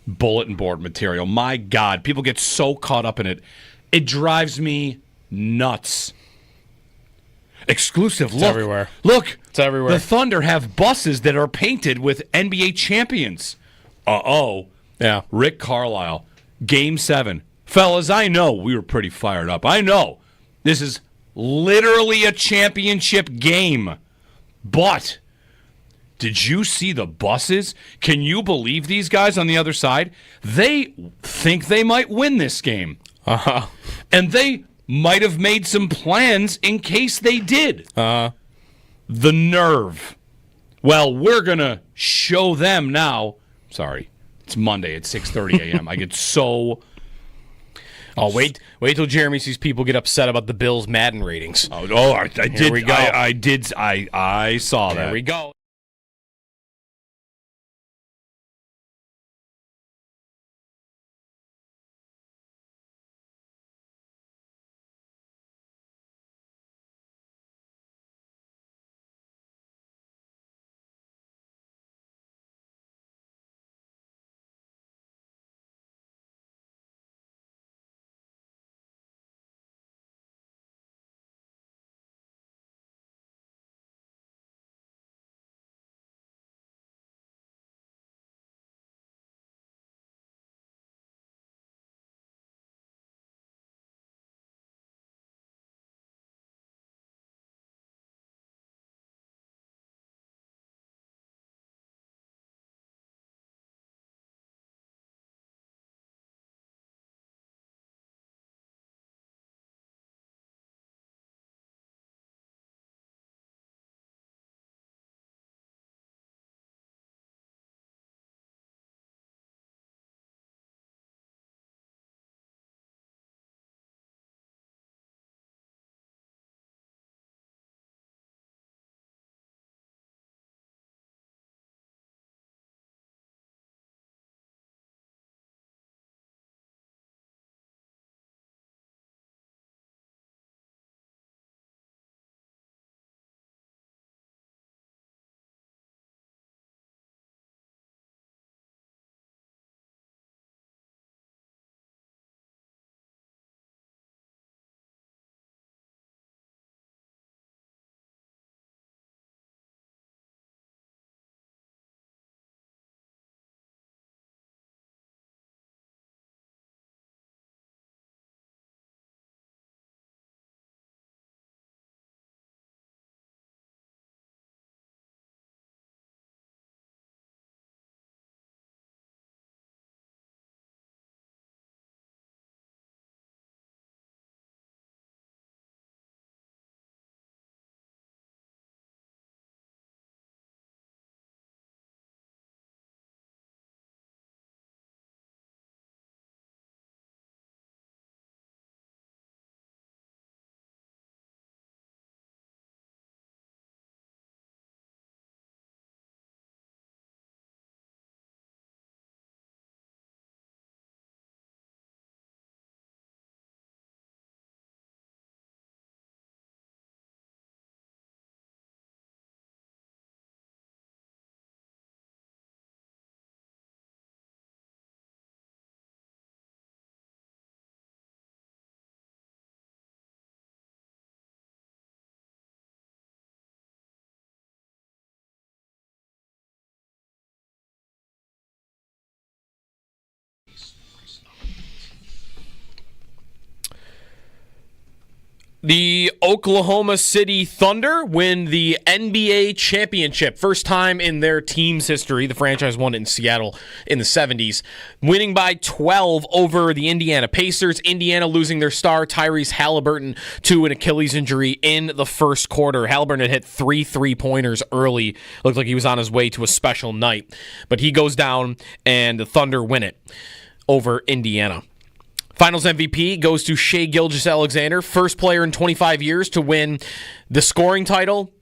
Bulletin board material. My God, people get so caught up in it. It drives me nuts. Exclusive. Look,
everywhere.
Look,
it's everywhere.
The Thunder have buses that are painted with NBA champions.
Yeah.
Rick Carlisle, Game 7. Fellas, I know we were pretty fired up. I know this is literally a championship game. But did you see the buses? Can you believe these guys on the other side? They think they might win this game.
Uh-huh.
And they might have made some plans in case they did. The nerve. Well, we're going to show them now. Sorry, it's Monday at 6:30 a.m. I get so...
wait till Jeremy sees people get upset about the Bills' Madden ratings.
I did.
Here we go.
I saw that.
There we go. The Oklahoma City Thunder win the NBA championship. First time in their team's history. The franchise won it in Seattle in the 70s. Winning by 12 over the Indiana Pacers. Indiana losing their star Tyrese Hallebertton to an Achilles injury in the first quarter. Hallebertton had hit 3 3-pointers early. Looked like he was on his way to a special night. But he goes down and the Thunder win it over Indiana. Finals MVP goes to Shai Gilgeous-Alexander, first player in 25 years to win the scoring title,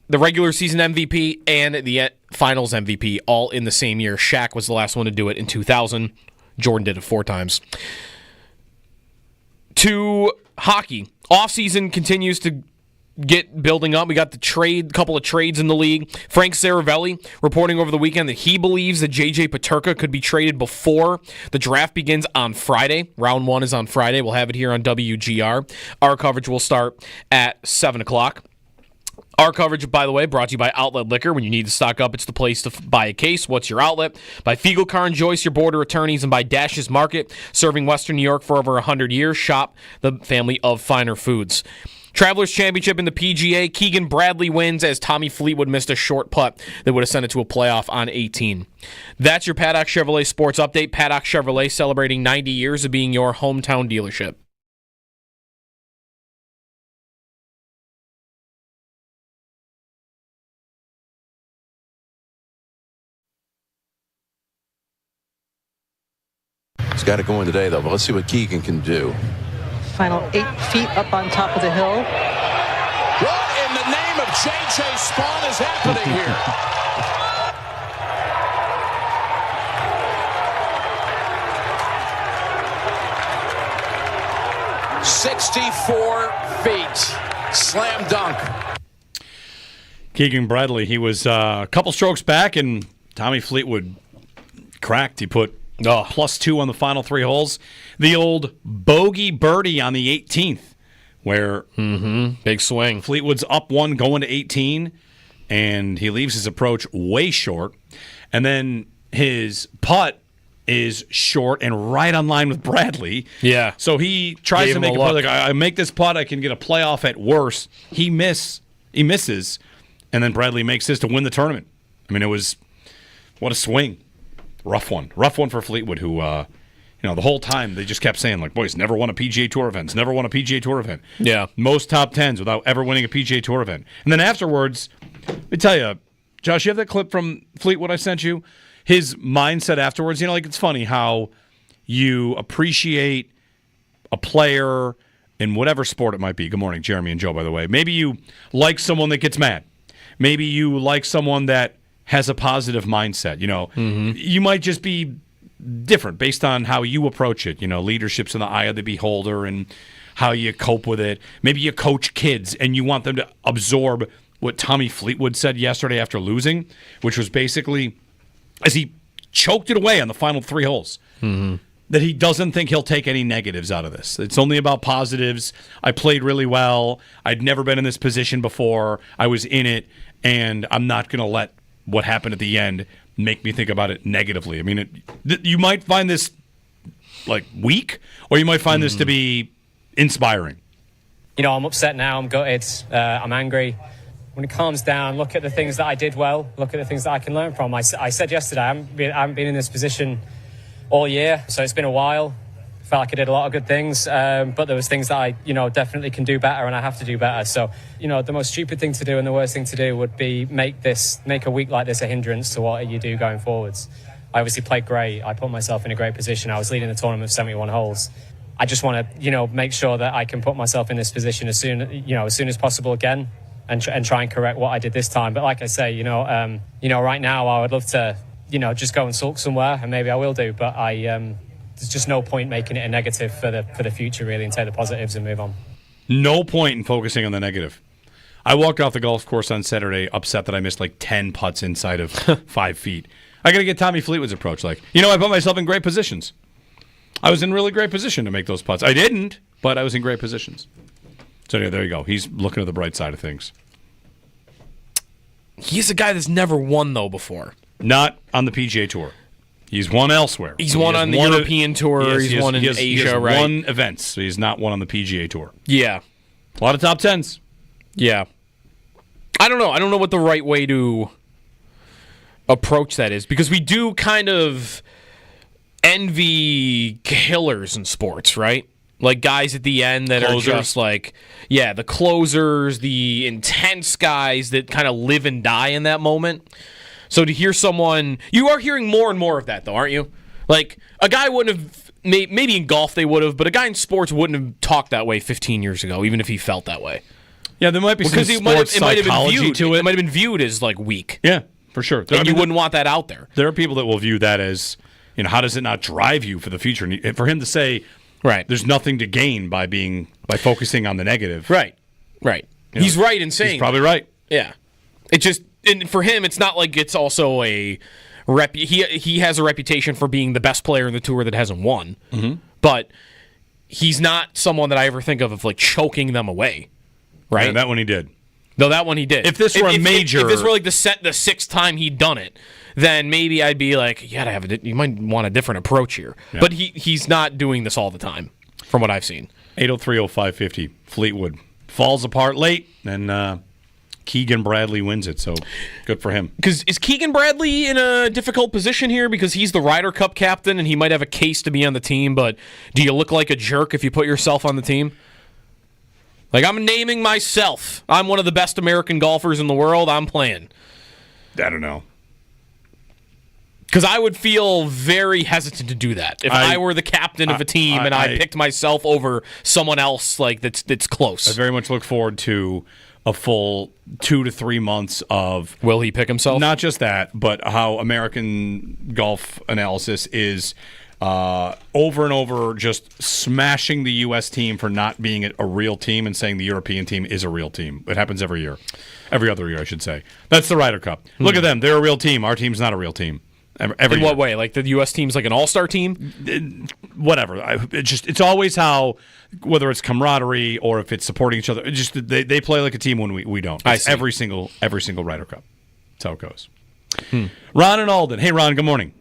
the regular season MVP, and the Finals MVP all in the same year. Shaq was the last one to do it in 2000. Jordan did it 4 times. To hockey, offseason continues to get building up. We got the couple of trades in the league. Frank Saravelli reporting over the weekend that he believes that JJ Peterka could be traded before the draft begins on Friday. Round 1 is on Friday. We'll have it here on WGR. Our coverage will start at 7 o'clock. Our coverage, by the way, brought to you by Outlet Liquor. When you need to stock up, it's the place to buy a case. What's your outlet? By Fiegel, Carr & Joyce, your border attorneys, and by Dash's Market, serving Western New York for over 100 years. Shop the family of finer foods. Travelers Championship in the PGA, Keegan Bradley wins as Tommy Fleetwood missed a short putt that would have sent it to a playoff on 18. That's your Paddock Chevrolet Sports Update. Paddock Chevrolet celebrating 90 years of being your hometown dealership.
He's got it going today, though, but let's see what Keegan can do.
Final 8 feet up on top of the hill.
What in the name of J.J. Spawn is happening here? "64 feet. Slam dunk."
Keegan Bradley, he was a couple strokes back, and Tommy Fleetwood cracked. He put +2 on the final 3 holes. The old bogey birdie on the 18th, where
big swing.
Fleetwood's up 1 going to 18, and he leaves his approach way short. And then his putt is short and right on line with Bradley.
Yeah.
So he tries
Gave
to
him
make
a
a putt.
look.
Like, I make this putt, I can get a playoff at worst. He misses, and then Bradley makes this to win the tournament. I mean, what a swing. Rough one for Fleetwood, who, the whole time they just kept saying, like, boys, never won a PGA Tour event. Never won a PGA Tour event.
Yeah.
Most top 10s without ever winning a PGA Tour event. And then afterwards, let me tell you, Josh, you have that clip from Fleetwood I sent you? His mindset afterwards, it's funny how you appreciate a player in whatever sport it might be. Good morning, Jeremy and Joe, by the way. Maybe you like someone that gets mad. Maybe you like someone that has a positive mindset. You might just be different based on how you approach it. Leadership's in the eye of the beholder and how you cope with it. Maybe you coach kids and you want them to absorb what Tommy Fleetwood said yesterday after losing, which was basically, as he choked it away on the final 3 holes, that he doesn't think he'll take any negatives out of this. It's only about positives. I played really well. I'd never been in this position before. I was in it, and I'm not going to let what happened at the end make me think about it negatively. I mean, you might find this like weak, or you might find this to be inspiring.
I'm upset now. I'm gutted. I'm angry. When it calms down, look at the things that I did well. Look at the things that I can learn from. I said yesterday, I haven't been in this position all year, so it's been a while. Felt like I did a lot of good things, but there was things that I, definitely can do better, and I have to do better. So, the most stupid thing to do and the worst thing to do would be make a week like this a hindrance to what you do going forwards. I obviously played great. I put myself in a great position. I was leading the tournament of 71 holes. I just want to, make sure that I can put myself in this position as soon as possible again, and try and correct what I did this time. But like I say, right now I would love to, just go and sulk somewhere, and maybe I will do. But there's just no point making it a negative for the future, really, and take the positives and move on.
No point in focusing on the negative. I walked off the golf course on Saturday upset that I missed like 10 putts inside of 5 feet. I got to get Tommy Fleetwood's approach. I put myself in great positions. I was in really great position to make those putts. I didn't, but I was in great positions. So anyway, there you go. He's looking at the bright side of things.
He's a guy that's never won, though, before.
Not on the PGA Tour. He's won elsewhere.
He's won on the European Tour. He's won in Asia, right?
He's won events, so he's not won on the PGA Tour.
Yeah.
A lot of top 10s.
Yeah. I don't know. I don't know what the right way to approach that is, because we do kind of envy killers in sports, right? Like guys at the end that
Closers.
are just like, the closers, the intense guys that kind of live and die in that moment. So to hear someone, you are hearing more and more of that though, aren't you? Like a guy wouldn't have, maybe in golf they would have, but a guy in sports wouldn't have talked that way 15 years ago, even if he felt that way.
Yeah, there might be some sports psychology to it.
It might have been viewed as like weak.
Yeah, for sure.
And you wouldn't want that out there.
There are people that will view that as, how does it not drive you for the future? And for him to say,
right,
there's nothing to gain by focusing on the negative.
Right. He's right in saying
he's probably right.
Yeah. It just, and for him, it's not like it's also a he has a reputation for being the best player in the tour that hasn't won.
Mm-hmm.
But he's not someone that I ever think of like choking them away. Right?
Yeah, that one he did.
No, that one he did.
If this were a major...
If this were like the sixth time he'd done it, then maybe I'd be like, you might want a different approach here. Yeah. But he's not doing this all the time, from what I've seen.
803-0550, Fleetwood. Falls apart late, and Keegan Bradley wins it, so good for him.
Because is Keegan Bradley in a difficult position here? Because he's the Ryder Cup captain, and he might have a case to be on the team, but do you look like a jerk if you put yourself on the team? Like, I'm naming myself. I'm one of the best American golfers in the world. I'm playing.
I don't know.
Because I would feel very hesitant to do that if I were the captain of a team and I picked myself over someone else like that's close.
I very much look forward to a full 2 to 3 months of...
Will he pick himself?
Not just that, but how American golf analysis is... over and over, just smashing the U.S. team for not being a real team and saying the European team is a real team. It happens every year. Every other year, I should say. That's the Ryder Cup. Look at them. They're a real team. Our team's not a real team. Every
In what way? Like the U.S. team's like an all-star team?
Whatever. It's always how, whether it's camaraderie or if it's supporting each other, they play like a team when we don't. It's every single Ryder Cup. That's how it goes. Ron and Alden. Hey, Ron, good morning.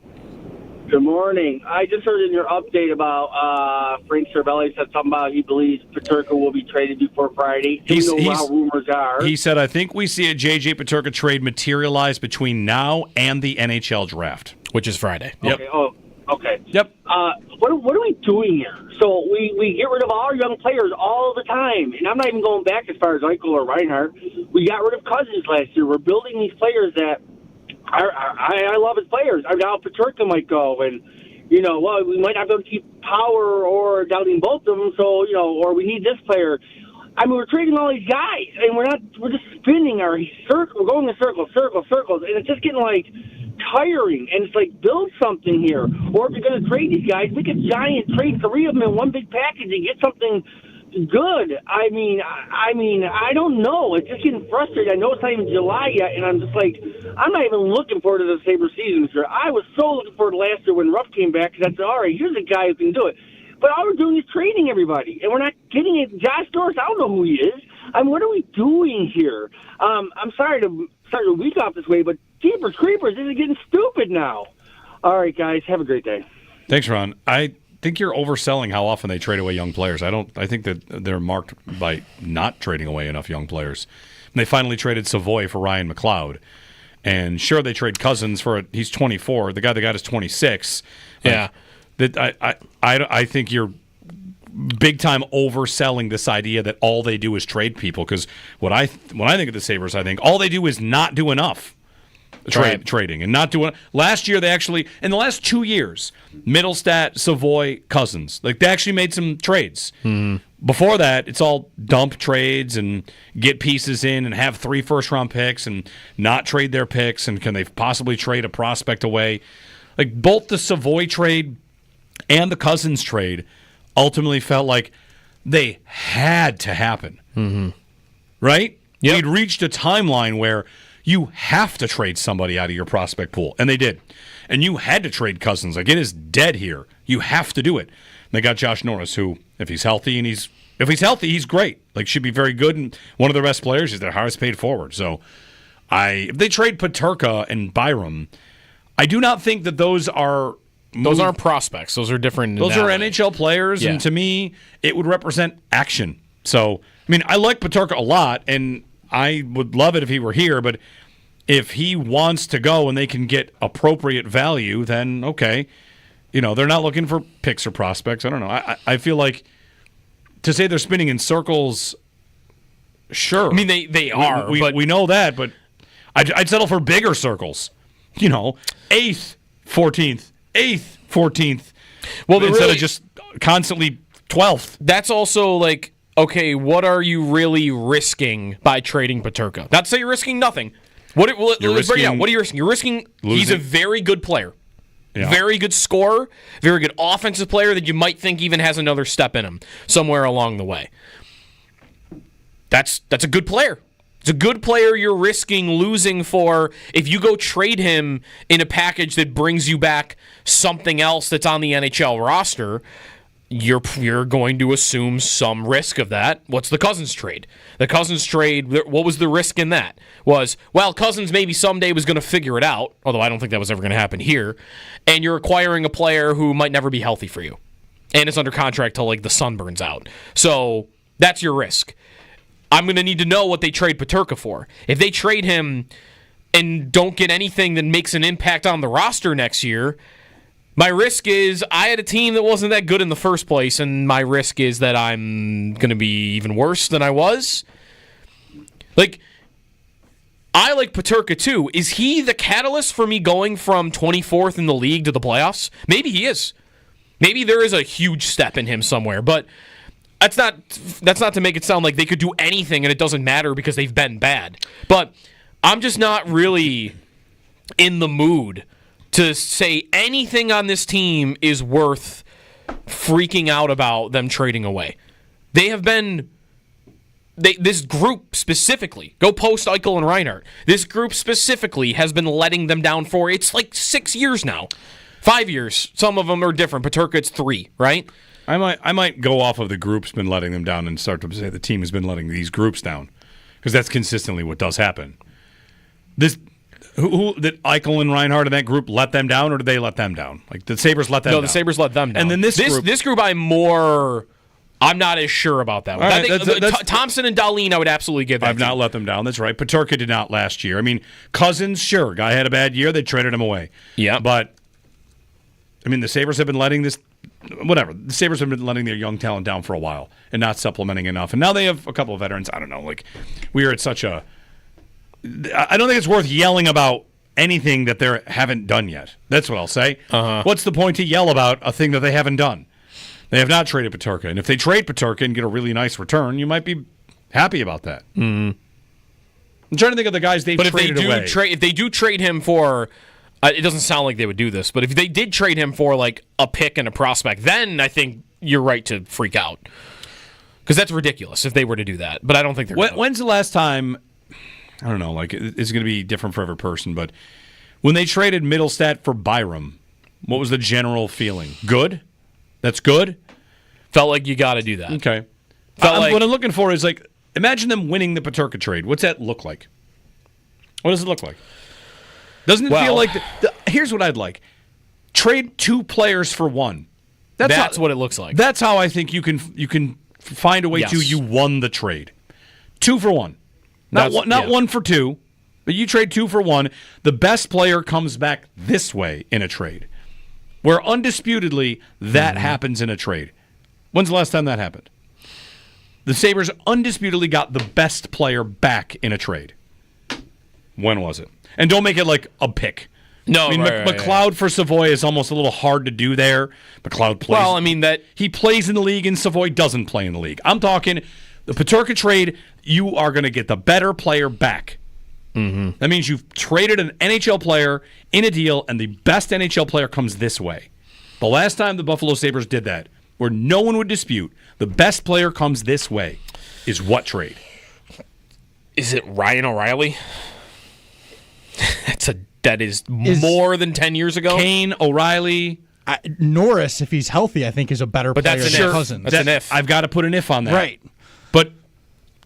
Good morning. I just heard in your update about Frank Cervelli said something about he believes Peterka will be traded before Friday. Do you know how rumors are?
He said, I think we see a J.J. Peterka trade materialize between now and the NHL draft.
Which is Friday.
Okay.
Yep.
Oh, okay.
Yep.
What are we doing here? So we get rid of all our young players all the time. And I'm not even going back as far as Eichel or Reinhart. We got rid of Cousins last year. We're building these players that I love his players. Now Peterka might go, and we might not be able to keep Power or Dowling both of them. So or we need this player. I mean, we're trading all these guys, and we're just spinning our circle. We're going in circles, and it's just getting like tiring. And it's like, build something here, or if you're going to trade these guys, make a giant trade, 3 of them in one big package, and get something good. I mean, I don't know. It's just getting frustrated. I know it's not even July yet, and I'm just like, I'm not even looking forward to the Sabres season this year. I was so looking forward to last year when Ruff came back, because I said, all right, here's a guy who can do it. But all we're doing is trading everybody, and we're not getting it. Josh Norris, I don't know who he is. I mean, what are we doing here? I'm sorry to start the week off this way, but Jeepers Creepers, this is getting stupid now. All right, guys, have a great day.
Thanks, Ron. I think you're overselling how often they trade away young players. I think that they're marked by not trading away enough young players. And they finally traded Savoy for Ryan McLeod. And sure, they trade Cousins for he's 24. The guy they got is 26.
Yeah.
I think you're big time overselling this idea that all they do is trade people. Because when I think of the Sabres, I think all they do is not do enough trading and not doing. Last year, they actually in the last 2 years, Middlestat, Savoy, Cousins, like they actually made some trades.
Mm-hmm.
Before that, it's all dump trades and get pieces in and have 3 first-round picks and not trade their picks, and can they possibly trade a prospect away? Like both the Savoy trade and the Cousins trade ultimately felt like they had to happen.
Mm-hmm.
Right?
Yep.
We'd reached a timeline where you have to trade somebody out of your prospect pool, and they did. And you had to trade Cousins. Like, it is dead here. You have to do it. And they got Josh Norris, who, if he's healthy, he's great. Like, should be very good, and one of the best players. He's their highest paid forward. So, if they trade Peterka and Byram, I do not think that those aren't prospects. Those are different. Those are NHL players, and to me, it would represent action. So, I mean, I like Peterka a lot, and I would love it if he were here, but if he wants to go and they can get appropriate value, then okay. They're not looking for picks or prospects. I don't know. I feel like to say they're spinning in circles, sure.
I mean, they are.
We know that, but I'd settle for bigger circles. 8th, 14th, 8th, 14th. Well, instead of just constantly 12th.
That's also like, okay, what are you really risking by trading Peterka? Not to say you're risking nothing. Let's break it down. What are you risking? You're risking losing. He's a very good player. Yeah. Very good scorer, very good offensive player that you might think even has another step in him somewhere along the way. That's a good player. It's a good player you're risking losing for if you go trade him in a package that brings you back something else that's on the NHL roster. You're going to assume some risk of that. What's the Cousins trade? The Cousins trade, what was the risk in that? Cousins maybe someday was going to figure it out, although I don't think that was ever going to happen here, and you're acquiring a player who might never be healthy for you, and it's under contract till the sun burns out. So that's your risk. I'm going to need to know what they trade Peterka for. If they trade him and don't get anything that makes an impact on the roster next year, my risk is I had a team that wasn't that good in the first place, and my risk is that I'm going to be even worse than I was. I like Peterka too. Is he the catalyst for me going from 24th in the league to the playoffs? Maybe he is. Maybe there is a huge step in him somewhere, but that's not to make it sound like they could do anything and it doesn't matter because they've been bad. But I'm just not really in the mood to say anything on this team is worth freaking out about them trading away. They have been... this group specifically, go post Eichel and Reinhart, this group specifically has been letting them down for, it's 6 years now. 5 years. Some of them are different. Peterka, it's 3, right?
I might go off of the group's been letting them down and start to say the team has been letting these groups down, because that's consistently what does happen. Who did Eichel and Reinhart in that group let them down, or did they let them down? The Sabres let them down.
No, the Sabres let them down.
And then this
group I'm not as sure about that one.
Right,
I think Thompson and Dahlin, I would absolutely give that.
I've not let them down. That's right. Peterka did not last year. I mean, Cousins, sure, guy had a bad year. They traded him away.
Yeah.
But, I mean, the Sabres have been letting this, whatever. The Sabres have been letting their young talent down for a while and not supplementing enough. And now they have a couple of veterans. I don't know. We are at such a, I don't think it's worth yelling about anything that they haven't done yet. That's what I'll say. What's the point to yell about a thing that they haven't done? They have not traded Peterka, and if they trade Peterka and get a really nice return, you might be happy about that.
Mm-hmm.
I'm trying to think of the guys they've traded away.
If they do trade him for, it doesn't sound like they would do this, but if they did trade him for a pick and a prospect, then I think you're right to freak out, because that's ridiculous if they were to do that. But I don't think they're.
When's the last time? I don't know. It's going to be different for every person, but when they traded Middlestat for Byram, what was the general feeling? Good. That's good?
Felt like you got to do that.
Okay. What I'm looking for is, imagine them winning the Peterka trade. What's that look like? What does it look like? Doesn't it feel like... here's what I'd like. Trade 2 players for 1.
That's what it looks like.
That's how I think you can find a way to you won the trade. 2 for 1. Not 1 for 2, but you trade 2 for 1. The best player comes back this way in a trade. Where undisputedly that happens in a trade. When's the last time that happened? The Sabres undisputedly got the best player back in a trade. When was it? And don't make it like a pick.
No,
McLeod for Savoy is almost a little hard to do there. McLeod plays.
Well, I mean
he plays in the league and Savoy doesn't play in the league. I'm talking the Peterka trade. You are going to get the better player back.
Mm-hmm.
That means you've traded an NHL player in a deal, and the best NHL player comes this way. The last time the Buffalo Sabres did that, where no one would dispute, the best player comes this way, is what trade?
Is it Ryan O'Reilly? That is more than 10 years ago.
Kane, O'Reilly.
Norris, if he's healthy, I think is a better player than Cousins.
That's an if.
I've got to put an if on that.
Right.
But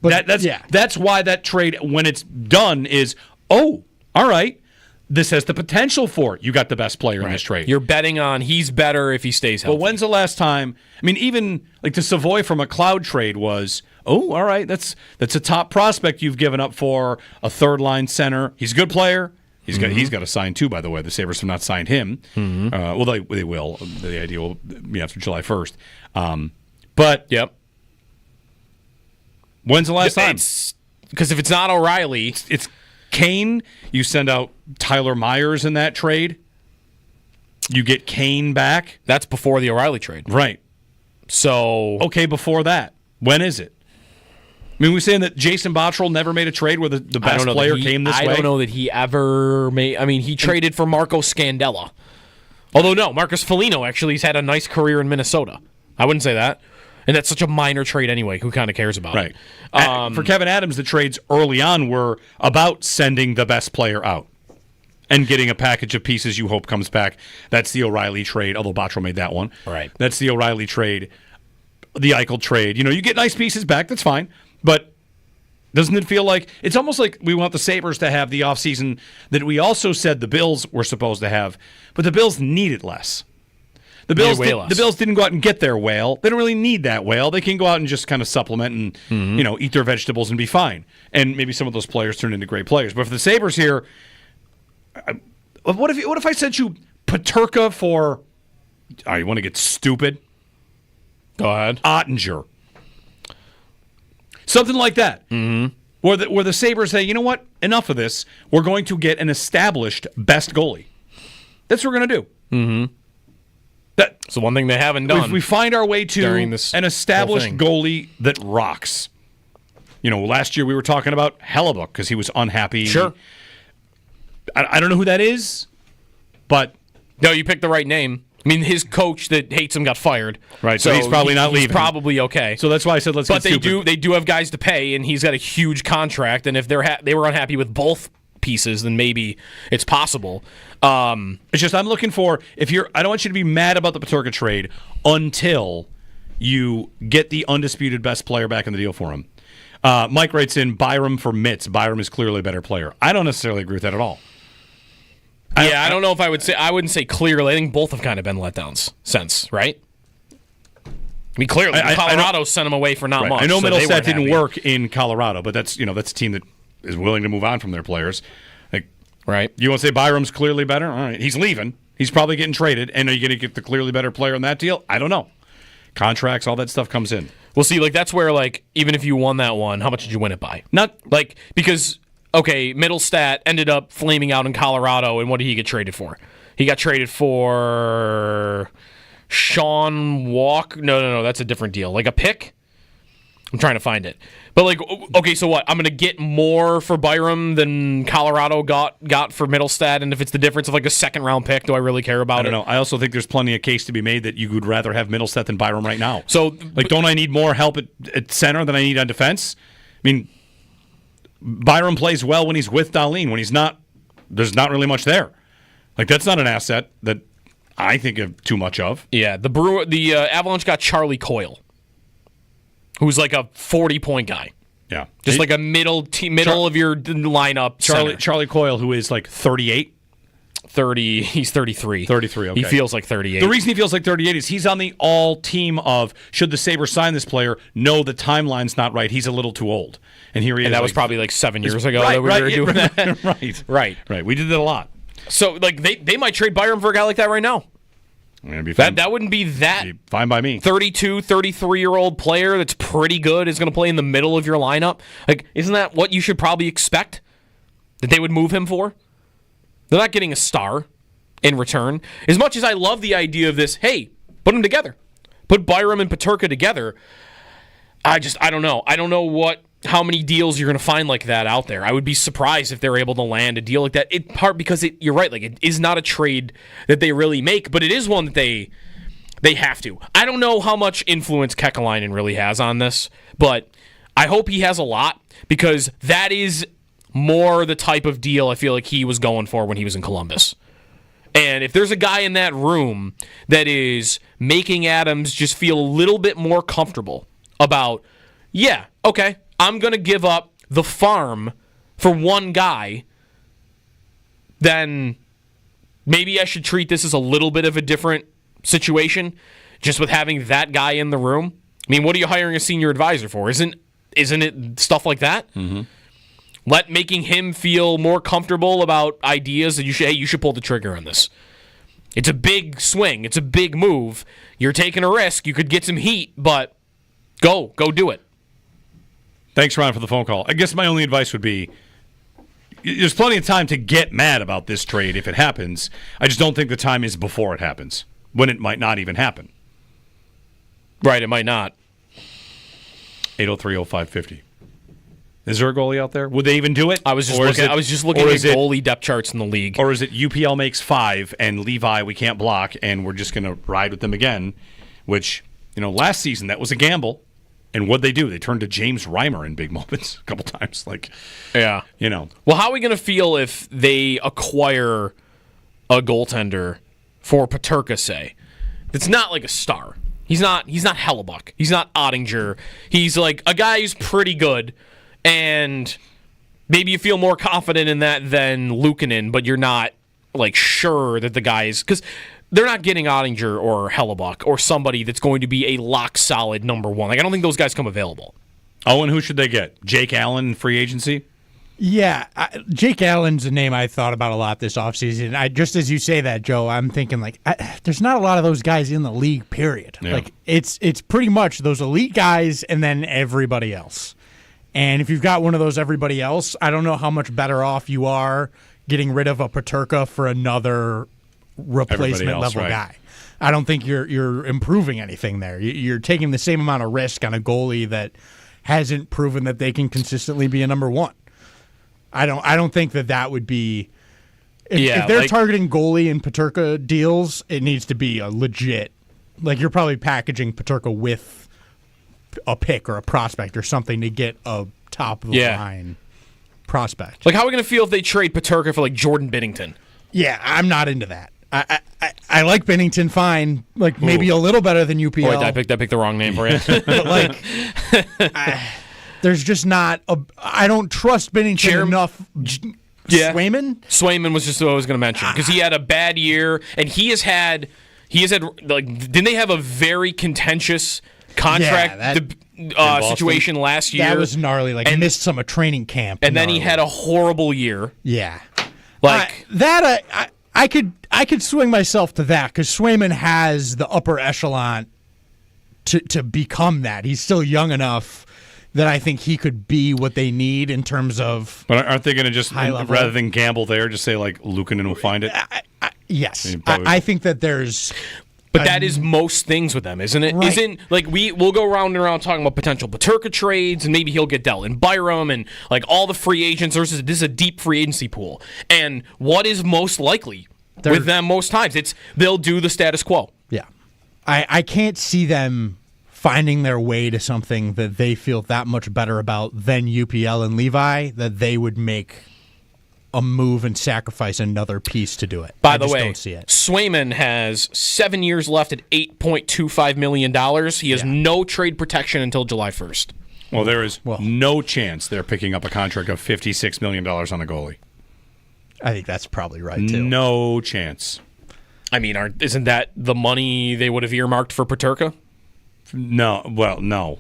that's why that trade, when it's done, is, all right, this has the potential for it. You got the best player in this trade.
You're betting on he's better if he stays healthy.
But when's the last time? I mean, even like the Savoy from a Cloud trade was, oh, all right, that's a top prospect you've given up for a third line center. He's a good player. He's got to sign too, by the way. The Sabres have not signed him. Well, they will. The idea will be after July 1st. But when's the last time?
Because if it's not O'Reilly,
it's Kane. You send out Tyler Myers in that trade. You get Kane back.
That's before the O'Reilly trade.
Right.
So
okay, before that. When is it? I mean, we're saying that Jason Botterill never made a trade where the best player came this way?
I don't know that he ever made... I mean, he traded for Marco Scandella. Although, no, Marcus Foligno actually has had a nice career in Minnesota. I wouldn't say that. And that's such a minor trade anyway. Who kind of cares about it?
Right. For Kevin Adams, the trades early on were about sending the best player out and getting a package of pieces you hope comes back. That's the O'Reilly trade, although Botterill made that one.
Right.
That's the O'Reilly trade. The Eichel trade. You get nice pieces back. That's fine. But doesn't it feel like it's almost like we want the Sabres to have the offseason that we also said the Bills were supposed to have, but the Bills needed less. The Bills didn't go out and get their whale. They don't really need that whale. They can go out and just kind of supplement and eat their vegetables and be fine. And maybe some of those players turn into great players. But for the Sabres here, what if I sent you Peterka for? Oh, you want to get stupid?
Go ahead.
Ottinger. Something like that. Where the Sabres say, you know what? Enough of this. We're going to get an established best goalie. That's what we're going to do.
That's the one thing they haven't done.
If we find our way to an established goalie that rocks. Last year we were talking about Hallebertton because he was unhappy.
Sure.
I don't know who that is, but...
No, you picked the right name. I mean, his coach that hates him got fired.
Right, so he's probably not leaving.
He's probably okay.
So that's why I said let's get stupid.
But they do have guys to pay, and he's got a huge contract, and if they were unhappy with both pieces, then maybe it's possible.
It's just I'm looking for, I don't want you to be mad about the Peterka trade until you get the undisputed best player back in the deal for him. Mike writes in, Byram for Mitts. Byram is clearly a better player. I don't necessarily agree with that at all.
I don't know if I wouldn't say clearly. I think both have kind of been letdowns since, right? I mean, clearly, Colorado sent him away for not much.
I know Middlestat didn't work in Colorado, but that's a team that is willing to move on from their players.
Right.
You want to say Byram's clearly better? All right. He's leaving. He's probably getting traded. And are you going to get the clearly better player in that deal? I don't know. Contracts, all that stuff comes in.
Well, see, that's where, even if you won that one, how much did you win it by?
Not
because... Okay, Middlestat ended up flaming out in Colorado, and what did he get traded for? He got traded for Sean Walker. No, that's a different deal. Like a pick? I'm trying to find it. But, okay, so what? I'm going to get more for Byram than Colorado got for Middlestat, and if it's the difference of, a second-round pick, do I really care about it?
I don't know. I also think there's plenty of case to be made that you would rather have Middlestat than Byram right now.
So,
don't I need more help at center than I need on defense? I mean... Byram plays well when he's with Dahlin. When he's not, there's not really much there. That's not an asset that I think of too much of.
Yeah, the Avalanche got Charlie Coyle, who's a 40-point guy.
Yeah,
just a middle of your lineup.
Charlie Coyle, who is 38.
30. He's 33.
33, okay.
He feels like 38.
The reason he feels like 38 is he's on the all-team of, should the Sabres sign this player, no, the timeline's not right. He's a little too old. And here he is.
And that was probably 7 years ago that we were doing that.
Right. We did that a lot.
So, they might trade Byram for a guy like that right now.
Be fine.
That wouldn't be that.
Be fine by me.
32, 33-year-old player that's pretty good is going to play in the middle of your lineup. Isn't that what you should probably expect? That they would move him for? They're not getting a star in return. As much as I love the idea of this, hey, put them together. Put Byram and Peterka together. I don't know. I don't know how many deals you're going to find like that out there. I would be surprised if they're able to land a deal like that. In part because you're right, it is not a trade that they really make, but it is one that they have to. I don't know how much influence Kekalainen really has on this, but I hope he has a lot because that is more the type of deal I feel like he was going for when he was in Columbus. And if there's a guy in that room that is making Adams just feel a little bit more comfortable about, yeah, okay, I'm going to give up the farm for one guy then maybe I should treat this as a little bit of a different situation, just with having that guy in the room. I mean, what are you hiring a senior advisor for? Isn't it stuff like that?
Mm-hmm.
Making him feel more comfortable about ideas that you should pull the trigger on this. It's a big swing. It's a big move. You're taking a risk. You could get some heat, but go do it.
Thanks, Ron, for the phone call. I guess my only advice would be, there's plenty of time to get mad about this trade if it happens. I just don't think the time is before it happens, when it might not even happen.
Right, it might not.
803-0550. Is there a goalie out there? Would they even do it?
I was just looking at goalie depth charts in the league.
Or is it UPL makes 5 and Levi we can't block and we're just going to ride with them again? Which, last season that was a gamble. And what'd they do? They turned to James Reimer in big moments a couple times.
Yeah. Well, how are we going to feel if they acquire a goaltender for Peterka, say? It's not like a star. He's not Hellebuck. He's not Ottinger. He's like a guy who's pretty good. And maybe you feel more confident in that than Luukkonen, but you're not sure that the guy is, because they're not getting Ottinger or Hellebuck or somebody that's going to be a lock solid number one. I don't think those guys come available.
Oh, and who should they get? Jake Allen in free agency?
Yeah, Jake Allen's a name I thought about a lot this offseason. Just as you say that, Joe, I'm thinking there's not a lot of those guys in the league, period.
Yeah.
It's pretty much those elite guys and then everybody else. And if you've got one of those everybody else, I don't know how much better off you are getting rid of a Peterka for another replacement level guy. I don't think you're improving anything there. You're taking the same amount of risk on a goalie that hasn't proven that they can consistently be a number one. I don't think that would be if they're targeting goalie and Peterka deals, it needs to be a legit. You're probably packaging Peterka with a pick or a prospect or something to get a top of the line prospect.
How are we going to feel if they trade Peterka for Jordan Binnington?
Yeah, I'm not into that. I like Binnington fine, maybe a little better than UPL.
Boy, I picked the wrong name for you.
But there's just not I don't trust Binnington enough.
Swayman was just what I was going to mention, because he had a bad year, and he has had didn't they have a very contentious contract situation last year?
That was gnarly. And missed some of training camp,
and then he had a horrible year.
Yeah, I could swing myself to that, because Swayman has the upper echelon to become that. He's still young enough that I think he could be what they need in terms of.
But aren't they going to just, rather than gamble there, just say Luukkonen will find it?
Yes, I think that there's.
But that is most things with them, isn't it?
Right.
Isn't we'll go round and around talking about potential Peterka trades, and maybe he'll get dealt in Byram and all the free agents. This is a deep free agency pool, and what is most likely with them most times? They'll do the status quo.
Yeah, I can't see them finding their way to something that they feel that much better about than UPL and Levi, that they would make a move and sacrifice another piece to do it.
By the way,
don't see it.
Swayman has 7 years left at $8.25 million. He has no trade protection until July 1st.
Well, there is no chance they're picking up a contract of $56 million on a goalie.
I think that's probably right, too.
No chance.
I mean, isn't that the money they would have earmarked for Peterka?
No. Well, no.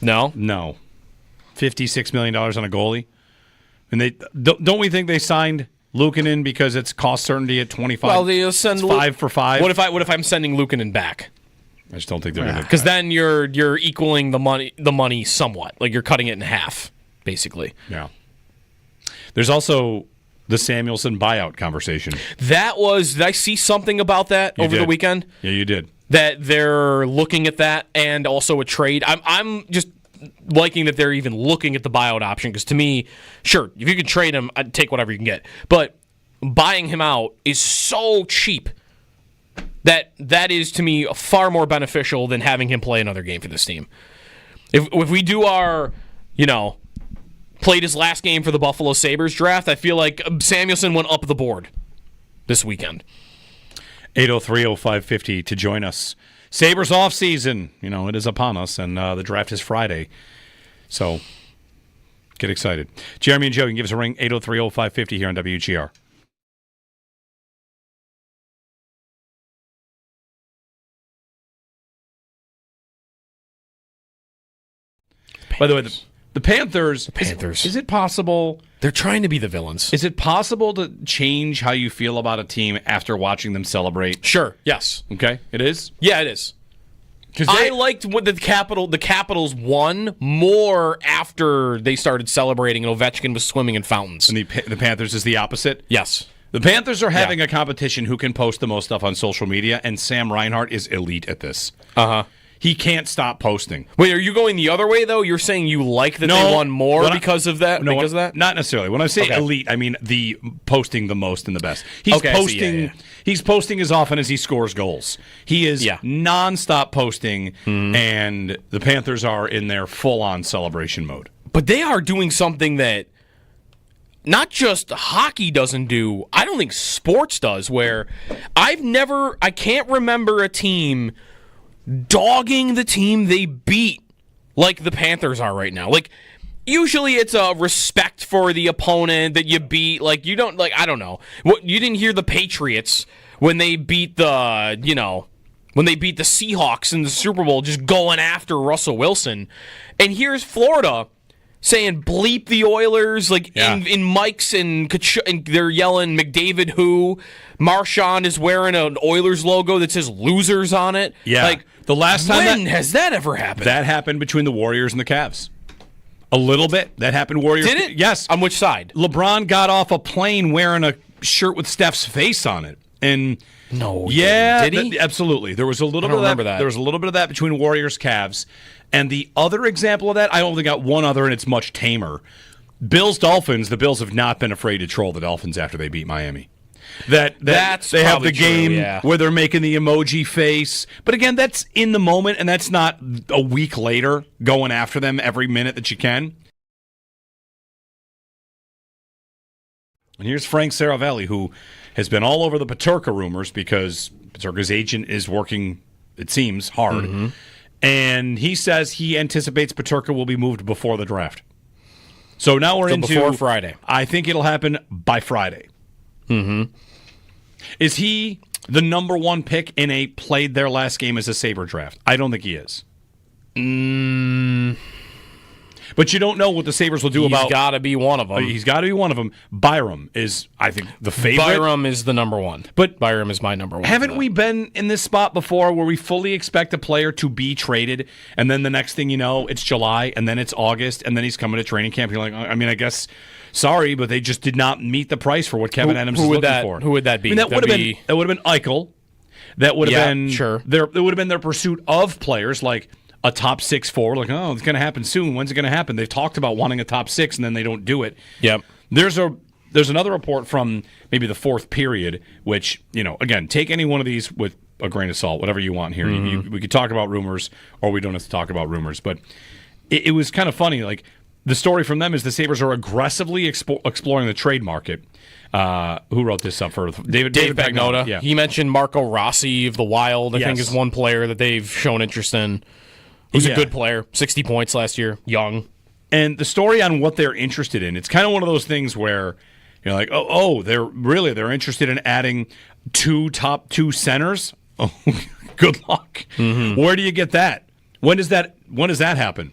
No?
No. $56 million on a goalie? And they don't we think they signed Luukkonen because it's cost certainty at 25?
Well, they send
5 for 5.
What if I'm sending Luukkonen back?
I just don't think they're going to.
Because then you're equaling the money somewhat. You're cutting it in half, basically.
Yeah. There's also the Samuelson buyout conversation.
Did I see something about that over the weekend?
Yeah, you did.
That they're looking at that and also a trade. I'm just liking that they're even looking at the buyout option, because to me, sure, if you can trade him, I'd take whatever you can get. But buying him out is so cheap that is, to me, far more beneficial than having him play another game for this team. If we do our, played his last game for the Buffalo Sabres draft, I feel like Samuelson went up the board this weekend.
803-0550 to join us. Sabres offseason, it is upon us, and the draft is Friday. So get excited. Jeremy and Joe, you can give us a ring, 803-0550 here on WGR. By the way, the Panthers. Is it possible?
They're trying to be the villains.
Is it possible to change how you feel about a team after watching them celebrate?
Sure. Yes.
Okay. It is?
Yeah, it is. I liked what the Capitals won more after they started celebrating and Ovechkin was swimming in fountains.
And the Panthers is the opposite?
Yes.
The Panthers are having a competition who can post the most stuff on social media, and Sam Reinhart is elite at this.
Uh-huh.
He can't stop posting.
Wait, are you going the other way, though? You're saying you like that they won more because of that?
No,
because of that?
Not necessarily. When I say elite, I mean the posting the most and the best. He's posting. He's posting as often as he scores goals. He is nonstop posting, and the Panthers are in their full-on celebration mode.
But they are doing something that not just hockey doesn't do. I don't think sports does. Where I can't remember a team dogging the team they beat like the Panthers are right now. Like, usually it's a respect for the opponent that you beat. Like, you don't, like, I don't know. You didn't hear the Patriots when they beat the Seahawks in the Super Bowl just going after Russell Wilson. And here's Florida saying bleep the Oilers, like in mics, and they're yelling McDavid who. Marchand is wearing an Oilers logo that says losers on it.
Yeah.
Like,
the last time
when has that ever happened?
That happened between the Warriors and the Cavs. A little bit. That happened Warriors.
Did it?
Yes.
On which side?
LeBron got off a plane wearing a shirt with Steph's face on it. And
no,
yeah,
did he?
Absolutely. There was a little bit of that. There was a little bit of that between Warriors Cavs. And the other example of that, I only got one other, and it's much tamer. Bills Dolphins. The Bills have not been afraid to troll the Dolphins after they beat Miami. That's they have the game where they're making the emoji face. But again, that's in the moment, and that's not a week later going after them every minute that you can. And here's Frank Saravelli, who has been all over the Peterka rumors because Peterka's agent is working, it seems, hard. Mm-hmm. And he says he anticipates Peterka will be moved before the draft. So now we're into
before Friday.
I think it'll happen by Friday.
Mm-hmm.
Is he the number one pick in a played their last game as a Sabre draft? I don't think he is. But you don't know what the Sabres will do about...
He's got to be one of them.
He's got to be one of them. Byram is, I think, the favorite.
Byram is the number one.
But
Byram is my number one.
Haven't we been in this spot before where we fully expect a player to be traded, and then the next thing you know, it's July, and then it's August, and then he's coming to training camp, and you're like, I mean, I guess... Sorry, but they just did not meet the price for what Kevin Adams is looking for.
Who would that be?
I mean, that would have been Eichel. That would have been
sure.
It would have been their pursuit of players like a top 6 forward. Like, oh, it's going to happen soon. When's it going to happen? They've talked about wanting a top 6, and then they don't do it.
Yep.
There's another report from maybe the fourth period, which, you know, again, take any one of these with a grain of salt, whatever you want here.
Mm-hmm.
We could talk about rumors, or we don't have to talk about rumors. But it was kind of funny, like. The story from them is the Sabres are aggressively exploring the trade market. Who wrote this up for
Dave Pagnotta?
Yeah.
He mentioned Marco Rossi of the Wild, I think is one player that they've shown interest in. Who's a good player, 60 points last year, young.
And the story on what they're interested in, it's kind of one of those things where you're like, they're interested in adding 2 top 2 centers? Oh, good luck.
Mm-hmm.
Where do you get that? When does that happen?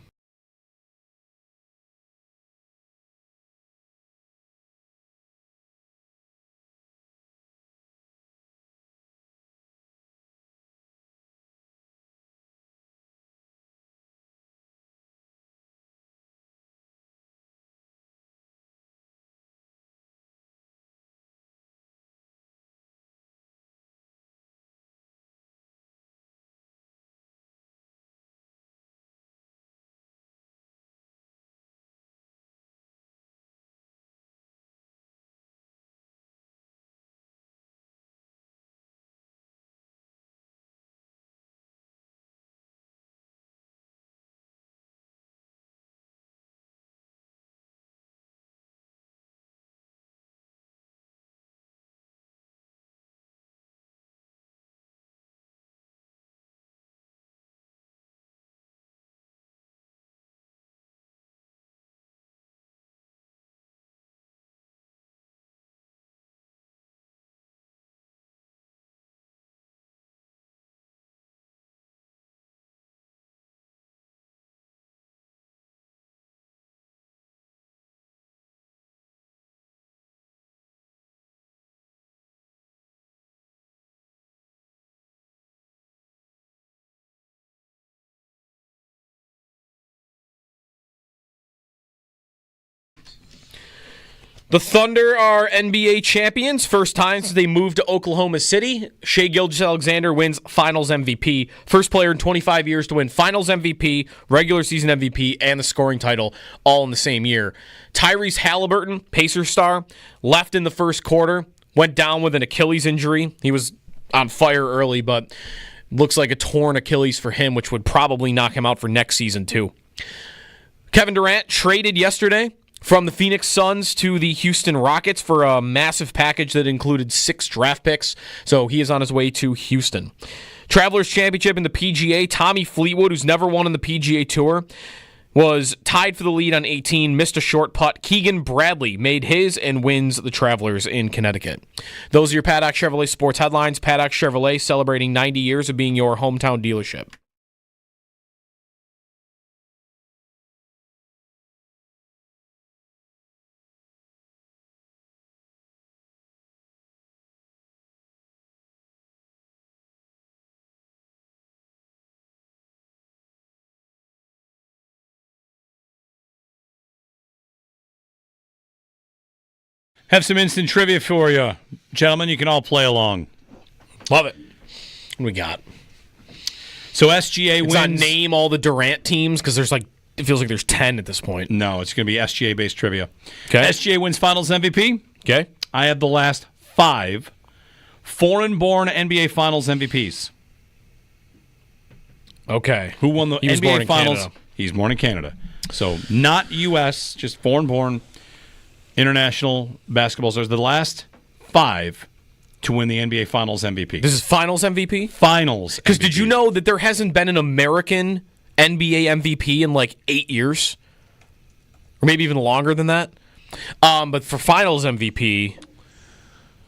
The Thunder are NBA champions. First time since they moved to Oklahoma City. Shai Gilgeous-Alexander wins Finals MVP. First player in 25 years to win Finals MVP, regular season MVP, and the scoring title all in the same year. Tyrese Hallebertton, Pacers star, left in the first quarter. Went down with an Achilles injury. He was on fire early, but looks like a torn Achilles for him, which would probably knock him out for next season too. Kevin Durant traded yesterday from the Phoenix Suns to the Houston Rockets for a massive package that included 6 draft picks. So he is on his way to Houston. Travelers Championship in the PGA. Tommy Fleetwood, who's never won on the PGA Tour, was tied for the lead on 18, missed a short putt. Keegan Bradley made his and wins the Travelers in Connecticut. Those are your Paddock Chevrolet sports headlines. Paddock Chevrolet celebrating 90 years of being your hometown dealership.
Have some instant trivia for you. Gentlemen, you can all play along.
Love it. What do we got?
So SGA
wins.
wins.
Name all the Durant teams because it feels like there's 10 at this point.
No, it's going to be SGA-based trivia.
Okay.
SGA wins Finals MVP.
Okay.
I have the last 5 foreign-born NBA Finals MVPs.
Okay.
Who won the NBA Finals?
Canada.
He's born in Canada. So not U.S., just foreign-born international basketball stars. The last 5 to win the NBA Finals MVP.
This is Finals MVP?
Finals.
Because did you know that there hasn't been an American NBA MVP in like 8 years? Or maybe even longer than that? But for Finals MVP,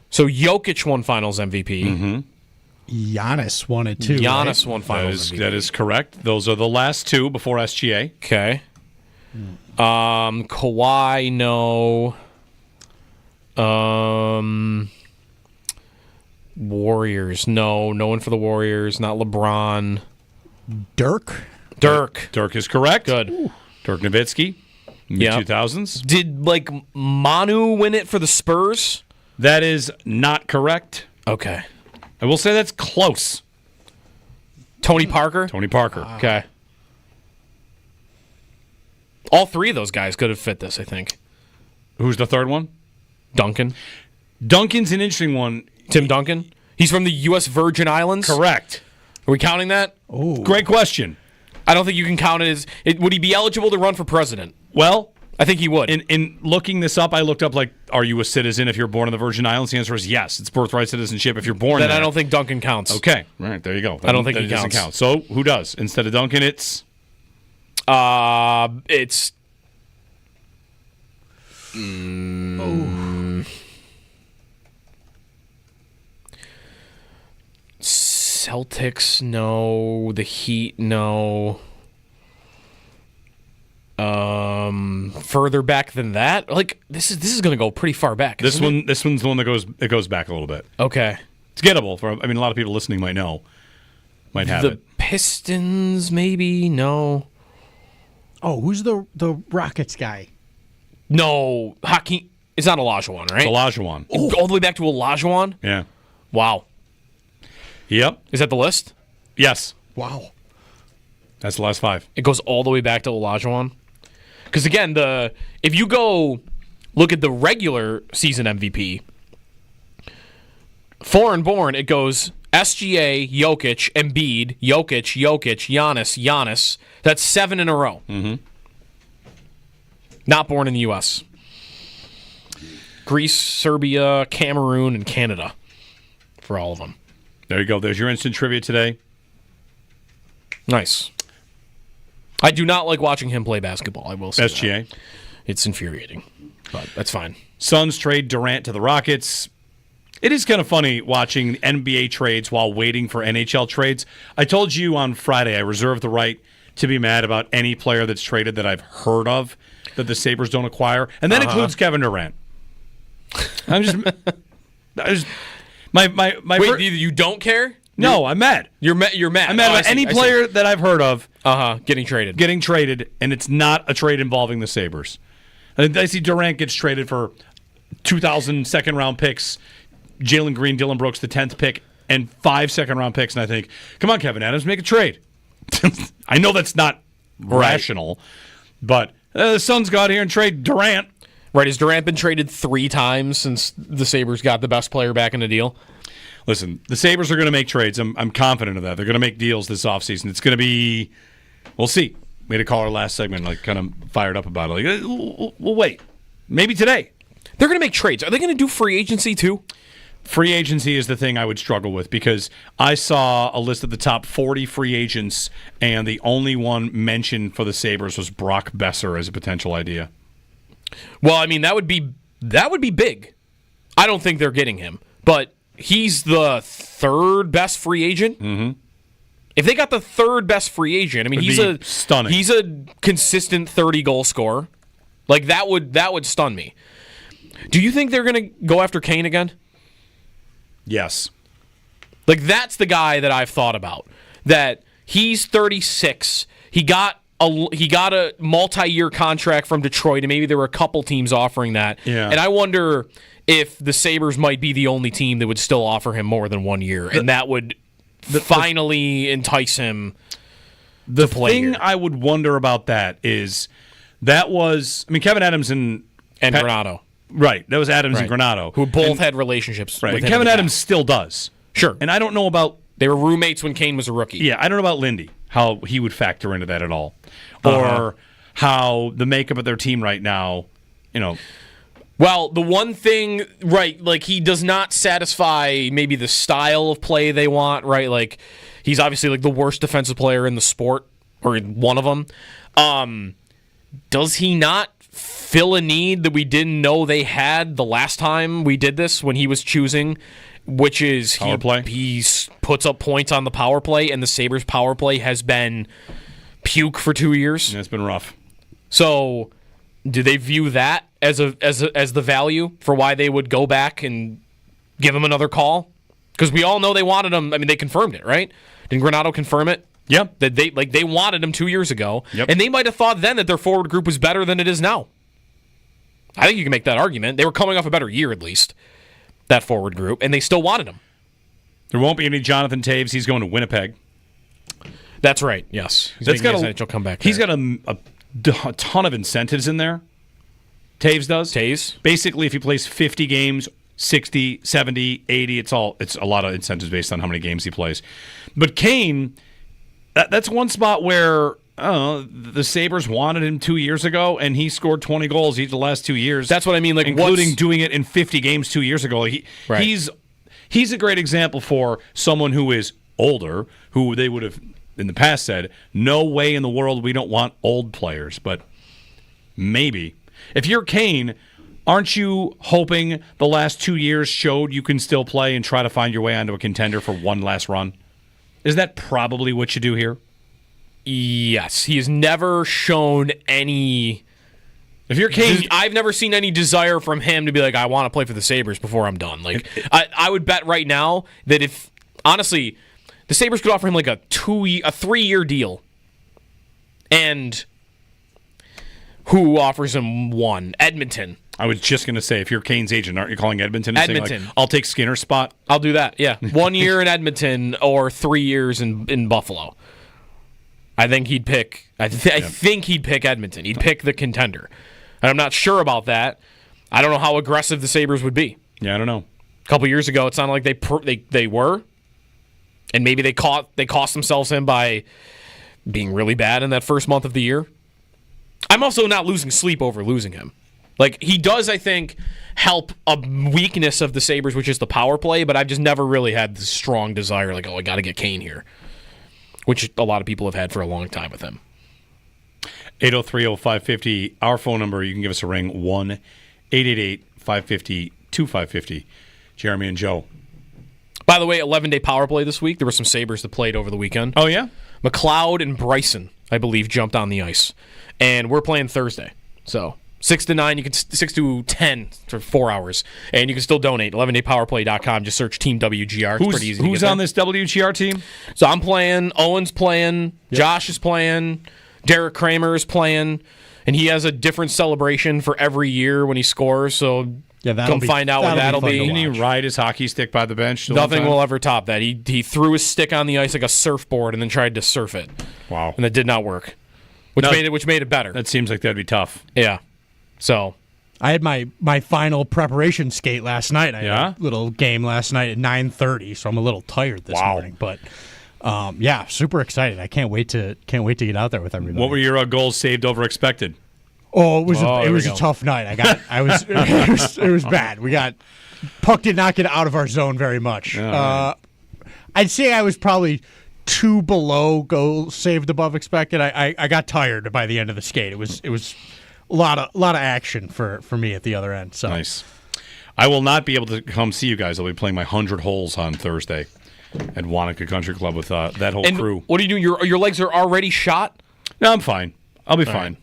so Jokic won Finals MVP.
Mm-hmm.
Giannis won it too.
Giannis won Finals MVP.
That is correct. Those are the last 2 before SGA.
Okay. Kawhi, no. Warriors, no. No one for the Warriors. Not LeBron.
Dirk
is correct.
Good.
Ooh. Dirk Nowitzki, mid-2000s.
Did, Manu win it for the Spurs?
That is not correct.
Okay.
I will say that's close.
Tony Parker?
Tony Parker.
Okay. All 3 of those guys could have fit this, I think.
Who's the third one?
Duncan.
Duncan's an interesting one.
Tim Duncan? He's from the U.S. Virgin Islands?
Correct.
Are we counting that?
Oh,
great question.
I don't think you can count it as... would he be eligible to run for president?
Well,
I think he would.
In looking this up, I looked up, are you a citizen if you're born in the Virgin Islands? The answer is yes. It's birthright citizenship if you're born there.
Then I don't think Duncan counts.
Okay. All right, there you go.
I don't think
he
counts.
Doesn't count. So who does? Instead of Duncan, it's...
It's... Celtics, no. The Heat, no. Further back than that, this is going to go pretty far back.
This one's the one that goes back a little bit.
Okay,
it's gettable. A lot of people listening might have it.
The Pistons, maybe no.
Oh, who's the Rockets guy?
No, Hakeem. It's not Olajuwon, right?
It's Olajuwon.
All the way back to Olajuwon?
Yeah.
Wow.
Yep.
Is that the list?
Yes.
Wow.
That's the last 5.
It goes all the way back to Olajuwon. Because again, if you go look at the regular season MVP, foreign born, it goes SGA, Jokic, Embiid, Jokic, Giannis. That's 7 in a row.
Mm-hmm.
Not born in the U.S. Greece, Serbia, Cameroon, and Canada for all of them.
There you go. There's your instant trivia today.
Nice. I do not like watching him play basketball, I will say
SGA.
that. It's infuriating, but that's fine.
Suns trade Durant to the Rockets. It is kind of funny watching NBA trades while waiting for NHL trades. I told you on Friday I reserve the right to be mad about any player that's traded that I've heard of that the Sabres don't acquire, and that includes Kevin Durant. Wait,
you don't care?
No, I'm mad.
You're mad.
I'm mad about any player that I've heard of.
Getting traded,
and it's not a trade involving the Sabres. I see Durant gets traded for 2,000 second-round picks, Jalen Green, Dylan Brooks, the 10th pick, and 5 second-round picks, and I think, come on, Kevin Adams, make a trade. I know that's not rational, but the Suns go out here and trade Durant.
Right, has Durant been traded 3 times since the Sabres got the best player back in the deal?
Listen, the Sabres are going to make trades. I'm confident of that. They're going to make deals this offseason. It's going to be, we'll see. We had a caller last segment, like, kind of fired up about it. Like, we'll wait. Maybe today.
They're going to make trades. Are they going to do free agency too?
Free agency is the thing I would struggle with because I saw a list of the top 40 free agents, and the only one mentioned for the Sabres was Brock Besser as a potential idea.
Well, I mean, that would be big. I don't think they're getting him, but he's the 3rd best free agent.
Mm-hmm.
If they got the 3rd best free agent, I mean,
stunning.
He's a consistent 30-goal scorer. Like, that would stun me. Do you think they're going to go after Kane again?
Yes.
Like, that's the guy that I've thought about. That he's 36. He got a multi-year contract from Detroit, and maybe there were a couple teams offering that.
Yeah.
And I wonder if the Sabres might be the only team that would still offer him more than 1 year, and that would finally entice him to play
thing
here.
I would wonder about that is Kevin Adams and
Granato.
Right, that was Adams and Granato.
Who both had relationships with him.
Kevin Adams still does.
Sure.
And I don't know about...
They were roommates when Kane was a rookie.
Yeah, I don't know about Lindy, how he would factor into that at all. Or how the makeup of their team right now,
Well, the one thing, right, like he does not satisfy maybe the style of play they want, right? Like he's obviously like the worst defensive player in the sport, or one of them. Does he not fill a need that we didn't know they had the last time we did this when he was choosing, which is
power play?
He puts up points on the power play, and the Sabres power play has been puke for 2 years.
Yeah, it's been rough.
So do they view that as the value for why they would go back and give him another call? Because we all know they wanted him. I mean, they confirmed it, right? Didn't Granato confirm it?
Yep.
That they wanted him 2 years ago,
yep.
And they might have thought then that their forward group was better than it is now. I think you can make that argument. They were coming off a better year, at least, that forward group, and they still wanted him.
There won't be any Jonathan Taves. He's going to Winnipeg.
That's right. Yes,
He's got
a comeback.
He's got a ton of incentives in there. Taves does.
Taves.
Basically, if he plays 50 games, 60, 70, 80, it's a lot of incentives based on how many games he plays. But Kane, that's one spot where the Sabres wanted him 2 years ago, and he scored 20 goals each of the last 2 years.
That's what I mean, like
including doing it in 50 games 2 years ago. He's a great example for someone who is older, who they would have in the past said, no way in the world we don't want old players, but maybe. If you're Kane, aren't you hoping the last 2 years showed you can still play and try to find your way onto a contender for one last run? Isn't that probably what you do here?
Yes. He has never shown any...
If you're Kane,
I've never seen any desire from him to be like, I want to play for the Sabres before I'm done. Like, I would bet right now that if, honestly, the Sabres could offer him like a 3-year deal. And who offers him one? Edmonton.
I was just going to say, if you're Kane's agent, aren't you calling Edmonton and saying, like, I'll take Skinner's spot?
I'll do that, yeah. 1 year in Edmonton or 3 years in Buffalo. I think he'd pick I think he'd pick Edmonton. He'd pick the contender. And I'm not sure about that. I don't know how aggressive the Sabres would be.
Yeah, I don't know.
A couple years ago, it sounded like they were. And maybe they cost themselves him by being really bad in that first month of the year. I'm also not losing sleep over losing him. Like, he does, I think, help a weakness of the Sabres, which is the power play, but I've just never really had the strong desire, like, I got to get Kane here, which a lot of people have had for a long time with him.
803-0550, our phone number, you can give us a ring, 1-888-550-2550. Jeremy and Joe.
By the way, 11-day power play this week. There were some Sabres that played over the weekend.
Oh, yeah?
McLeod and Bryson, I believe, jumped on the ice. And we're playing Thursday. So 6 to 9, 6 to 10 for 4 hours. And you can still donate. 11daypowerplay.com. Just search Team WGR. It's pretty easy to get
Who's on this WGR team?
So I'm playing. Owen's playing. Yep. Josh is playing. Derek Kramer is playing. And he has a different celebration for every year when he scores. So
Yeah,
Come find out what that'll be.
Didn't he ride his hockey stick by the bench?
Nothing will ever top that. He threw his stick on the ice like a surfboard and then tried to surf it.
Wow.
And that did not work. Which made it better.
That seems like that'd be tough.
Yeah. So
I had my final preparation skate last night. I had a little game last night at 9:30, so I'm a little tired this morning. But super excited. I can't wait to get out there with everybody.
What were your goals saved over expected?
Oh, it was a tough night. It was bad. Puck did not get out of our zone very much. I'd say I was probably 2 below goals saved above expected. I got tired by the end of the skate. It was a lot of action for me at the other end. So
nice. I will not be able to come see you guys. I'll be playing my 100 holes on Thursday at Wanaka Country Club with that whole crew.
What do you do? Your legs are already shot?
No, I'm fine. I'll be fine.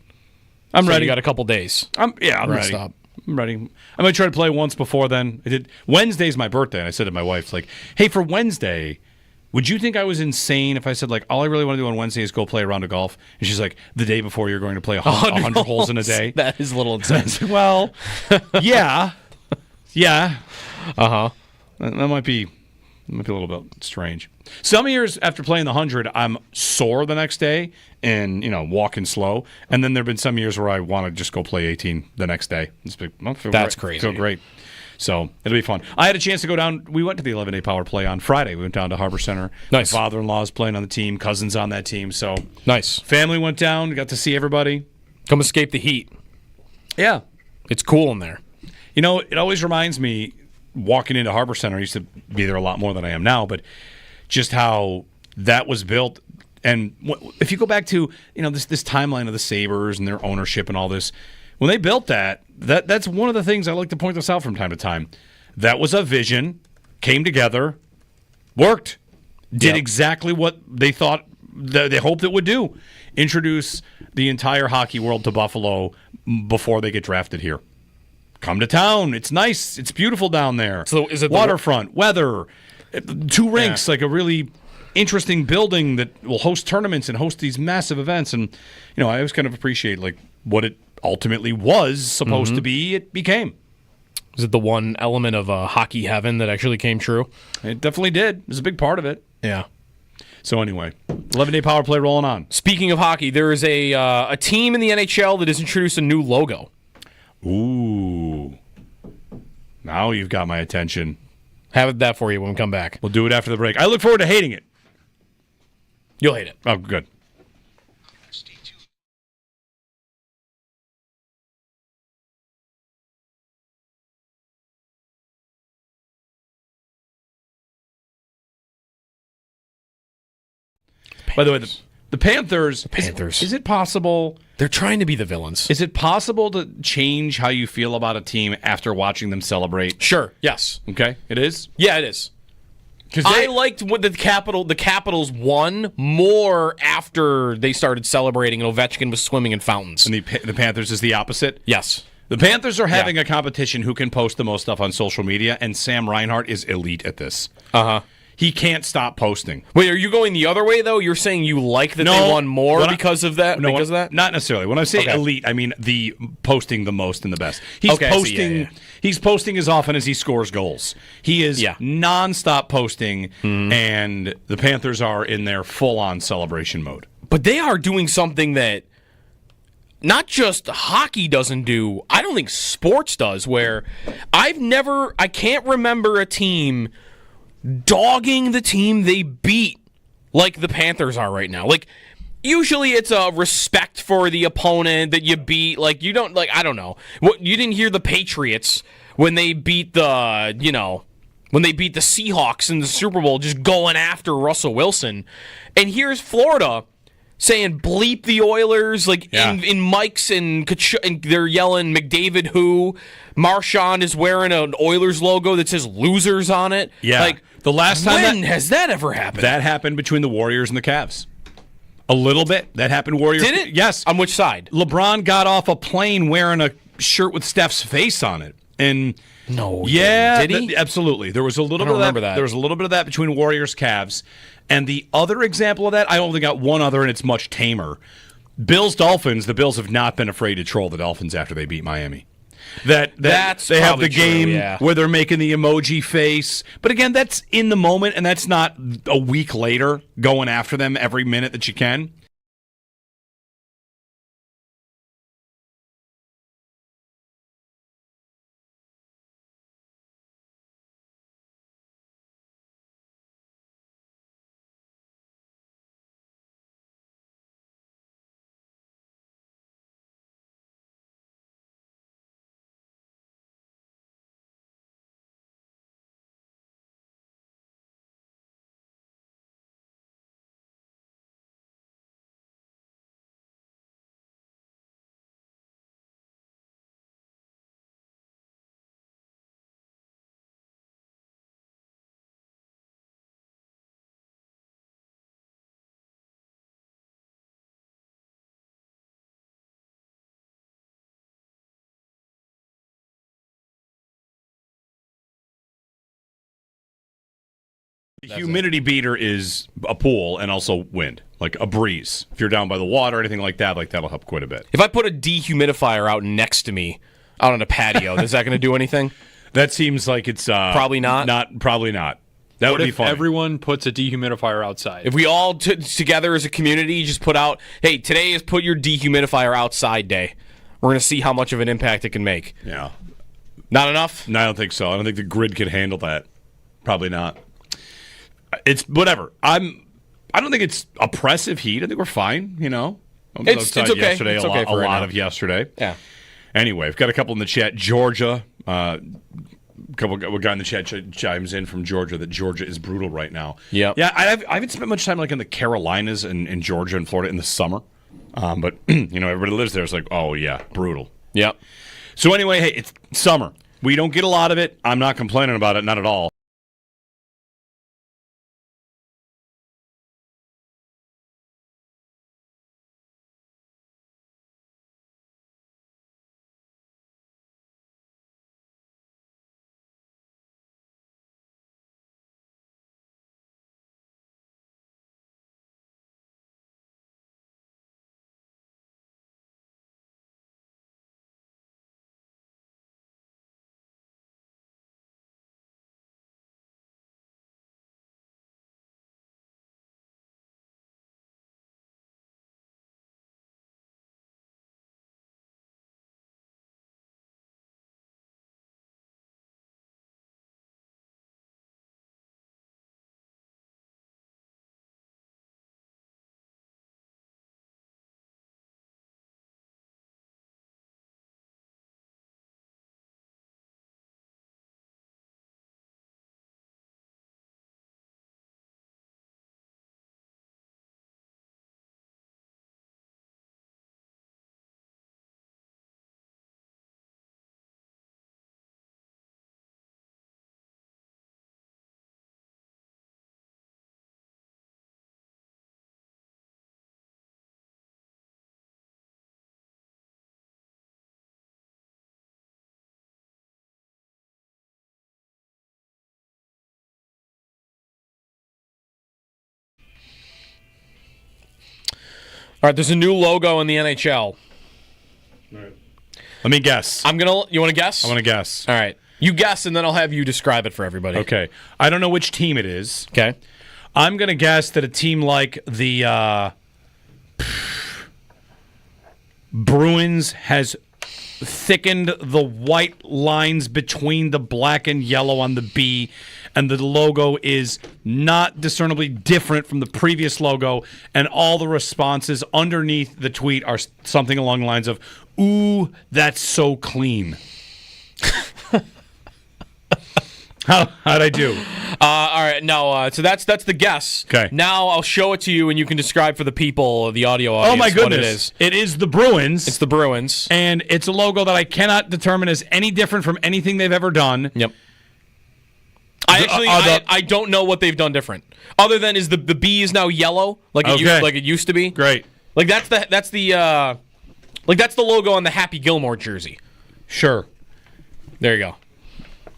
I'm ready.
You got a couple days.
I'm ready.
Stop.
I'm ready. I might try to play once before then. I did. Wednesday's my birthday, and I said to my wife, like, hey, for Wednesday, would you think I was insane if I said, like, all I really want to do on Wednesday is go play a round of golf? And she's like, the day before you're going to play 100 holes in a day?
That is a little insane.
Well, yeah. Yeah.
Uh-huh.
That might be a little bit strange. Some years after playing the 100, I'm sore the next day and, walking slow. And then there have been some years where I want to just go play 18 the next day.
That's crazy.
Feel great. So it'll be fun. I had a chance to go down. We went to the 11-day power play on Friday. We went down to Harbor Center.
Nice.
My father-in-law is playing on the team. Cousin's on that team. So
nice.
Family went down. Got to see everybody.
Come escape the heat.
Yeah.
It's cool in there.
It always reminds me, walking into Harbor Center, I used to be there a lot more than I am now, but just how that was built. And if you go back to, this timeline of the Sabres and their ownership and all this, when they built that's one of the things I like to point this out from time to time. That was a vision, came together, worked, did exactly what they thought, they hoped it would do. Introduce the entire hockey world to Buffalo before they get drafted here. Come to town. It's nice. It's beautiful down there.
So is it
waterfront, weather, 2 rinks, like a really interesting building that will host tournaments and host these massive events. And, I always kind of appreciate like what it ultimately was supposed to be. It became.
Is it the one element of hockey heaven that actually came true?
It definitely did. It was a big part of it.
Yeah.
So anyway, 11-day power play rolling on.
Speaking of hockey, there is a team in the NHL that has introduced a new logo.
Ooh. Now you've got my attention.
Have that for you when we come back.
We'll do it after the break. I look forward to hating it.
You'll hate it.
Oh, good. By the way, the Panthers. Is it possible?
They're trying to be the villains.
Is it possible to change how you feel about a team after watching them celebrate?
Sure. Yes.
Okay. It is?
Yeah, it is. I liked what the Capitals won more after they started celebrating and Ovechkin was swimming in fountains.
And the Panthers is the opposite?
Yes.
The Panthers are having a competition who can post the most stuff on social media, and Sam Reinhart is elite at this.
Uh-huh.
He can't stop posting.
Wait, are you going the other way, though? You're saying you like that they won more because of that?
No,
because of that?
Not necessarily. When I say elite, I mean the posting the most and the best. He's posting. He's posting as often as he scores goals. He is nonstop posting, and the Panthers are in their full-on celebration mode.
But they are doing something that not just hockey doesn't do. I don't think sports does. Where I can't remember a team dogging the team they beat like the Panthers are right now. Like, usually it's a respect for the opponent that you beat. Like, you don't, like, I don't know. You didn't hear the Patriots when they beat the Seahawks in the Super Bowl just going after Russell Wilson. And here's Florida saying bleep the Oilers, like in mics, and they're yelling McDavid who. Marchand is wearing an Oilers logo that says losers on it.
Yeah.
Like,
the last time
when has that ever happened?
That happened between the Warriors and the Cavs. A little bit. That happened Warriors.
Did it?
Yes.
On which side?
LeBron got off a plane wearing a shirt with Steph's face on it. And
no,
yeah,
did he?
Absolutely. There was a little bit of that. There was a little bit of that between Warriors Cavs. And the other example of that, I only got one other, and it's much tamer. Bills Dolphins. The Bills have not been afraid to troll the Dolphins after they beat Miami.
That's
they have the
probably true,
game
yeah.
where they're making the emoji face. But again, that's in the moment, and that's not a week later going after them every minute that you can. The humidity beater is a pool and also wind, like a breeze. If you're down by the water or anything like that, that'll help quite a bit.
If I put a dehumidifier out next to me, out on a patio, is that going to do anything?
That seems like it's
probably not.
Probably not. That would be fun.
Everyone puts a dehumidifier outside.
If we all together as a community just put out, hey, today is put your dehumidifier outside day. We're going to see how much of an impact it can make.
Yeah.
Not enough?
No, I don't think so. I don't think the grid could handle that. Probably not. It's whatever. I don't think it's oppressive heat. I think we're fine. I was
It's
outside
okay.
yesterday.
It's
a
okay
lot,
for right
a lot
now.
of yesterday.
Yeah.
Anyway, we've got a couple in the chat. Georgia, a guy in the chat chimes in from Georgia that Georgia is brutal right now.
Yep.
Yeah. I haven't spent much time in the Carolinas and in Georgia and Florida in the summer, but everybody lives there. It's like, oh yeah, brutal.
Yep.
So anyway, hey, it's summer. We don't get a lot of it. I'm not complaining about it, not at all.
All right, there's a new logo in the NHL.
Let me guess.
You want to guess?
I want to guess.
All right. You guess, and then I'll have you describe it for everybody.
Okay. I don't know which team it is.
Okay.
I'm going to guess that a team like the Bruins has thickened the white lines between the black and yellow on the B, and the logo is not discernibly different from the previous logo, and all the responses underneath the tweet are something along the lines of, "Ooh, that's so clean." How'd I do?
All right, no. So that's the guess.
Okay.
Now I'll show it to you, and you can describe for the people, the audio audience,
Oh my goodness!
what it is.
It is the Bruins.
It's the Bruins,
and it's a logo that I cannot determine as any different from anything they've ever done.
Yep. I don't know what they've done different, other than is the B is now yellow, like it used to be.
Great.
Like that's the logo on the Happy Gilmore jersey.
Sure.
There you go.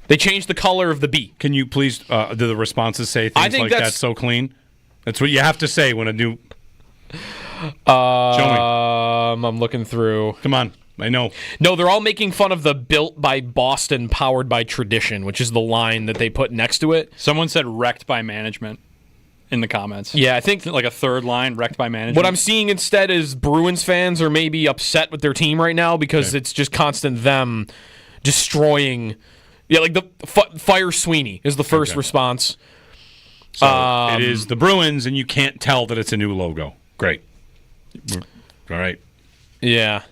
They changed the color of the B.
Can you please, do the responses say things like that's so clean? That's what you have to say when a new...
Show me. I'm looking through.
Come on. I know.
No, they're all making fun of the built by Boston, powered by tradition, which is the line that they put next to it.
Someone said wrecked by management in the comments.
Yeah, I think
like a third line, wrecked by management.
What I'm seeing instead is Bruins fans are maybe upset with their team right now because it's just constant them destroying. Yeah, like the fire Sweeney is the first response.
So it is the Bruins, and you can't tell that it's a new logo. Great. All right.
Yeah.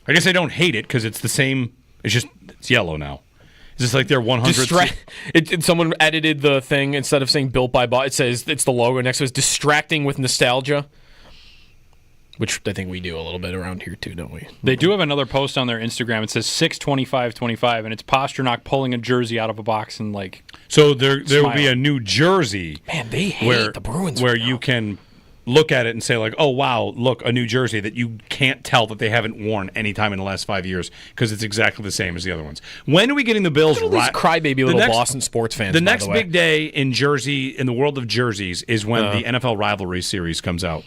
I guess I don't hate it because it's the same. It's yellow now. Is this like their 100th?
Someone edited the thing. Instead of saying built by Boston, it says it's the logo next to it. It's distracting with nostalgia, which I think we do a little bit around here too, don't we?
They do have another post on their Instagram. It says 6/25/25, and it's Pasternak pulling a jersey out of a box and like.
So there will be a new jersey.
Man, they hate the Bruins.
Where you can look at it and say like, oh wow, look, a new jersey that you can't tell that they haven't worn any time in the last 5 years because it's exactly the same as the other ones. When are we getting the Bills right?
Crybaby little Boston sports fans.
The next big day in the world of jerseys is when the NFL rivalry series comes out.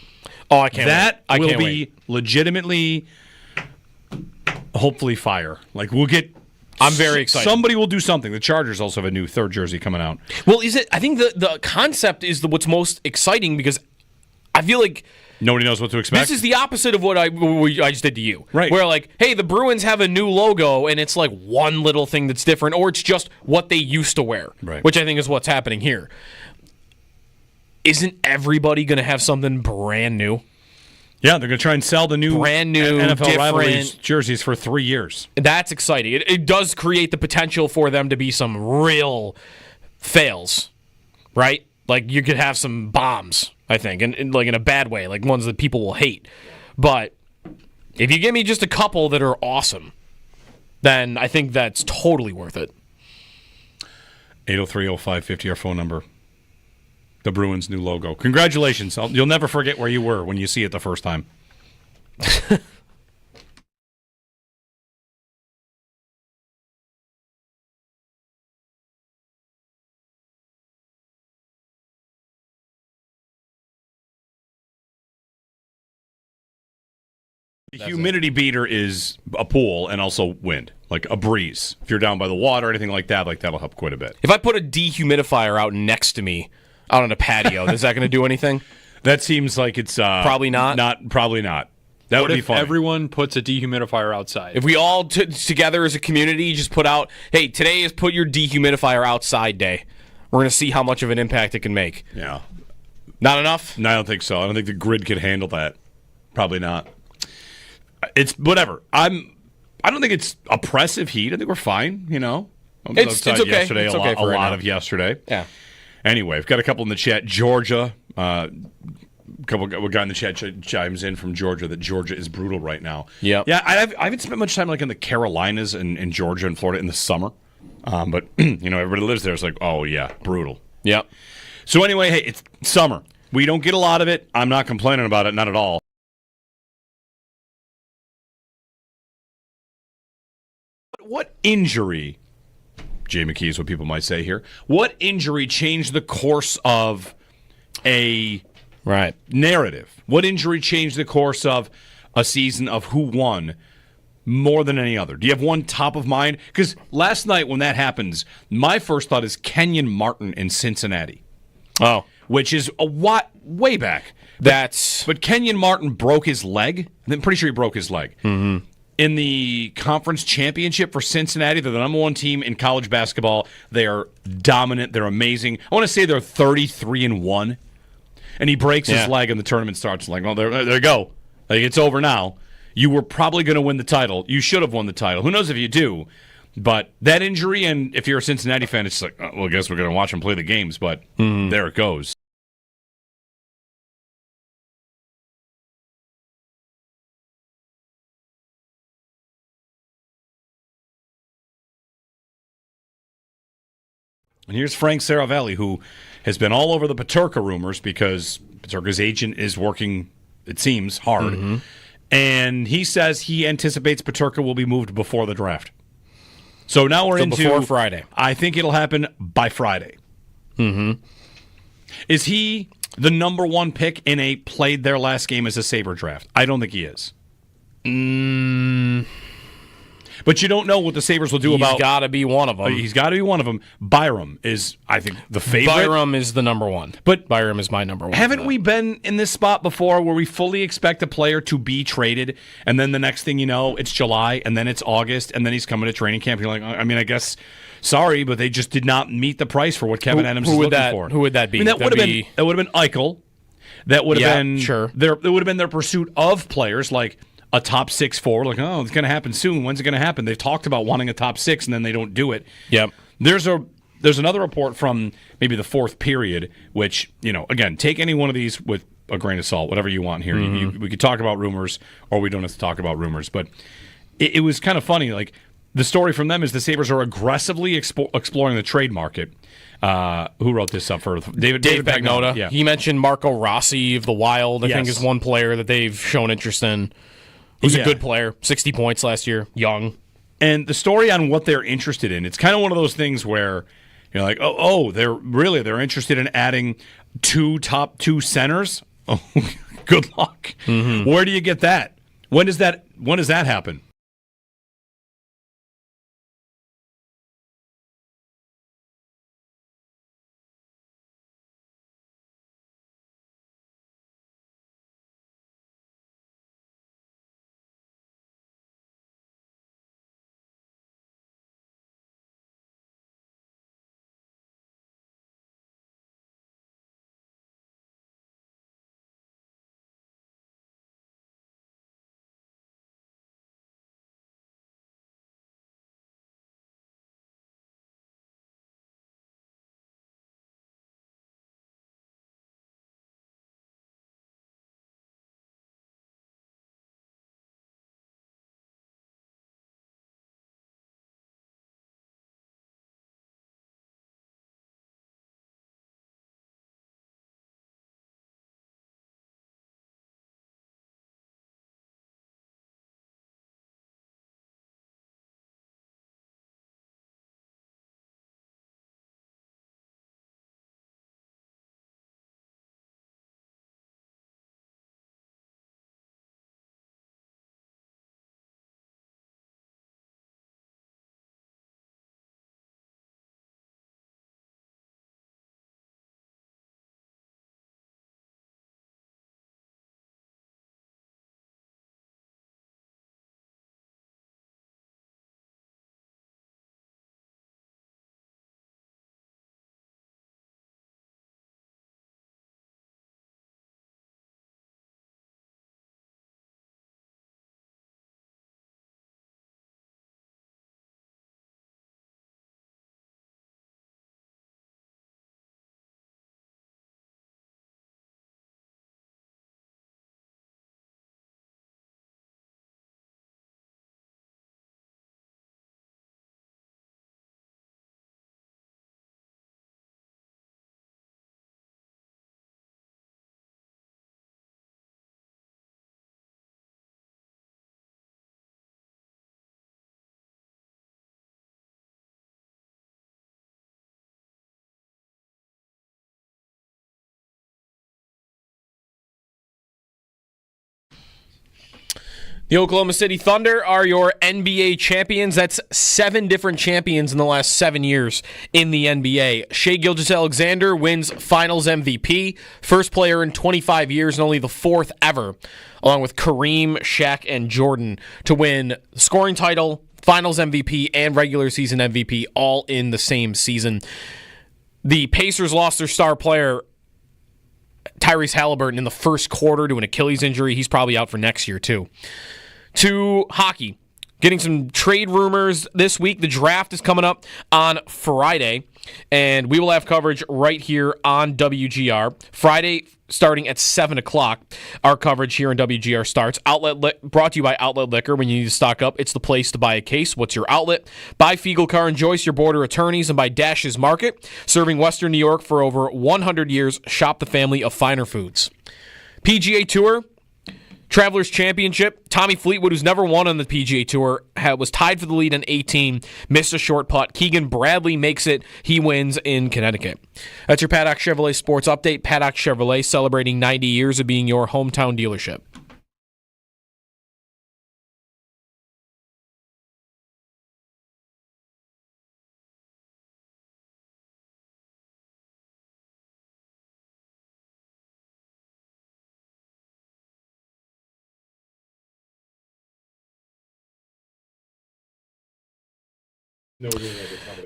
Oh, I can't wait.
That will be legitimately, hopefully, fire. Like we'll get.
I'm very excited.
Somebody will do something. The Chargers also have a new third jersey coming out.
Well, I think the concept is what's most exciting because I feel like
nobody knows what to expect.
This is the opposite of what I just did to you.
Right.
Where like, hey, the Bruins have a new logo and it's like one little thing that's different, or it's just what they used to wear.
Right.
Which I think is what's happening here. Isn't everybody going to have something brand new?
Yeah, they're going to try and sell the new
brand new
NFL rivalry jerseys for 3 years.
That's exciting. It does create the potential for them to be some real fails, right? Like you could have some bombs, I think, and like in a bad way, like ones that people will hate. But if you give me just a couple that are awesome, then I think that's totally worth it.
803-0550, our phone number. The Bruins' new logo. Congratulations. You'll never forget where you were when you see it the first time. The humidity beater is a pool and also wind, like a breeze. If you're down by the water or anything like that, that'll help quite a bit.
If I put a dehumidifier out next to me, out on a patio, is that going to do anything?
That seems like it's
probably not.
Probably not. That would be fun.
Everyone puts a dehumidifier outside.
If we all together as a community just put out, hey, today is put your dehumidifier outside day. We're going to see how much of an impact it can make.
Yeah.
Not enough?
No, I don't think so. I don't think the grid could handle that. Probably not. It's whatever. I don't think it's oppressive heat. I think we're fine. You know,
it's okay.
Yesterday,
it's
a
okay
lot of yesterday.
Yeah.
Anyway, we've got a couple in the chat. Georgia, a guy in the chat chimes in from Georgia that Georgia is brutal right now.
Yeah.
Yeah. I haven't spent much time like in the Carolinas and in Georgia and Florida in the summer, but everybody lives there. It's like, oh yeah, brutal.
Yeah.
So anyway, hey, it's summer. We don't get a lot of it. I'm not complaining about it, not at all. What injury, Jay McKee is what people might say here, what injury changed the course of a narrative? What injury changed the course of a season of who won more than any other? Do you have one top of mind? Because last night when that happens, my first thought is Kenyon Martin in Cincinnati.
Oh.
Which is way back. But Kenyon Martin broke his leg. I'm pretty sure he broke his leg.
Mm-hmm.
In the conference championship for Cincinnati, they're the number one team in college basketball. They are dominant. They're amazing. I want to say they're 33-1. And he breaks his leg and the tournament starts. Like, well, there you go. Like, it's over now. You were probably going to win the title. You should have won the title. Who knows if you do? But that injury, and if you're a Cincinnati fan, it's like, well, I guess we're going to watch him play the games. But there it goes. And here's Frank Saravelli, who has been all over the Peterka rumors because Peterka's agent is working, it seems, hard. Mm-hmm. And he says he anticipates Peterka will be moved before the draft. So now we're into
before Friday.
I think it'll happen by Friday.
Mm-hmm.
Is he the number one pick in a played their last game as a Sabre draft? I don't think he is. But you don't know what the Sabres will do
He's
about.
got to be one of them.
He's got to be one of them. Byram is, I think, the favorite.
Byram is the number one.
But
Byram is my number one.
Haven't we been in this spot before where we fully expect a player to be traded, and then the next thing you know, it's July, and then it's August, and then he's coming to training camp? You're like, I mean, I guess, sorry, but they just did not meet the price for what Kevin Adams is looking for.
Who would that be?
I mean, that would have been Eichel. That would have been
sure.
It would have been their pursuit of players like a top 6 forward. Like, oh, it's going to happen soon. When's it going to happen? They've talked about wanting a top 6, and then they don't do it.
Yep.
There's another report from maybe the fourth period, which, again, take any one of these with a grain of salt, whatever you want here. We could talk about rumors, or we don't have to talk about rumors. But it was kind of funny. Like, the story from them is the Sabres are aggressively exploring the trade market. Who wrote this up for David
Pagnotta.
Yeah.
He mentioned Marco Rossi of the Wild, I think is one player that they've shown interest in. Who's a good player, 60 points last year, young.
And the story on what they're interested in, it's kind of one of those things where you're like, they're interested in adding top two centers? Oh, good luck. Mm-hmm. Where do you get that? When does that happen?
The Oklahoma City Thunder are your NBA champions. That's 7 different champions in the last 7 years in the NBA. Shai Gilgeous-Alexander wins Finals MVP, first player in 25 years and only the 4th ever, along with Kareem, Shaq, and Jordan, to win the scoring title, Finals MVP, and regular season MVP all in the same season. The Pacers lost their star player, Tyrese Hallebertton, in the first quarter to an Achilles injury. He's probably out for next year, too. To hockey, getting some trade rumors this week. The draft is coming up on Friday, and we will have coverage right here on WGR. Friday, starting at 7 o'clock, our coverage here on WGR starts. Brought to you by Outlet Liquor. When you need to stock up, it's the place to buy a case. What's your outlet? By Fiegel Car and Joyce, your border attorneys, and by Dash's Market, serving Western New York for over 100 years. Shop the family of finer foods. PGA Tour, Travelers Championship. Tommy Fleetwood, who's never won on the PGA Tour, was tied for the lead in 18, missed a short putt. Keegan Bradley makes it. He wins in Connecticut. That's your Paddock Chevrolet Sports Update. Paddock Chevrolet, celebrating 90 years of being your hometown dealership.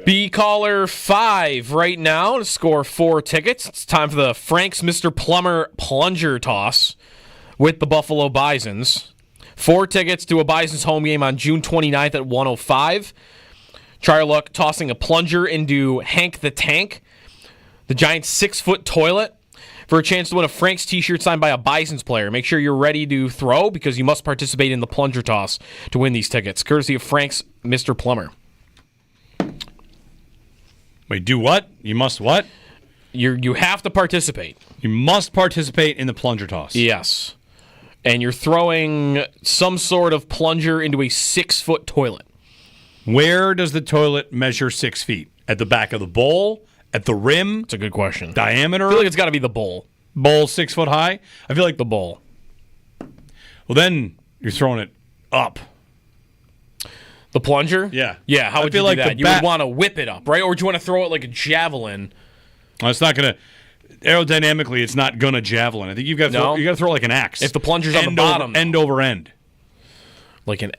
Be caller 5 right now to score 4 tickets. It's time for the Frank's Mr. Plummer Plunger Toss with the Buffalo Bisons. 4 tickets to a Bisons home game on June 29th at 1:05. Try your luck tossing a plunger into Hank the Tank, the giant 6-foot toilet, for a chance to win a Frank's t-shirt signed by a Bisons player. Make sure you're ready to throw because you must participate in the plunger toss to win these tickets, courtesy of Frank's Mr. Plummer.
Wait, do what? You must what?
You have to participate.
You must participate in the plunger toss.
Yes. And you're throwing some sort of plunger into a 6-foot toilet.
Where does the toilet measure 6 feet? At the back of the bowl? At the rim?
It's a good question.
Diameter?
I feel like it's got to be the bowl.
Bowl 6 foot high? I feel like
the bowl.
Well, then you're throwing it up.
The plunger?
Yeah.
Yeah, how would you do
like
that? You would want to whip it up, right? Or would you want to throw it like a javelin?
Well, it's not going to... Aerodynamically, it's not going to javelin. I think you've got to throw like an axe.
If the plunger's on the bottom.
End over end.
Like an...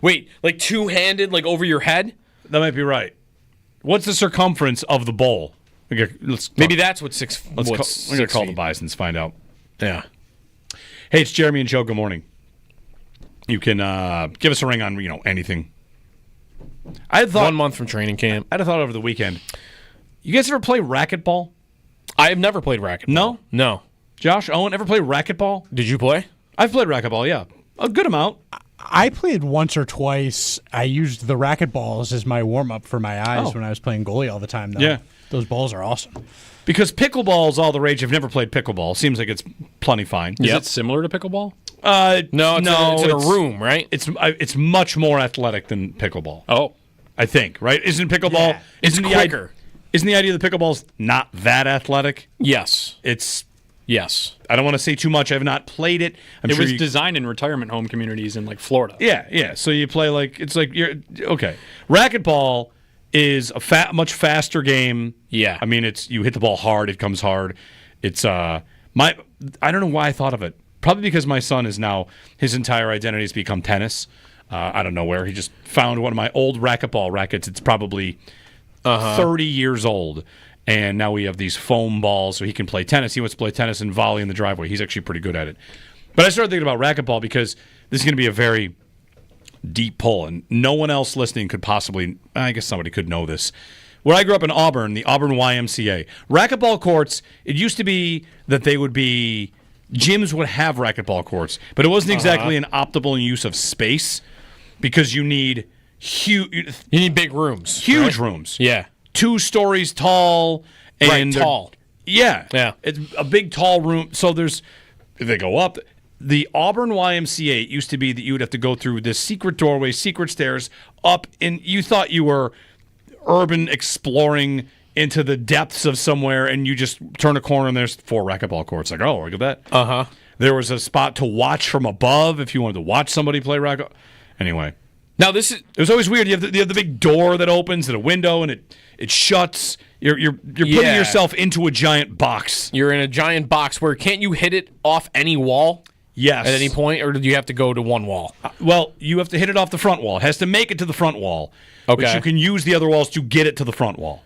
Wait, like two-handed, like over your head?
That might be right. What's the circumference of the bowl?
Maybe that's what
we're going to call the Bisons, find out.
Yeah.
Hey, it's Jeremy and Joe. Good morning. You can give us a ring on anything. I had thought
1 month from training camp.
I'd have thought over the weekend. You guys ever play racquetball?
I have never played racquetball.
No. Josh, Owen, ever play racquetball?
Did you play?
I've played racquetball. Yeah, a good amount.
I played once or twice. I used the racquetballs as my warm-up for my eyes when I was playing goalie all the time, though.
Yeah.
Those balls are awesome.
Because pickleball is all the rage. I've never played pickleball. Seems like it's plenty fine.
Is it similar to pickleball?
No, it's in a room, right?
It's much more athletic than pickleball.
Oh.
I think, right? Isn't pickleball...
Yeah, it's quicker.
Isn't the idea that pickleball's not that athletic?
Yes. Yes.
I don't want to say too much. I have not played it.
It was designed in retirement home communities in, like, Florida.
Yeah. So you play you're... Okay. Racquetball is a much faster game.
Yeah.
I mean, you hit the ball hard. It comes hard. It's... I don't know why I thought of it. Probably because my son is now... His entire identity has become tennis. I don't know where. He just found one of my old racquetball rackets. It's probably... 30 years old, and now we have these foam balls so he can play tennis. He wants to play tennis and volley in the driveway. He's actually pretty good at it. But I started thinking about racquetball because this is going to be a very deep pull, and no one else listening could possibly, I guess somebody could know this. When I grew up in Auburn, the Auburn YMCA, racquetball courts, it used to be that they would be, gyms would have racquetball courts, but it wasn't exactly an optimal use of space because you need...
You need big rooms.
Huge rooms.
Yeah.
2 stories tall. And
tall.
Yeah.
Yeah.
It's a big, tall room. So they go up. The Auburn YMCA used to be that you would have to go through this secret doorway, secret stairs, up, and you thought you were urban exploring into the depths of somewhere, and you just turn a corner and there's 4 racquetball courts. Like, oh, look at that.
Uh-huh.
There was a spot to watch from above if you wanted to watch somebody play racquetball. Anyway.
Now
it was always weird. You have the big door that opens and a window, and it shuts. You're putting yourself into a giant box.
You're in a giant box where can't you hit it off any wall?
Yes.
At any point, or do you have to go to one wall?
Well, you have to hit it off the front wall. It has to make it to the front wall. Okay. But you can use the other walls to get it to the front wall.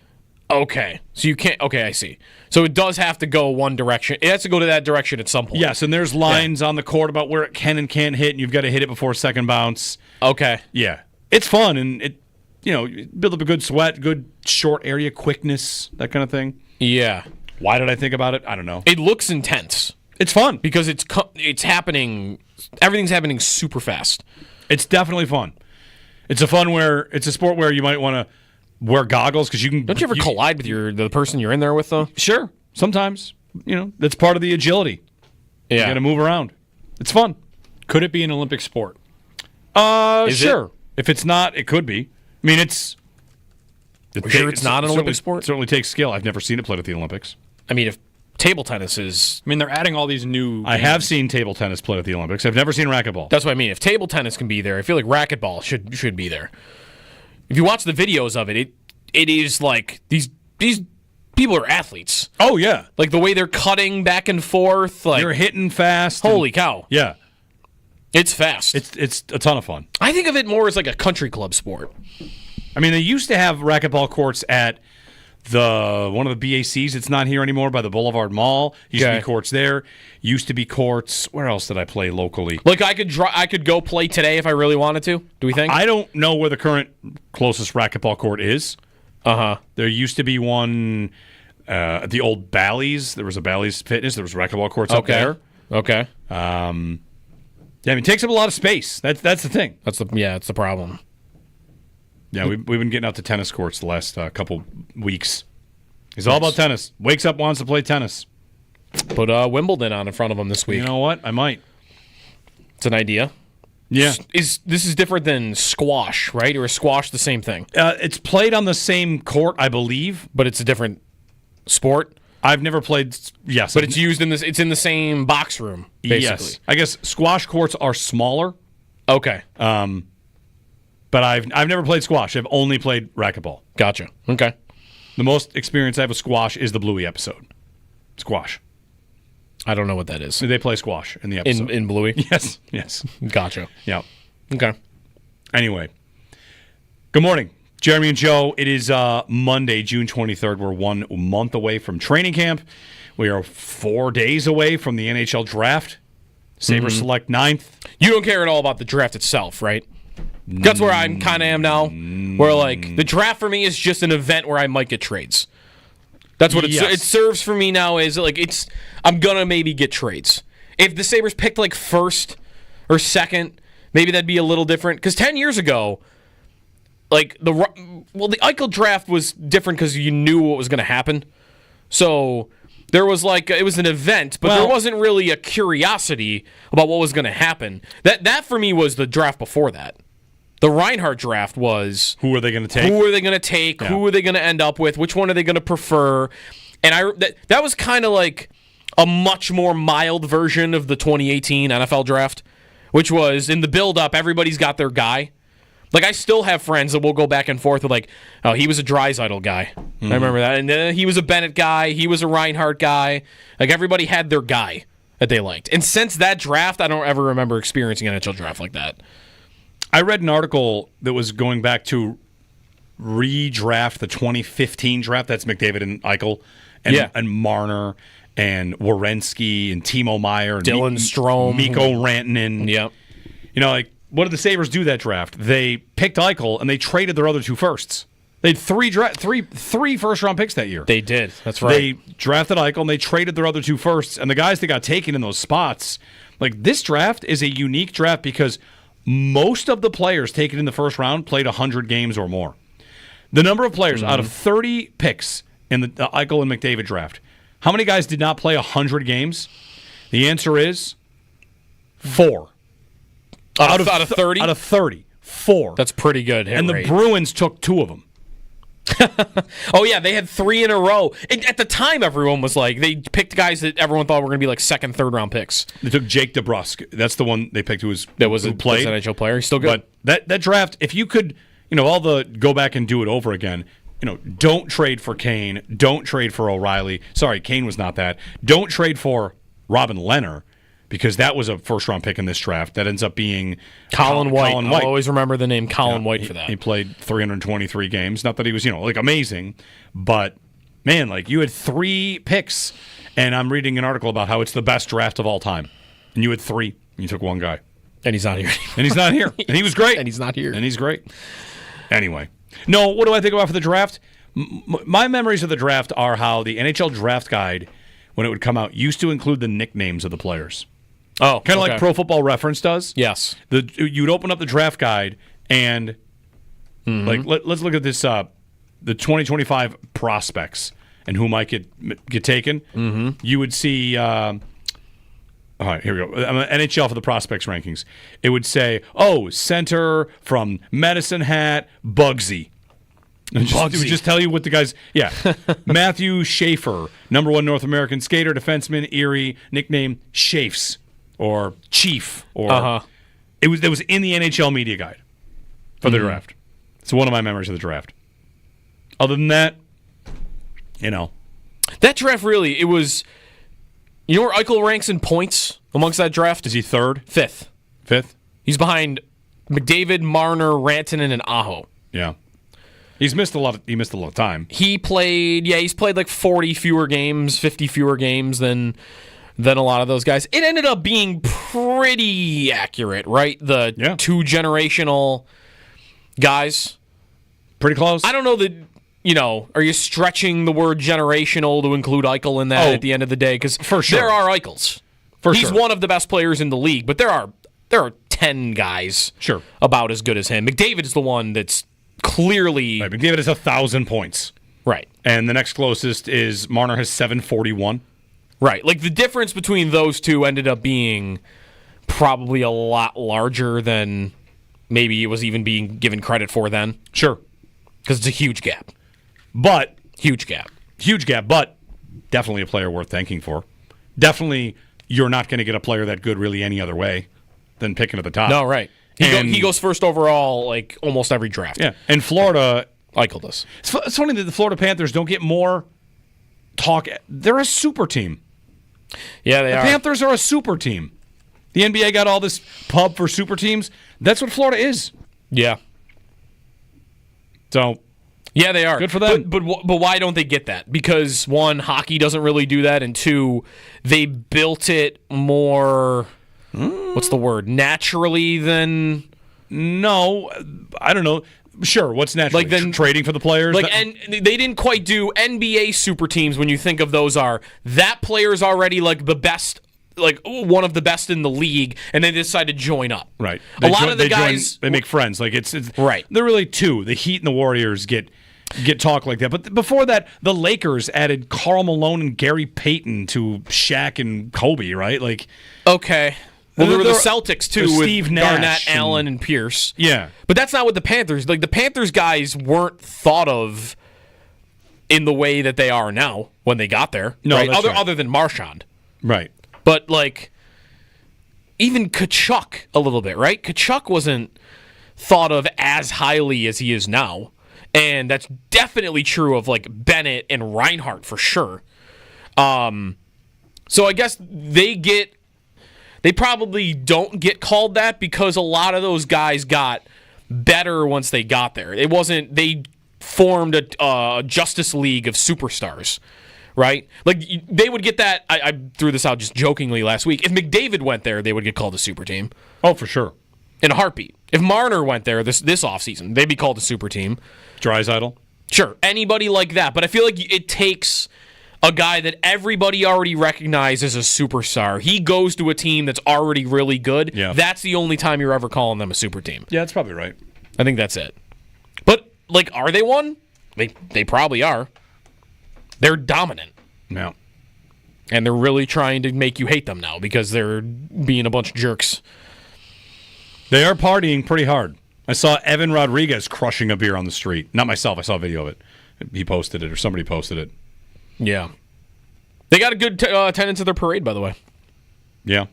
Okay. So you can't. Okay, I see. So it does have to go one direction. It has to go to that direction at some point.
Yes, and there's lines on the court about where it can and can't hit, and you've got to hit it before second bounce.
Okay.
Yeah. It's fun, and you build up a good sweat, good short area quickness, that kind of thing.
Yeah.
Why did I think about it? I don't know.
It looks intense.
It's fun.
Because it's happening, everything's happening super fast.
It's definitely fun. It's a sport where you might want to wear goggles because you can.
Don't you ever collide with the person you're in there with, though?
Sure. Sometimes. That's part of the agility. Yeah. You got to move around. It's fun.
Could it be an Olympic sport?
Sure. If it's not, it could be. I mean, it's
not an Olympic sport?
It certainly takes skill. I've never seen it played at the Olympics.
I mean, if table tennis is...
I mean, they're adding all these new...
I have seen table tennis played at the Olympics. I've never seen racquetball.
That's what I mean. If table tennis can be there, I feel like racquetball should be there. If you watch the videos of it is like these people are athletes.
Oh, yeah.
Like the way they're cutting back and forth. Like,
they're hitting fast.
Holy cow.
Yeah.
It's fast.
It's a ton of fun.
I think of it more as like a country club sport.
I mean, they used to have racquetball courts at one of the BACs. It's not here anymore, by the Boulevard Mall. Used to be courts there. Used to be courts. Where else did I play locally?
Like I could go play today if I really wanted to. Do we think?
I don't know where the current closest racquetball court is. There used to be one at the old Bally's. There was a Bally's Fitness. There was racquetball courts up there.
Okay.
Yeah, I mean, it takes up a lot of space. That's the thing.
That's the problem.
Yeah, we've been getting out to tennis courts the last couple weeks. He's all about tennis. Wakes up, wants to play tennis.
Put Wimbledon on in front of him this week.
You know what? I might.
It's an idea.
Yeah.
This is different than squash, right? Or is squash the same thing?
It's played on the same court, I believe.
But it's a different sport?
I've never played, yes.
But it's used in it's in the same box room, basically.
Yes. I guess squash courts are smaller.
Okay.
But I've never played squash. I've only played racquetball.
Gotcha. Okay.
The most experience I have with squash is the Bluey episode. Squash.
I don't know what that is.
They play squash in the episode.
In Bluey?
Yes.
Gotcha.
Yeah.
Okay.
Anyway. Good morning. Jeremy and Joe. It is Monday, June 23rd. We're 1 month away from training camp. We are 4 days away from the NHL draft. Sabres select 9th.
You don't care at all about the draft itself, right? That's where I kind of am now. Where, like, the draft for me is just an event where I might get trades. That's what it serves for me now is, like, I'm going to maybe get trades. If the Sabres picked, like, first or second, maybe that'd be a little different. Because 10 years ago, like, the Eichel draft was different because you knew what was going to happen. So there was, like, it was an event, but there wasn't really a curiosity about what was going to happen. That for me was the draft before that. The Reinhart draft was...
Who are they going to take?
Who are they going to take? Yeah. Who are they going to end up with? Which one are they going to prefer? And that was kind of like a much more mild version of the 2018 NFL draft, which was in the build-up, everybody's got their guy. Like, I still have friends that will go back and forth with, like, oh, he was a Draisaitl guy. I remember that. And he was a Bennett guy. He was a Reinhart guy. Like, everybody had their guy that they liked. And since that draft, I don't ever remember experiencing an NHL draft like that.
I read an article that was going back to redraft the 2015 draft. That's McDavid and Eichel and Marner and Werenski and Timo Meier and
Dylan Strome,
Mikko Rantanen.
Yep.
You know, like, what did the Sabres do that draft? They picked Eichel and they traded their other two firsts. They had three first-round picks that year.
They did. That's right.
They drafted Eichel and they traded their other two firsts. And the guys that got taken in those spots, like, this draft is a unique draft because most of the players taken in the first round played 100 games or more. The number of players out of 30 picks in the Eichel and McDavid draft, how many guys did not play 100 games? The answer is 4.
Out of 30?
Out of 30. 4.
That's pretty good.
And the Bruins took 2 of them.
Oh, yeah, they had 3 in a row. At the time, everyone was like, they picked guys that everyone thought were going to be like second, third-round picks.
They took Jake DeBrusk. That's the one they picked who was
an
NHL
player. He's still good.
But that draft, if you could, all the go back and do it over again, don't trade for Kane. Don't trade for O'Reilly. Sorry, Kane was not that. Don't trade for Robin Lehner, because that was a first-round pick in this draft. That ends up being
Colin White. I'll always remember the name Colin White for that.
He played 323 games. Not that he was, amazing, but, man, you had 3 picks, and I'm reading an article about how it's the best draft of all time. And you had 3, and you took 1 guy.
And he's not here anymore.
And he's not here. And he was great.
And he's not here.
And he's great. Anyway. No, what do I think about for the draft? My memories of the draft are how the NHL draft guide, when it would come out, used to include the nicknames of the players.
Oh,
kind of like Pro Football Reference does.
Yes.
You'd open up the draft guide and let's look at this the 2025 prospects and who might get taken. Mm-hmm. You would see. All right, here we go. NHL for the prospects rankings. It would say, center from Medicine Hat, Bugsy. It would just tell you what the guys. Yeah, Matthew Schaefer, number 1 North American skater, defenseman, Erie, nickname Shafes. Or Chief, or it was in the NHL media guide for the draft. It's one of my memories of the draft. Other than that,
that draft really, it was. You know where Eichel ranks in points amongst that draft?
Is he 3rd?
5th. He's behind McDavid, Marner, Rantanen, and Aho.
Yeah. He missed a lot of time.
He's played like 40 fewer games, 50 fewer games than a lot of those guys. It ended up being pretty accurate, right? The two generational guys.
Pretty close.
I don't know that, are you stretching the word generational to include Eichel in that at the end of the day? Because
for sure.
There are Eichels. He's one of the best players in the league, but there are 10 guys about as good as him. McDavid is the one that's clearly...
Right, McDavid has 1,000 points.
Right.
And the next closest is Marner has 741.
Right. Like, the difference between those two ended up being probably a lot larger than maybe it was even being given credit for then.
Sure.
Because it's a huge gap.
But...
Huge gap,
but definitely a player worth thanking for. Definitely, you're not going to get a player that good really any other way than picking at the top.
No, right. He goes first overall like almost every draft.
Yeah. And Florida...
Eichel does.
It's funny that the Florida Panthers don't get more talk. They're a super team.
Yeah, they are.
The Panthers are a super team. The NBA got all this pub for super teams. That's what Florida is.
Yeah.
So,
yeah, they are.
Good for them.
But why don't they get that? Because, one, hockey doesn't really do that, and two, they built it more, what's the word, naturally than...
No, I don't know. Sure, what's natural?
Like then
trading for the players?
And they didn't quite do NBA super teams when you think of those are that player's already like the best, like one of the best in the league, and they decide to join up.
Right.
A lot of the guys
they make friends. Like it's
right.
They're really two. The Heat and the Warriors get talk like that. But before that, the Lakers added Karl Malone and Gary Payton to Shaq and Kobe. Right. Like
okay. Well, there were the Celtics, too, with
Steve Nash
Garnett, Allen, and Pierce.
Yeah.
But that's not what the Panthers... Like, the Panthers guys weren't thought of in the way that they are now when they got there.
No,
right?
that's right.
Other than Marchand.
Right.
But, like, even Kachuk a little bit, right? Kachuk wasn't thought of as highly as he is now. And that's definitely true of, like, Bennett and Reinhart for sure. So I guess they probably don't get called that because a lot of those guys got better once they got there. They formed a Justice League of superstars, right? Like, they would get that. I threw this out just jokingly last week. If McDavid went there, they would get called a super team.
Oh, for sure.
In a heartbeat. If Marner went there this offseason, they'd be called a super team.
Draisaitl?
Sure. Anybody like that. But I feel like it takes a guy that everybody already recognizes as a superstar. He goes to a team that's already really good.
Yeah.
That's the only time you're ever calling them a super team.
Yeah, that's probably right.
I think that's it. But, like, are they one? They probably are. They're dominant.
Yeah.
And they're really trying to make you hate them now because they're being a bunch of jerks.
They are partying pretty hard. I saw Evan Rodriguez crushing a beer on the street. Not myself. I saw a video of it. He posted it or somebody posted it.
Yeah. They got a good attendance at their parade, by the way.
Yeah.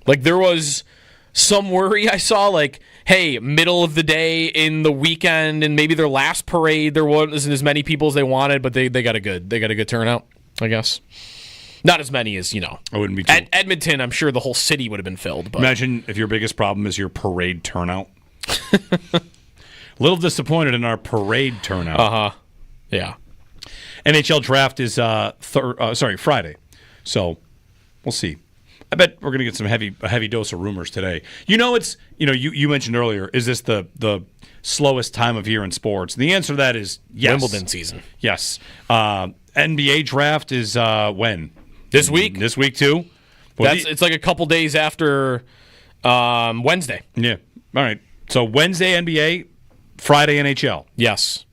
Like, there was some worry I saw, like, hey, middle of the day in the weekend and maybe their last parade, there wasn't as many people as they wanted, but they got a good turnout, I guess. Not as many as,
I wouldn't be too.
At Edmonton, I'm sure the whole city would have been filled. But
imagine if your biggest problem is your parade turnout. A little disappointed in our parade turnout.
Uh-huh. Yeah.
NHL draft is Friday, so we'll see. I bet we're gonna get a heavy dose of rumors today. You mentioned earlier, is this the slowest time of year in sports? And the answer to that is yes.
Wimbledon season.
Yes. NBA draft is when?
This week.
This week too.
It's like a couple days after Wednesday.
Yeah. All right. So Wednesday NBA, Friday NHL.
Yes.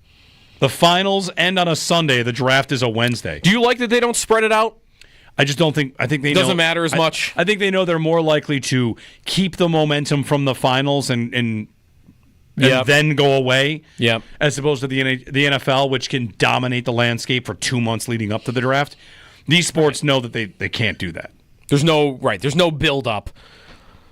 The finals end on a Sunday. The draft is a Wednesday.
Do you like that they don't spread it out?
I just don't think. I think they
doesn't matter as much.
I think they know they're more likely to keep the momentum from the finals and then go away.
Yep.
As opposed to the NFL, which can dominate the landscape for 2 months leading up to the draft. These sports know that they can't do that.
There's no build up.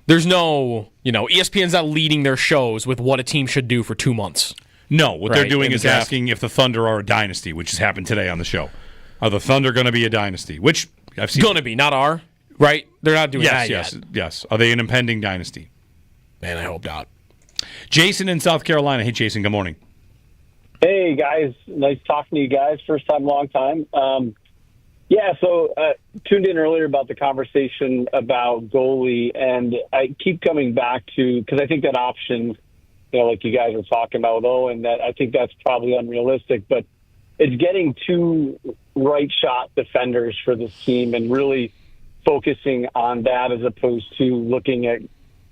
There's no, ESPN's not leading their shows with what a team should do for 2 months.
No, what they're doing is asking if the Thunder are a dynasty, which has happened today on the show. Are the Thunder going to be a dynasty? Which I've seen.
Going to be, not are, right? They're not doing that yet.
Yes. Are they an impending dynasty?
Man, I hope not.
Jason in South Carolina. Hey, Jason, good morning.
Hey, guys. Nice talking to you guys. First time, long time. So tuned in earlier about the conversation about goalie, and I keep coming back to, because I think that option, like you guys are talking about with Owen, that I think that's probably unrealistic, but it's getting two right shot defenders for this team and really focusing on that as opposed to looking at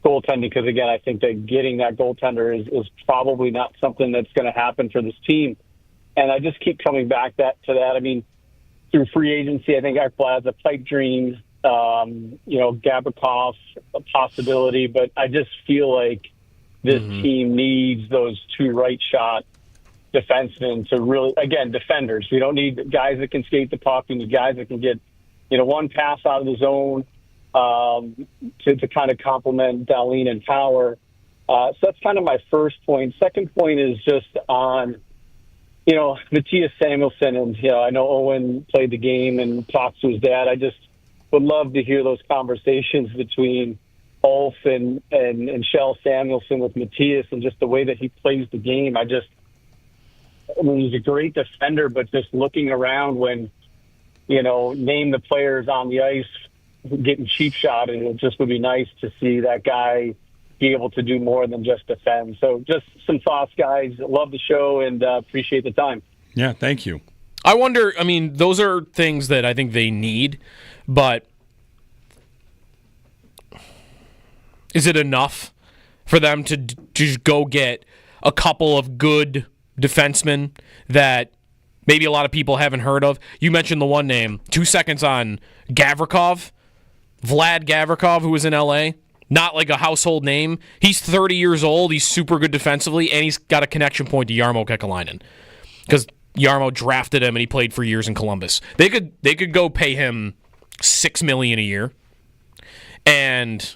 goaltending, because again, I think that getting that goaltender is probably not something that's going to happen for this team. And I just keep coming back to that. I mean, through free agency, I think Ekblad's a pipe dream. Gavrikov a possibility, but I just feel like this team needs those two right shot defensemen to really, again, defenders. We don't need guys that can skate the puck. We need guys that can get, one pass out of the zone to kind of complement Dahlin and Power. So that's kind of my first point. Second point is just on, Mattias Samuelsson. And, I know Owen played the game and talked to his dad. I just would love to hear those conversations between Ulf and Shell Samuelsson with Mattias and just the way that he plays the game. He's a great defender, but just looking around when, name the players on the ice getting cheap shot, and it just would be nice to see that guy be able to do more than just defend. So just some thoughts, guys. Love the show and appreciate the time.
Yeah, thank you.
I wonder, those are things that I think they need, but is it enough for them to just go get a couple of good defensemen that maybe a lot of people haven't heard of? You mentioned the one name, 2 seconds on Gavrikov, Vlad Gavrikov, who was in L.A., not like a household name. He's 30 years old. He's super good defensively, and he's got a connection point to Jarmo Kekalainen because Jarmo drafted him, and he played for years in Columbus. They could go pay him $6 million a year, and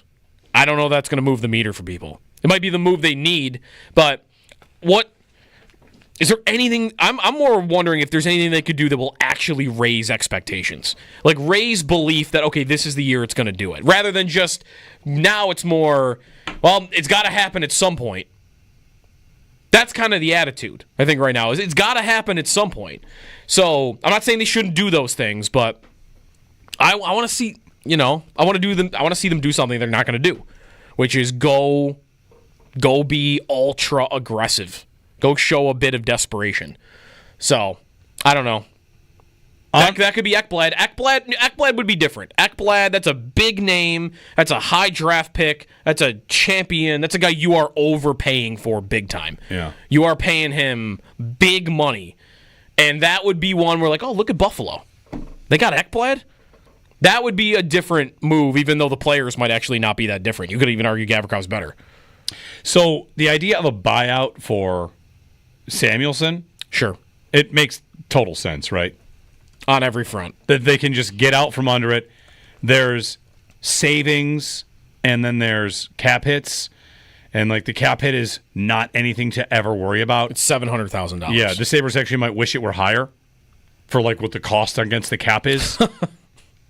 I don't know if that's going to move the meter for people. It might be the move they need, but what is there anything? I'm more wondering if there's anything they could do that will actually raise expectations, like raise belief that okay, this is the year it's going to do it, rather than just now it's more, well, it's got to happen at some point. That's kind of the attitude I think right now is it's got to happen at some point. So I'm not saying they shouldn't do those things, but I want to see, I want to see them do something they're not going to do, which is go be ultra aggressive. Go show a bit of desperation. So, I don't know. That could be Ekblad. Ekblad would be different. Ekblad, that's a big name. That's a high draft pick. That's a champion. That's a guy you are overpaying for big time.
Yeah.
You are paying him big money. And that would be one where like, oh, look at Buffalo. They got Ekblad? That would be a different move, even though the players might actually not be that different. You could even argue Gavrikov's better.
So, the idea of a buyout for Samuelsson,
sure,
it makes total sense, right?
On every front.
That they can just get out from under it. There's savings, and then there's cap hits. And, like, the cap hit is not anything to ever worry about.
It's $700,000.
Yeah, the Sabres actually might wish it were higher for, like, what the cost against the cap is.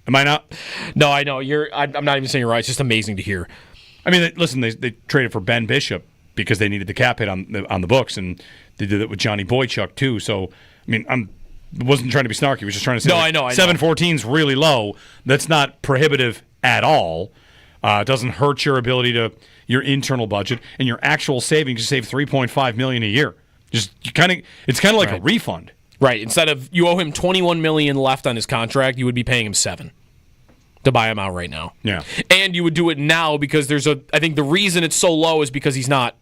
Am I not?
No, I know. I'm not even saying you're right. It's just amazing to hear.
I mean, listen, they traded for Ben Bishop because they needed the cap hit on the books, and they did it with Johnny Boychuk too. So, I mean, I wasn't trying to be snarky. I was just trying to say,
no, I know.
714 is really low. That's not prohibitive at all. It doesn't hurt your ability to your internal budget and your actual savings. You save $3.5 million a year. It's kind of like a refund,
right? Instead of you owe him $21 million left on his contract, you would be paying him $7 million to buy him out right now.
Yeah,
and you would do it now because I think the reason it's so low is because he's not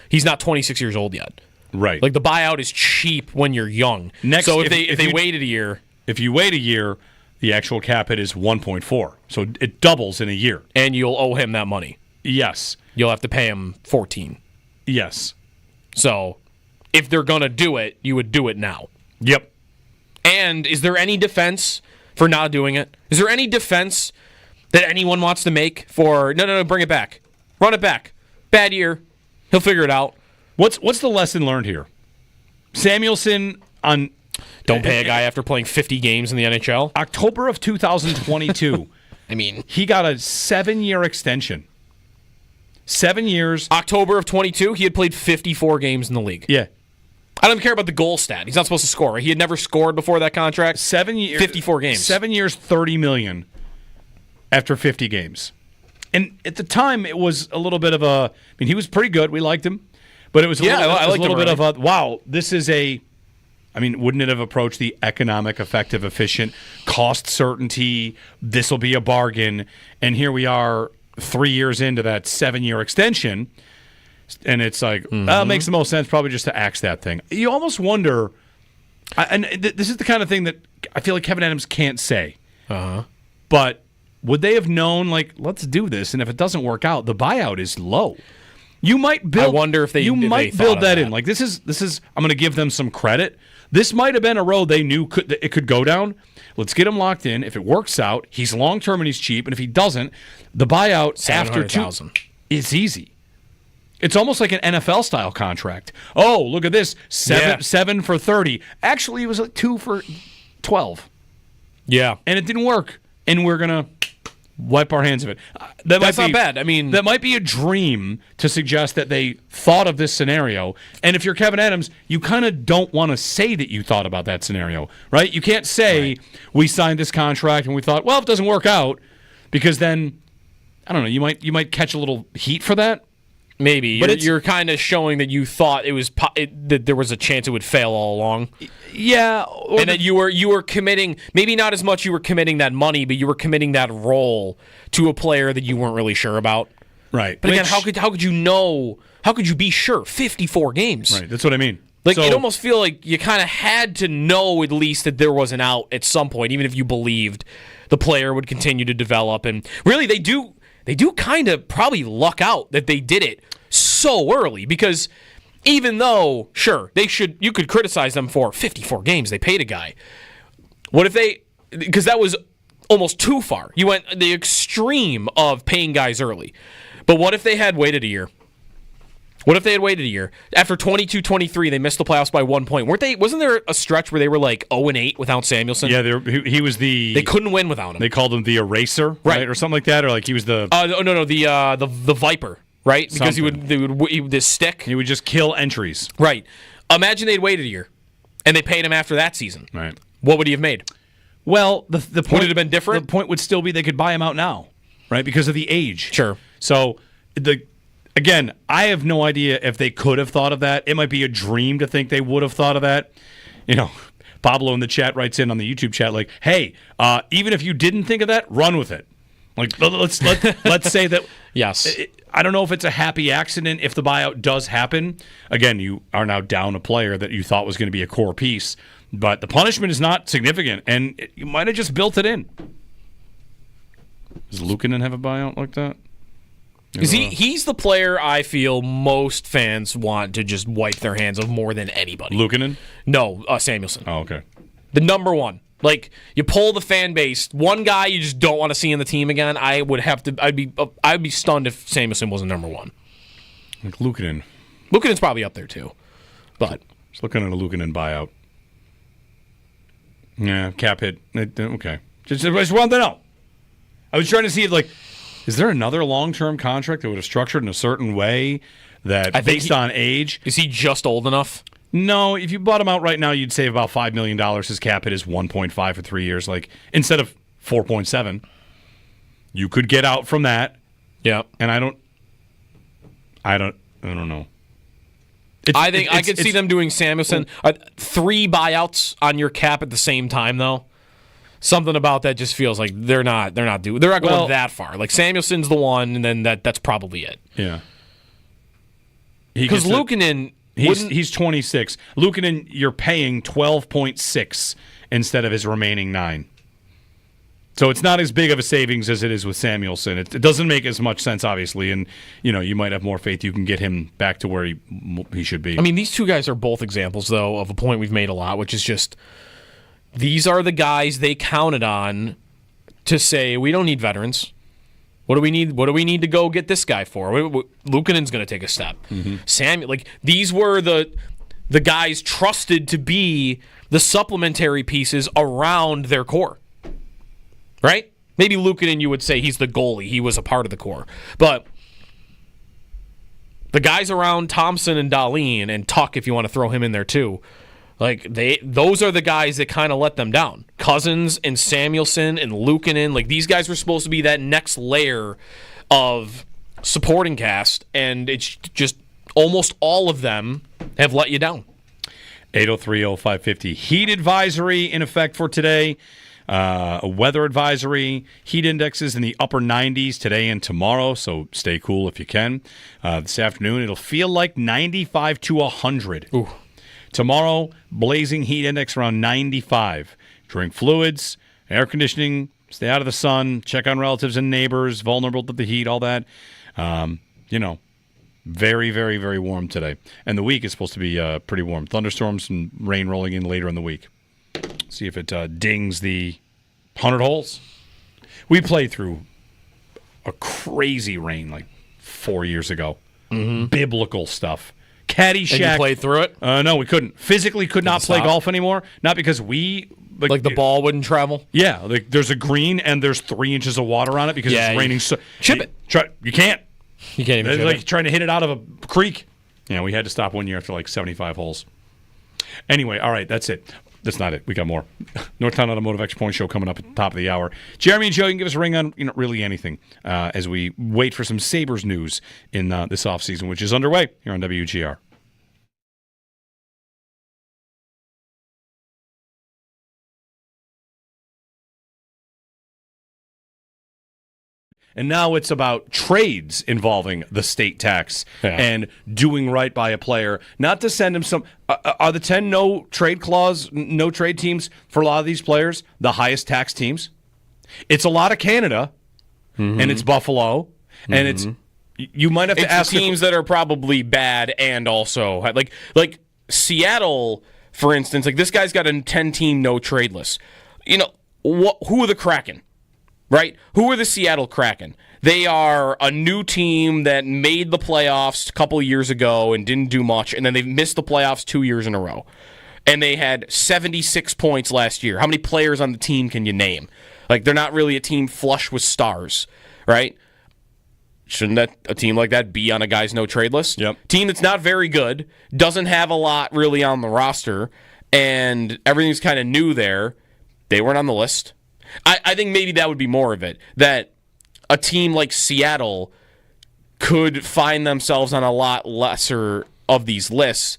26 years old yet.
Right.
Like the buyout is cheap when you're young. So if they waited a year.
If you wait a year, the actual cap hit is 1.4. So it doubles in a year.
And you'll owe him that money.
Yes.
You'll have to pay him 14.
Yes.
So if they're going to do it, you would do it now.
Yep.
And is there any defense for not doing it? Is there any defense that anyone wants to make for, no, bring it back. Run it back. Bad year. He'll figure it out.
What's the lesson learned here? Samuelsson on...
Don't pay a guy after playing 50 games in the NHL.
October of 2022.
I mean...
He got a 7-year extension. 7 years.
October of 22, he had played 54 games in the league.
Yeah.
I don't care about the goal stat. He's not supposed to score. Right? He had never scored before that contract.
7 years,
54 games.
7 years, $30 million after 50 games. And at the time, it was a little bit of a. I mean, he was pretty good. We liked him, but it was a little bit of a. Wow, this is a. I mean, wouldn't it have approached the economic, effective, efficient, cost certainty? This will be a bargain, and here we are, 3 years into that 7-year extension. And it's like, it makes the most sense probably just to axe that thing. You almost wonder, this is the kind of thing that I feel like Kevin Adams can't say. But would they have known, like, let's do this, and if it doesn't work out, the buyout is low. You might build.
I wonder if they.
You might build that in. Like this is. I'm going to give them some credit. This might have been a road they knew it could go down. Let's get him locked in. If it works out, he's long term and he's cheap. And if he doesn't, the buyout after 2 is easy. It's almost like an NFL style contract. Oh, look at this. 7 for 30. Actually, it was like 2 for 12.
Yeah.
And it didn't work. And we're going to wipe our hands of it.
That's not bad. I mean,
that might be a dream to suggest that they thought of this scenario. And if you're Kevin Adams, you kind of don't want to say that you thought about that scenario, right? You can't say we signed this contract and we thought, well, if it doesn't work out, because then I don't know, you might catch a little heat for that.
Maybe, but you're kind of showing that you thought that there was a chance it would fail all along.
Yeah,
and that you were committing, maybe not as much you were committing that money, but you were committing that role to a player that you weren't really sure about.
Right.
But again, how could you know? How could you be sure? 54 games.
Right. That's what I mean.
Like it almost feel like you kind of had to know at least that there was an out at some point, even if you believed the player would continue to develop. And really, they do kind of probably luck out that they did it so early, because even though, sure, you could criticize them for 54 games, they paid a guy. What if because that was almost too far. You went the extreme of paying guys early. But what if they had waited a year? What if they had waited a year? After 22-23, they missed the playoffs by 1 point. Wasn't there a stretch where they were like 0-8 without Samuelson?
Yeah, he was
They couldn't win without him.
They called him the eraser, right? Or something like that, or like he was the
the Viper, right? Because
something.
he would this stick.
He would just kill entries.
Right. Imagine they'd waited a year, and they paid him after that season.
Right.
What would he have made?
Well, the point
would it have been different?
The point would still be they could buy him out now, right? Because of the age.
Sure.
So Again, I have no idea if they could have thought of that. It might be a dream to think they would have thought of that. You know, Pablo in the chat writes in on the YouTube chat like, "Hey, even if you didn't think of that, run with it." Like, let's say that.
Yes.
I don't know if it's a happy accident if the buyout does happen. Again, you are now down a player that you thought was going to be a core piece, but the punishment is not significant, and you might have just built it in. Does Luukkonen have a buyout like that?
Because he's the player I feel most fans want to just wipe their hands of more than anybody.
Luukkonen?
No, Samuelson.
Oh, okay.
The number one. Like, you poll the fan base, one guy you just don't want to see in the team again. I'd be stunned if Samuelson wasn't number one.
Like Luukkonen.
Luukkonen's probably up there too, but
just looking at a Luukkonen buyout. Yeah, cap hit. Okay, just wanted to know. I was trying to see if is there another long-term contract that would have structured in a certain way that based on age?
Is he just old enough?
No, if you bought him out right now, you'd save about $5 million. His cap hit is 1.5 for 3 years, instead of 4.7. You could get out from that.
Yeah,
and I don't know.
I could see them doing Samuelson 3 buyouts on your cap at the same time, though. Something about that just feels like they're not going that far. Like Samuelson's the one, and then that's probably it.
Yeah.
Because Luukkonen,
he's 26. Luukkonen, you're paying 12.6 instead of his remaining 9. So it's not as big of a savings as it is with Samuelson. It doesn't make as much sense, obviously, and you might have more faith you can get him back to where he should be.
I mean, these two guys are both examples, though, of a point we've made a lot, which is just these are the guys they counted on to say, we don't need veterans. What do we need? What do we need to go get this guy for? Luukkonen's going to take a step.
Mm-hmm.
These were the guys trusted to be the supplementary pieces around their core. Right? Maybe Luukkonen, you would say he's the goalie. He was a part of the core. But The guys around Thompson and Dahlin and Tuck, if you want to throw him in there too, like those are the guys that kind of let them down. Cousins and Samuelson and Luukkonen, like these guys were supposed to be that next layer of supporting cast, and it's just almost all of them have let you down.
803-0550. Heat advisory in effect for today. A weather advisory. Heat indexes in the upper 90s today and tomorrow, so stay cool if you can. This afternoon, it'll feel like 95 to 100.
Ooh.
Tomorrow, blazing heat index around 95. Drink fluids, air conditioning, stay out of the sun, check on relatives and neighbors, vulnerable to the heat, all that. Very, very, very warm today. And the week is supposed to be pretty warm. Thunderstorms and rain rolling in later in the week. See if it dings the 100 holes. We played through a crazy rain like 4 years ago.
Mm-hmm.
Biblical stuff. Caddyshack.
And you played through it?
No, we couldn't. Physically could not play golf anymore. Not because we...
Like the ball wouldn't travel?
Yeah. Like there's a green and there's 3 inches of water on it because it's raining.
Chip it.
You can't.
You can't even
It's
chip
like
it.
trying to hit it out of a creek. Yeah, we had to stop 1 year after like 75 holes. Anyway, all right, that's it. That's not it. We got more. Northtown Automotive X Point Show coming up at the top of the hour. Jeremy and Joe, you can give us a ring on really anything as we wait for some Sabres news in this offseason, which is underway here on WGR. And now it's about trades involving the state tax and doing right by a player. Not to send him some... are the 10 no-trade clause, no-trade teams for a lot of these players the highest tax teams? It's a lot of Canada, and it's Buffalo, and it's... You might have to ask...
teams that are probably bad and also... Like Seattle, for instance, like this guy's got a 10-team no-trade list. Who are the Kraken? Right? Who are the Seattle Kraken? They are a new team that made the playoffs a couple of years ago and didn't do much, and then they've missed the playoffs 2 years in a row. And they had 76 points last year. How many players on the team can you name? Like, they're not really a team flush with stars, right? Shouldn't a team like that be on a guy's no-trade list?
Yep.
Team that's not very good, doesn't have a lot really on the roster, and everything's kind of new there. They weren't on the list. I think maybe that would be more of it, that a team like Seattle could find themselves on a lot lesser of these lists,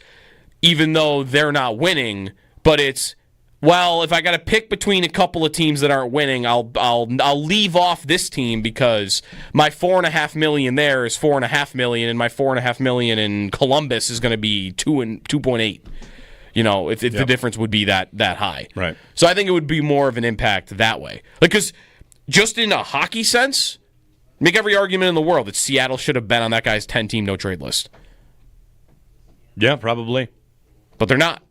even though they're not winning. But it's, well, if I got to pick between a couple of teams that aren't winning, I'll leave off this team because my $4.5 million there is $4.5 million, and my $4.5 million in Columbus is going to be 2.8. If the difference would be that high.
Right.
So I think it would be more of an impact that way. Because just in a hockey sense, make every argument in the world that Seattle should have been on that guy's 10-team no-trade list.
Yeah, probably.
But they're not.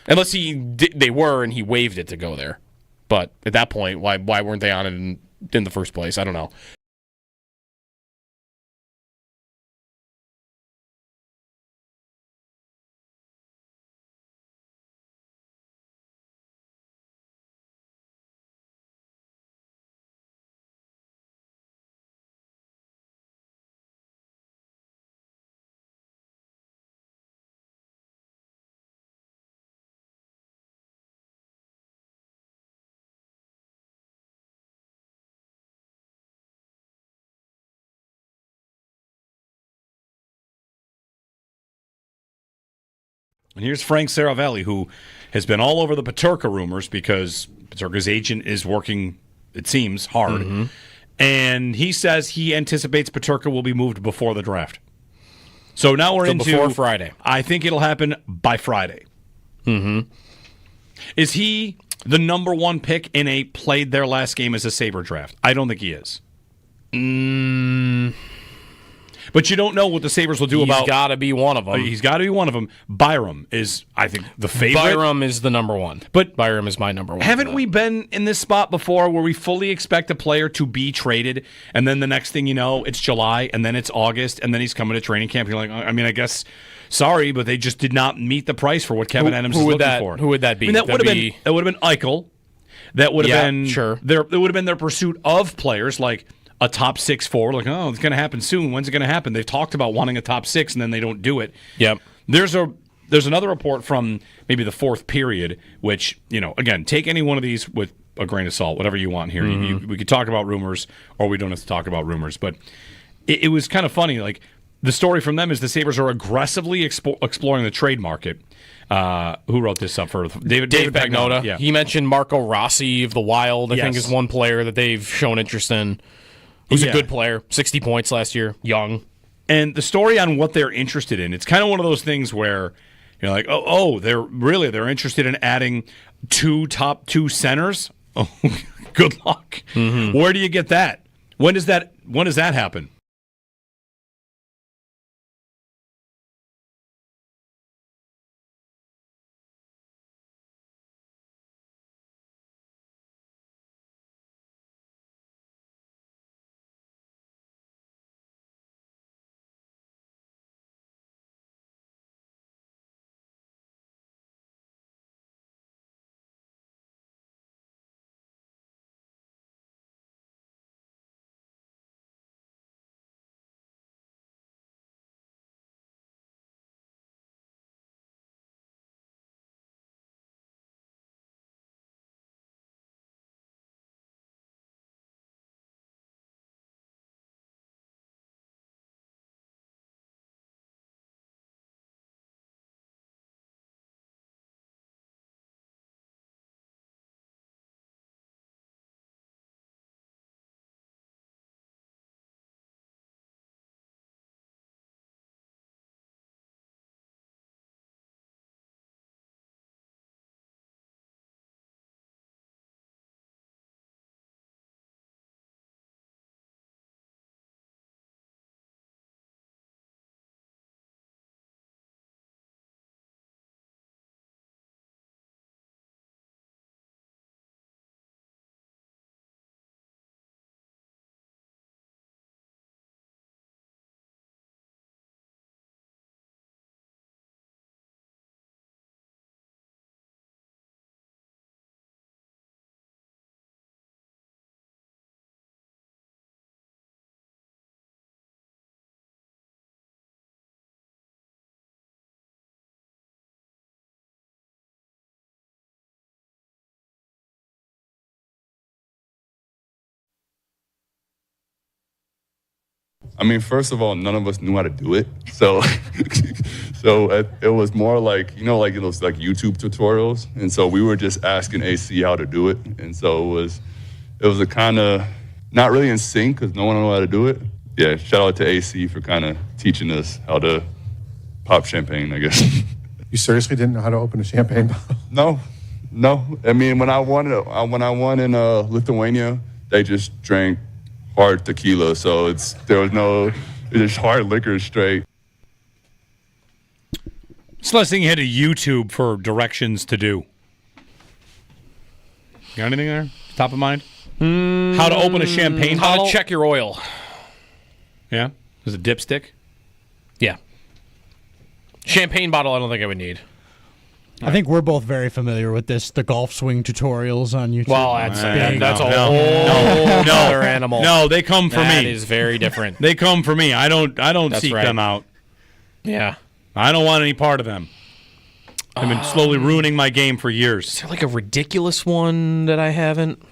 Unless they were and he waived it to go there. But at that point, why weren't they on it in the first place? I don't know.
And here's Frank Saravelli, who has been all over the Peterka rumors because Peterka's agent is working, it seems, hard. Mm-hmm. And he says he anticipates Peterka will be moved before the draft. So now we're into...
before Friday.
I think it'll happen by Friday.
Mm-hmm.
Is he the number one pick in a played their last game as a Sabre draft? I don't think he is. But you don't know what the Sabres will do about...
He's got to be one of them.
He's got to be one of them. Byram is, I think, the favorite.
Byram is the number one.
But
Byram is my number one.
Haven't we been in this spot before where we fully expect a player to be traded, and then the next thing you know, it's July, and then it's August, and then he's coming to training camp. You're like, I mean, I guess, sorry, but they just did not meet the price for what Kevin Adams is looking for.
Who would that be?
I mean, that would have been Eichel. That would have been
sure.
That would have been their pursuit of players like a top 6 forward. Like, oh, it's going to happen soon. When's it going to happen? They've talked about wanting a top 6, and then they don't do it.
Yep.
There's another report from maybe the fourth period, which, again, take any one of these with a grain of salt, whatever you want here. We could talk about rumors, or we don't have to talk about rumors. But it was kind of funny. Like, the story from them is the Sabres are aggressively exploring the trade market. Who wrote this up for David
Pagnotta?
Yeah.
He mentioned Marco Rossi of the Wild, I think is one player that they've shown interest in. He's a good player, 60 points last year, young.
And the story on what they're interested in, it's kind of one of those things where you're like, they're interested in adding top two centers? Oh, good luck.
Mm-hmm.
Where do you get that? When does that happen?
I mean, first of all, none of us knew how to do it. So it was more like, like those like YouTube tutorials. And so we were just asking AC how to do it. And so it was a kind of not really in sync because no one knew how to do it. Yeah, shout out to AC for kind of teaching us how to pop champagne, I guess.
You seriously didn't know how to open a champagne bottle?
No. I mean, when I won in Lithuania, they just drank hard tequila, so there was just hard liquor straight.
It's less thing you had to YouTube for directions to do. Got anything there? Top of mind? How to open a champagne bottle?
How to check your oil.
Yeah? There's a dipstick?
Yeah. Champagne bottle I don't think I would need.
I think we're both very familiar with this, the golf swing tutorials on YouTube.
Well, that's a whole other animal.
No, they come for me.
That is very different.
They come for me. I don't seek them out.
Yeah.
I don't want any part of them. I've been slowly ruining my game for years.
Is there like a ridiculous one that I haven't?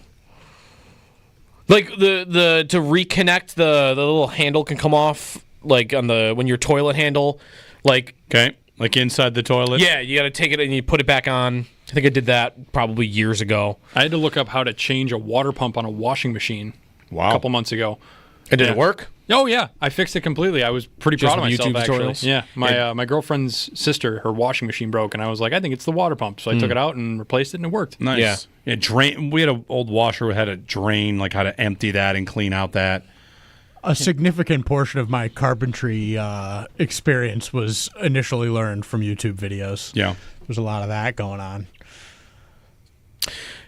Like the to reconnect the little handle can come off like on when your toilet handle like
okay. Like inside the toilet?
Yeah, you got to take it and you put it back on. I think I did that probably years ago.
I had to look up how to change a water pump on a washing machine a couple months ago.
And did it work?
Oh, yeah. I fixed it completely. I was pretty proud of myself,
YouTube
actually.
tutorials?
Yeah. My girlfriend's sister, her washing machine broke, and I was like, I think it's the water pump. So I took it out and replaced it, and it worked.
Nice. Yeah. Drain. We had an old washer that had a drain, like how to empty that and clean out that.
A significant portion of my carpentry experience was initially learned from YouTube videos.
Yeah.
There's a lot of that going on.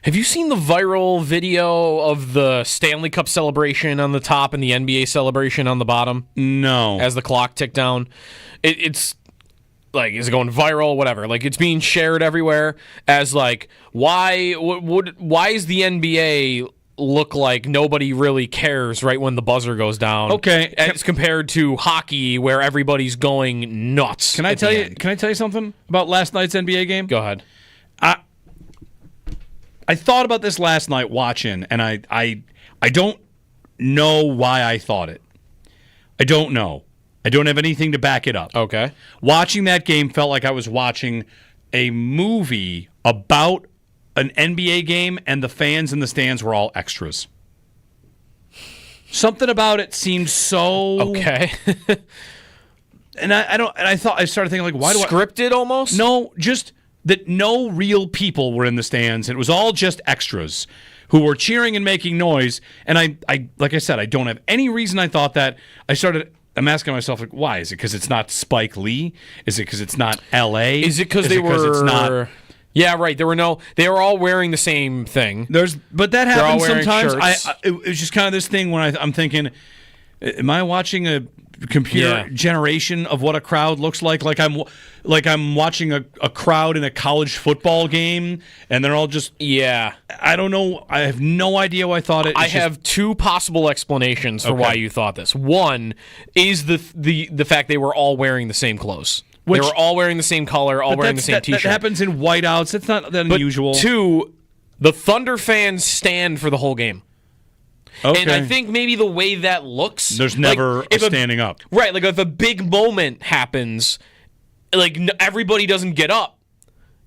Have you seen the viral video of the Stanley Cup celebration on the top and the NBA celebration on the bottom?
No.
As the clock ticked down. It's like, is it going viral? Whatever. Like, it's being shared everywhere as like, why is the NBA look like nobody really cares right when the buzzer goes down.
Okay,
as compared to hockey where everybody's going nuts.
Can I tell you something about last night's NBA game?
Go ahead.
I thought about this last night watching, and I don't know why I thought it. I don't know. I don't have anything to back it up.
Okay.
Watching that game felt like I was watching a movie about an NBA game, and the fans in the stands were all extras. Something about it seemed so
okay.
And I started thinking, like, why do
scripted almost?
No, just that no real people were in the stands. It was all just extras who were cheering and making noise. And I like I said, I don't have any reason I thought that. I'm asking myself, like, why? Is it because it's not Spike Lee? Is it because it's not L.A.?
Is it because it's not? Yeah, right. They were all wearing the same thing.
But that happens sometimes. It was just kind of this thing when I'm thinking, am I watching a computer generation of what a crowd looks like? Like I'm watching a crowd in a college football game, and they're all just I don't know. I have no idea why I thought it.
I have two possible explanations for why you thought this. One is the fact they were all wearing the same clothes. They were all wearing the same color, all wearing the same T-shirt.
That happens in whiteouts. It's not that unusual.
Two, the Thunder fans stand for the whole game.
Okay.
And I think maybe the way that looks...
There's never a standing up.
Right, like if a big moment happens, like everybody doesn't get up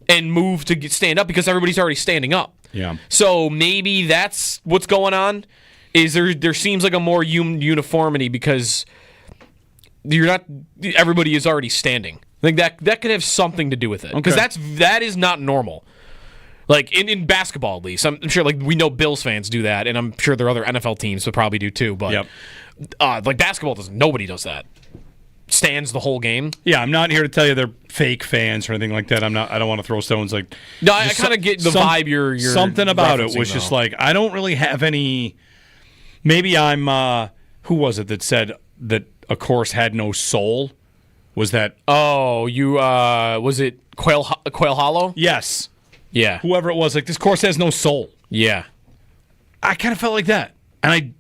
and move to stand up because everybody's already standing up.
Yeah.
So maybe that's what's going on, is there seems like a more uniformity because everybody is already standing. I think that could have something to do with it. Because that is not normal. Like, in basketball, at least. I'm sure, like, we know Bills fans do that, and I'm sure there are other NFL teams that probably do too, but like, basketball nobody does that. Stands the whole game.
Yeah, I'm not here to tell you they're fake fans or anything like that. I don't want to throw stones. Like,
no, I kind of get the vibe you're
something about it was just like, I don't really have any... Maybe I'm... who was it that said that a course had no soul? Was that...
Oh, you... was it Quail Hollow?
Yes.
Yeah.
Whoever it was, like, this course has no soul.
Yeah.
I kind of felt like that. And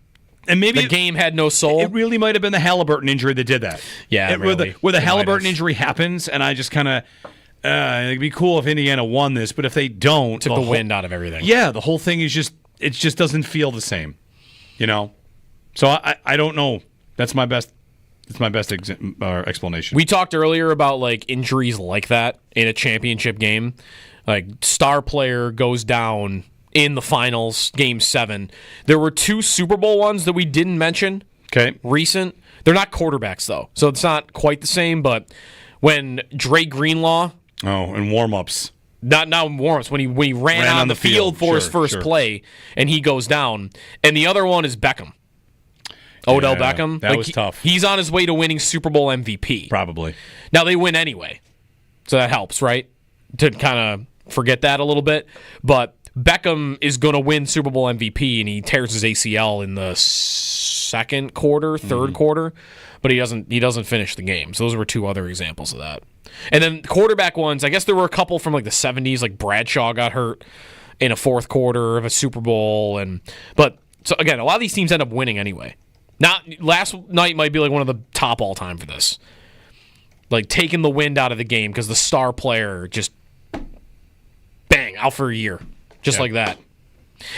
maybe
the game had no soul.
It really might have been the Hallebertton injury that did that.
Yeah,
really. Where the Halleberton injury happens, and I just kind of... it'd be cool if Indiana won this, but if they don't...
Took the wind out of everything.
Yeah, the whole thing is just... It just doesn't feel the same. You know? So I don't know. That's my best... It's my best explanation.
We talked earlier about like injuries like that in a championship game. Like star player goes down in the finals, Game 7. There were 2 Super Bowl ones that we didn't mention.
Okay.
Recent. They're not quarterbacks though, so it's not quite the same. But when Dre Greenlaw.
Oh, in warm-ups.
Not in warm-ups. When he ran on the field for his first play and he goes down. And the other one is Beckham. Odell Beckham.
That was tough.
He's on his way to winning Super Bowl MVP.
Probably.
Now, they win anyway. So that helps, right? To kind of forget that a little bit. But Beckham is going to win Super Bowl MVP, and he tears his ACL in the second quarter, third quarter. But he doesn't finish the game. So those were 2 other examples of that. And then quarterback ones, I guess there were a couple from like the 70s, like Bradshaw got hurt in a fourth quarter of a Super Bowl. But so again, a lot of these teams end up winning anyway. Last night might be like one of the top all time for this. Like taking the wind out of the game because the star player just bang out for a year, just like that.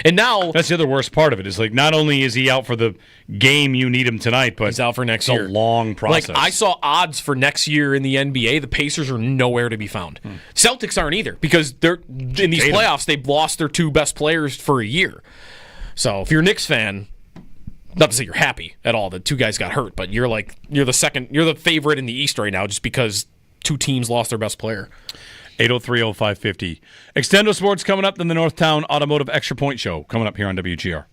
And now
that's the other worst part of it is like not only is he out for the game you need him tonight, but
he's out for next year.
It's a long process.
Like I saw odds for next year in the NBA. The Pacers are nowhere to be found. Celtics aren't either because they're in these playoffs. They've lost their 2 best players for a year. So if you're a Knicks fan. Not to say you're happy at all that 2 guys got hurt, but you're the favorite in the East right now just because 2 teams lost their best player.
803-0550. Extendo Sports coming up, then the Northtown Automotive Extra Point Show coming up here on WGR.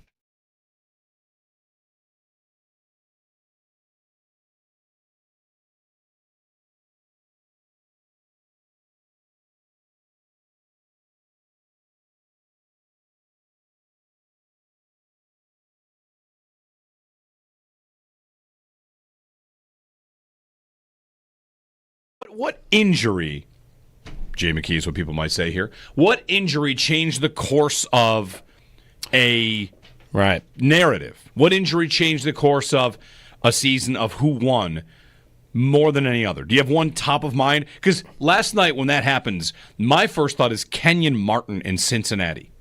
What injury, Jay McKee is what people might say here, what injury changed the course of a
Right.
Narrative. What injury changed the course of a season of who won more than any other? Do you have one top of mind? Because last night when that happens, my first thought is Kenyon Martin in Cincinnati.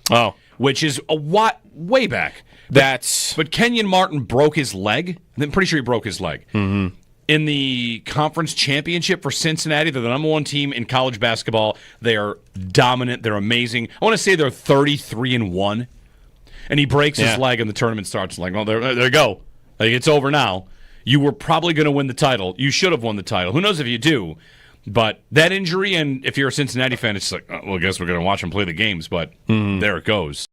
Oh.
Which is way back. But Kenyon Martin broke his leg. I'm pretty sure he broke his leg.
Mm-hmm.
In the conference championship for Cincinnati, they're the number one team in college basketball. They are dominant. They're amazing. I want to say they're 33-1. And he breaks his leg and the tournament starts. Like, well, there you go. Like, it's over now. You were probably going to win the title. You should have won the title. Who knows if you do? But that injury, and if you're a Cincinnati fan, it's like, well, I guess we're going to watch him play the games. But there it goes.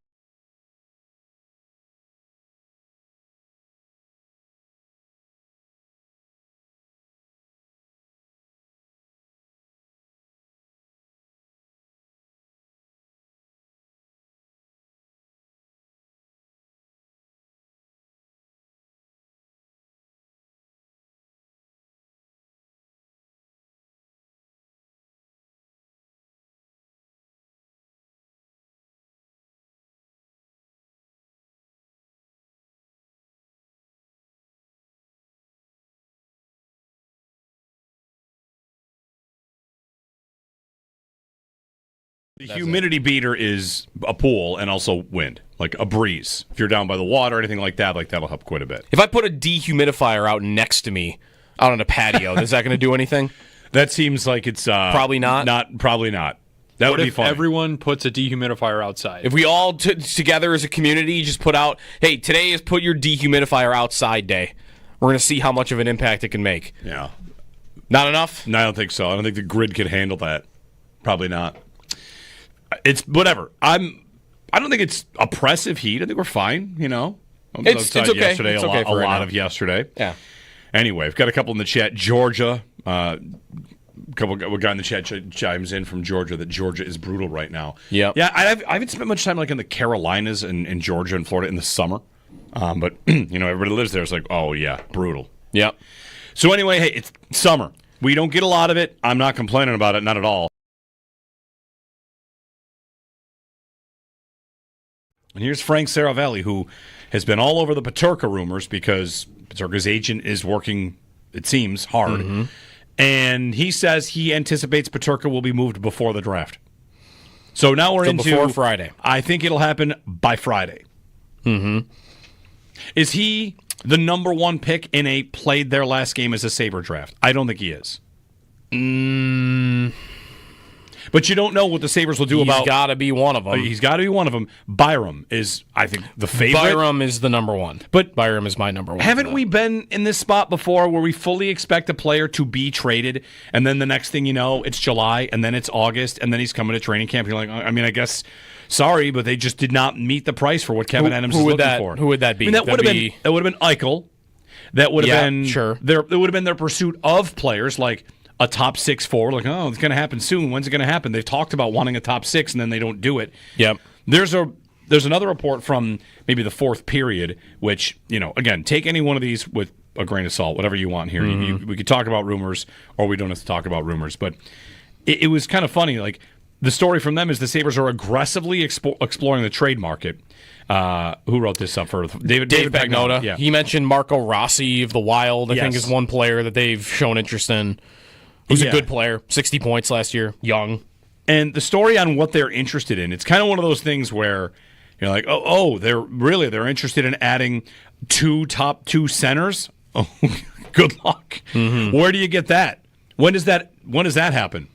The humidity beater is a pool and also wind, like a breeze. If you're down by the water or anything like that, that'll help quite a bit.
If I put a dehumidifier out next to me out on a patio, is that going to do anything?
That seems like it's
probably not.
Probably not. That would be fun.
Everyone puts a dehumidifier outside.
If we all together as a community just put out, hey, today is put your dehumidifier outside day. We're going to see how much of an impact it can make.
Yeah.
Not enough?
No, I don't think so. I don't think the grid could handle that. Probably not. It's whatever. I don't think it's oppressive heat. I think we're fine. I was outside
okay.
yesterday.
It's
a
okay
lot of yesterday.
Yeah.
Anyway, we've got a couple in the chat. Georgia. A guy in the chat chimes in from Georgia that Georgia is brutal right now.
Yeah.
Yeah. I haven't spent much time like in the Carolinas and in Georgia and Florida in the summer. But everybody lives there. It's like, oh yeah, brutal.
Yep.
So anyway, hey, it's summer. We don't get a lot of it. I'm not complaining about it, not at all. And here's Frank Saravelli, who has been all over the Peterka rumors because Peterka's agent is working, it seems, hard.
Mm-hmm.
And he says he anticipates Peterka will be moved before the draft. So now we're into
before Friday.
I think it'll happen by Friday.
Mm-hmm.
Is he the number one pick in a played their last game as a Sabre draft? I don't think he is. But you don't know what the Sabres will do about...
He's got to be one of them.
He's got to be one of them. Byram is, I think, the favorite.
Byram is the number one.
But
Byram is my number one.
Haven't we been in this spot before where we fully expect a player to be traded, and then the next thing you know, it's July, and then it's August, and then he's coming to training camp. You're like, I mean, I guess, sorry, but they just did not meet the price for what Kevin Adams is looking for.
Who would that be?
I mean, that would have been Eichel. That would have been...
sure.
It would have been their pursuit of players like... a top 6 forward, like, oh, it's going to happen soon. When's it going to happen? They've talked about wanting a top 6, and then they don't do it.
Yep.
There's another report from maybe the fourth period, which, again, take any one of these with a grain of salt, whatever you want here.
Mm-hmm.
We could talk about rumors, or we don't have to talk about rumors. But it was kind of funny. Like, the story from them is the Sabres are aggressively exploring the trade market. Who wrote this up for David
Pagnotta.
Yeah.
He mentioned Marco Rossi of the Wild, I think is one player that they've shown interest in. Who's a good player, 60 points last year, young.
And the story on what they're interested in, it's kind of one of those things where you're like, they're interested in adding top two centers? Oh, good luck.
Mm-hmm.
Where do you get that? When does that happen?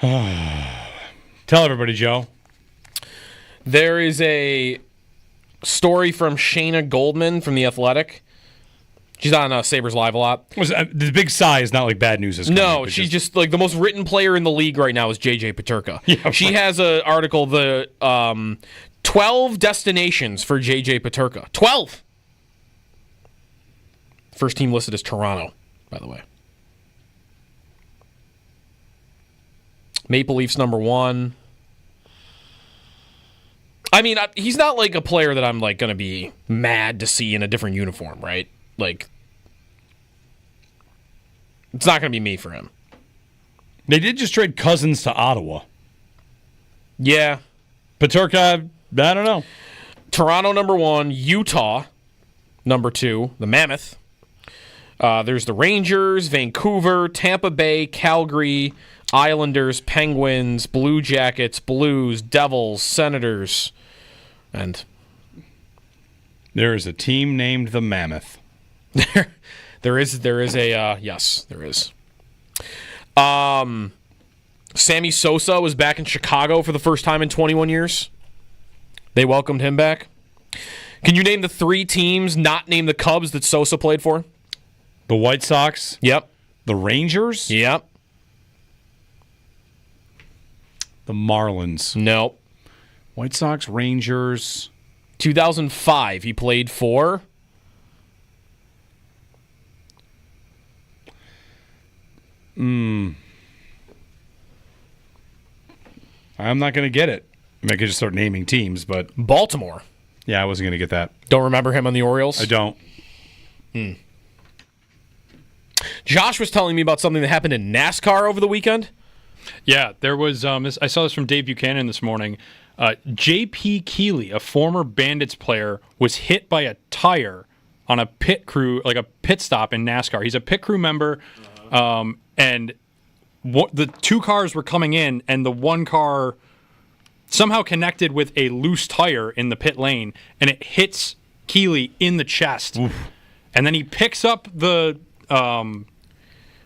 Tell everybody, Joe.
There is a story from Shayna Goldman from The Athletic. She's on Sabres Live a lot.
The big sigh is not like bad news is coming.
No, she's just like the most written player in the league right now is JJ Peterka.
Yeah,
she has an article, the 12 destinations for JJ Peterka. 12! First team listed is Toronto, by the way. Maple Leafs number 1. I mean, he's not like a player that I'm like going to be mad to see in a different uniform, right? Like, it's not going to be me for him.
They did just trade Cousins to Ottawa.
Yeah.
Peterka, I don't know.
Toronto number 1, Utah number 2, the Mammoth. There's the Rangers, Vancouver, Tampa Bay, Calgary, Islanders, Penguins, Blue Jackets, Blues, Devils, Senators, and
there is a team named the Mammoth.
There is a yes, there is. Sammy Sosa was back in Chicago for the first time in 21 years. They welcomed him back. Can you name the 3 teams, not name the Cubs, that Sosa played for?
The White Sox?
Yep.
The Rangers?
Yep.
The Marlins?
Nope.
White Sox, Rangers.
2005, he played for...
I'm not going to get it. I mean, I could just start naming teams, but...
Baltimore.
Yeah, I wasn't going to get that.
Don't remember him on the Orioles?
I don't.
Josh was telling me about something that happened in NASCAR over the weekend.
Yeah, there was. I saw this from Dave Buchanan this morning. J.P. Keeley, a former Bandits player, was hit by a tire on a pit crew, like a pit stop in NASCAR. He's a pit crew member, and the 2 cars were coming in, and the one car somehow connected with a loose tire in the pit lane, and it hits Keeley in the chest.
Oof.
And then he picks up the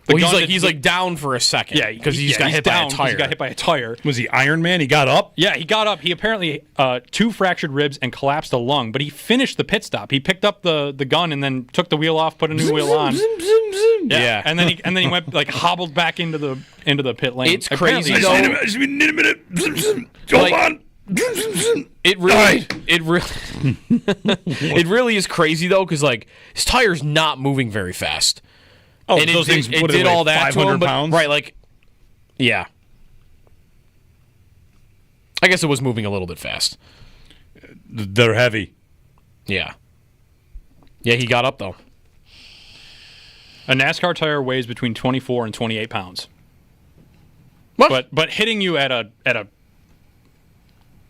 he's like down for a second.
Yeah,
because he got hit by a tire.
He got hit by a tire.
Was he Iron Man? He got up?
Yeah, he got up. He apparently 2 fractured ribs and collapsed a lung, but he finished the pit stop. He picked up the gun and then took the wheel off, put a new wheel on. Yeah. And then he went like hobbled back into the pit lane.
It's crazy though.
Need a minute. Hold on.
It really is crazy though, because like his tire's not moving very fast.
Oh,
and
those things
it did all that
500
to him, but,
pounds?
right? Like, yeah. I guess it was moving a little bit fast.
They're heavy.
Yeah. Yeah, he got up though.
A NASCAR tire weighs between 24 and 28 pounds.
What?
But hitting you at a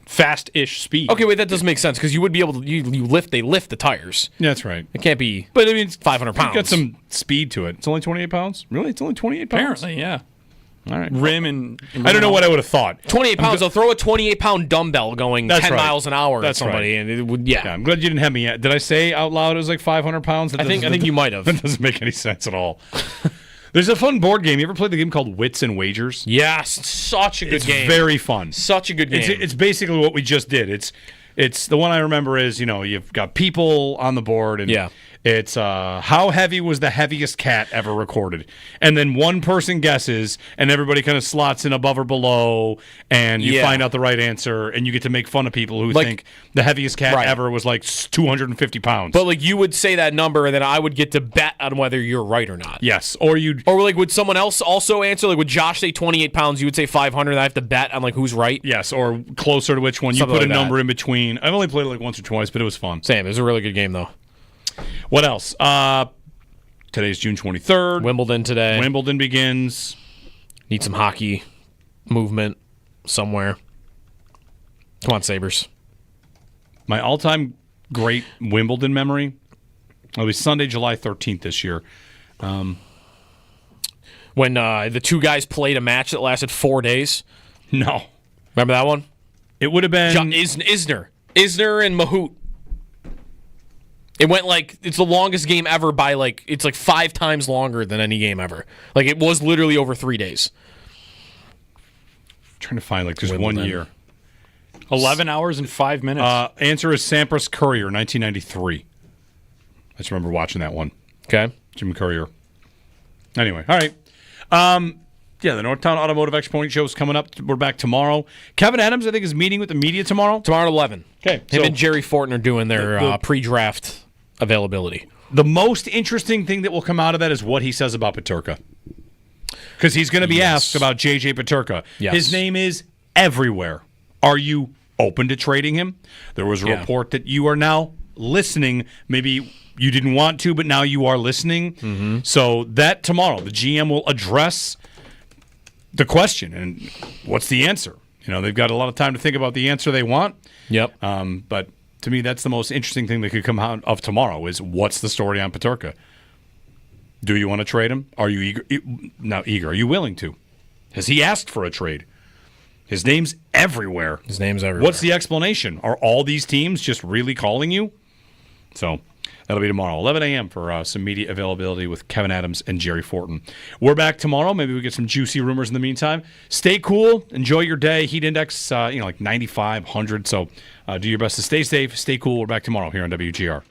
fast-ish speed.
Okay, wait, that doesn't make sense because you would be able to they lift the tires.
Yeah, that's right.
It can't be.
But I mean, it's
500 pounds.
It's got some speed to it. It's only 28 pounds. Really, it's only 28 pounds.
Apparently, yeah.
All right.
Rim and
I don't know what I would have thought.
28 pounds. They'll throw a 28-pound dumbbell going 10
right.
miles an hour at somebody,
right.
and it would. Yeah.
I'm glad you didn't have me yet. Did I say out loud it was like 500 pounds?
I think you might have.
That doesn't make any sense at all. There's a fun board game. You ever played the game called Wits and Wagers?
Yes, such a good game.
It's very fun.
Such a good game.
It's basically what we just did. It's the one I remember is, you've got people on the board, and it's how heavy was the heaviest cat ever recorded, and then one person guesses, and everybody kind of slots in above or below, and you find out the right answer, and you get to make fun of people who think the heaviest cat ever was like 250 pounds.
But like you would say that number, and then I would get to bet on whether you're right or not.
Yes,
or like would someone else also answer? Like would Josh say 28 pounds? You would say 500. And I have to bet on like who's right.
Yes, or closer to which one.
Something
you put
like
a number
that.
in between. I've only played it like once or twice, but it was fun.
Same. It was a really good game though.
What else? Today's June 23rd.
Wimbledon today.
Wimbledon begins.
Need some hockey movement somewhere. Come on, Sabres.
My all-time great Wimbledon memory. It'll be Sunday, July 13th this year.
When the 2 guys played a match that lasted 4 days.
No.
Remember that one?
It would have been...
Isner and Mahout. It went it's the longest game ever by it's 5 times longer than any game ever. It was literally over 3 days.
trying to find there's 1 year.
11 hours and 5 minutes.
Answer is Sampras Courier, 1993. I just remember watching that one.
Okay.
Jim Courier. Anyway, all right. The Northtown Automotive Expo show is coming up. We're back tomorrow. Kevin Adams, I think, is meeting with the media tomorrow.
Tomorrow at 11.
Okay.
Him and Jerry Fortin are doing their pre-draft availability.
The most interesting thing that will come out of that is what he says about Peterka. Because he's going to be asked about J.J. Peterka.
Yes.
His name is everywhere. Are you open to trading him? There was a report that you are now listening. Maybe you didn't want to, but now you are listening.
Mm-hmm.
So that tomorrow, the GM will address the question and what's the answer. They've got a lot of time to think about the answer they want.
Yep.
But to me, that's the most interesting thing that could come out of tomorrow is what's the story on Peterka? Do you want to trade him? Are you eager? Not eager. Are you willing to? Has he asked for a trade? His name's everywhere. What's the explanation? Are all these teams just really calling you? So that'll be tomorrow, 11 a.m. for some media availability with Kevin Adams and Jerry Fortin. We're back tomorrow. Maybe we get some juicy rumors in the meantime. Stay cool. Enjoy your day. Heat index, 95, 100. So do your best to stay safe, stay cool. We're back tomorrow here on WGR.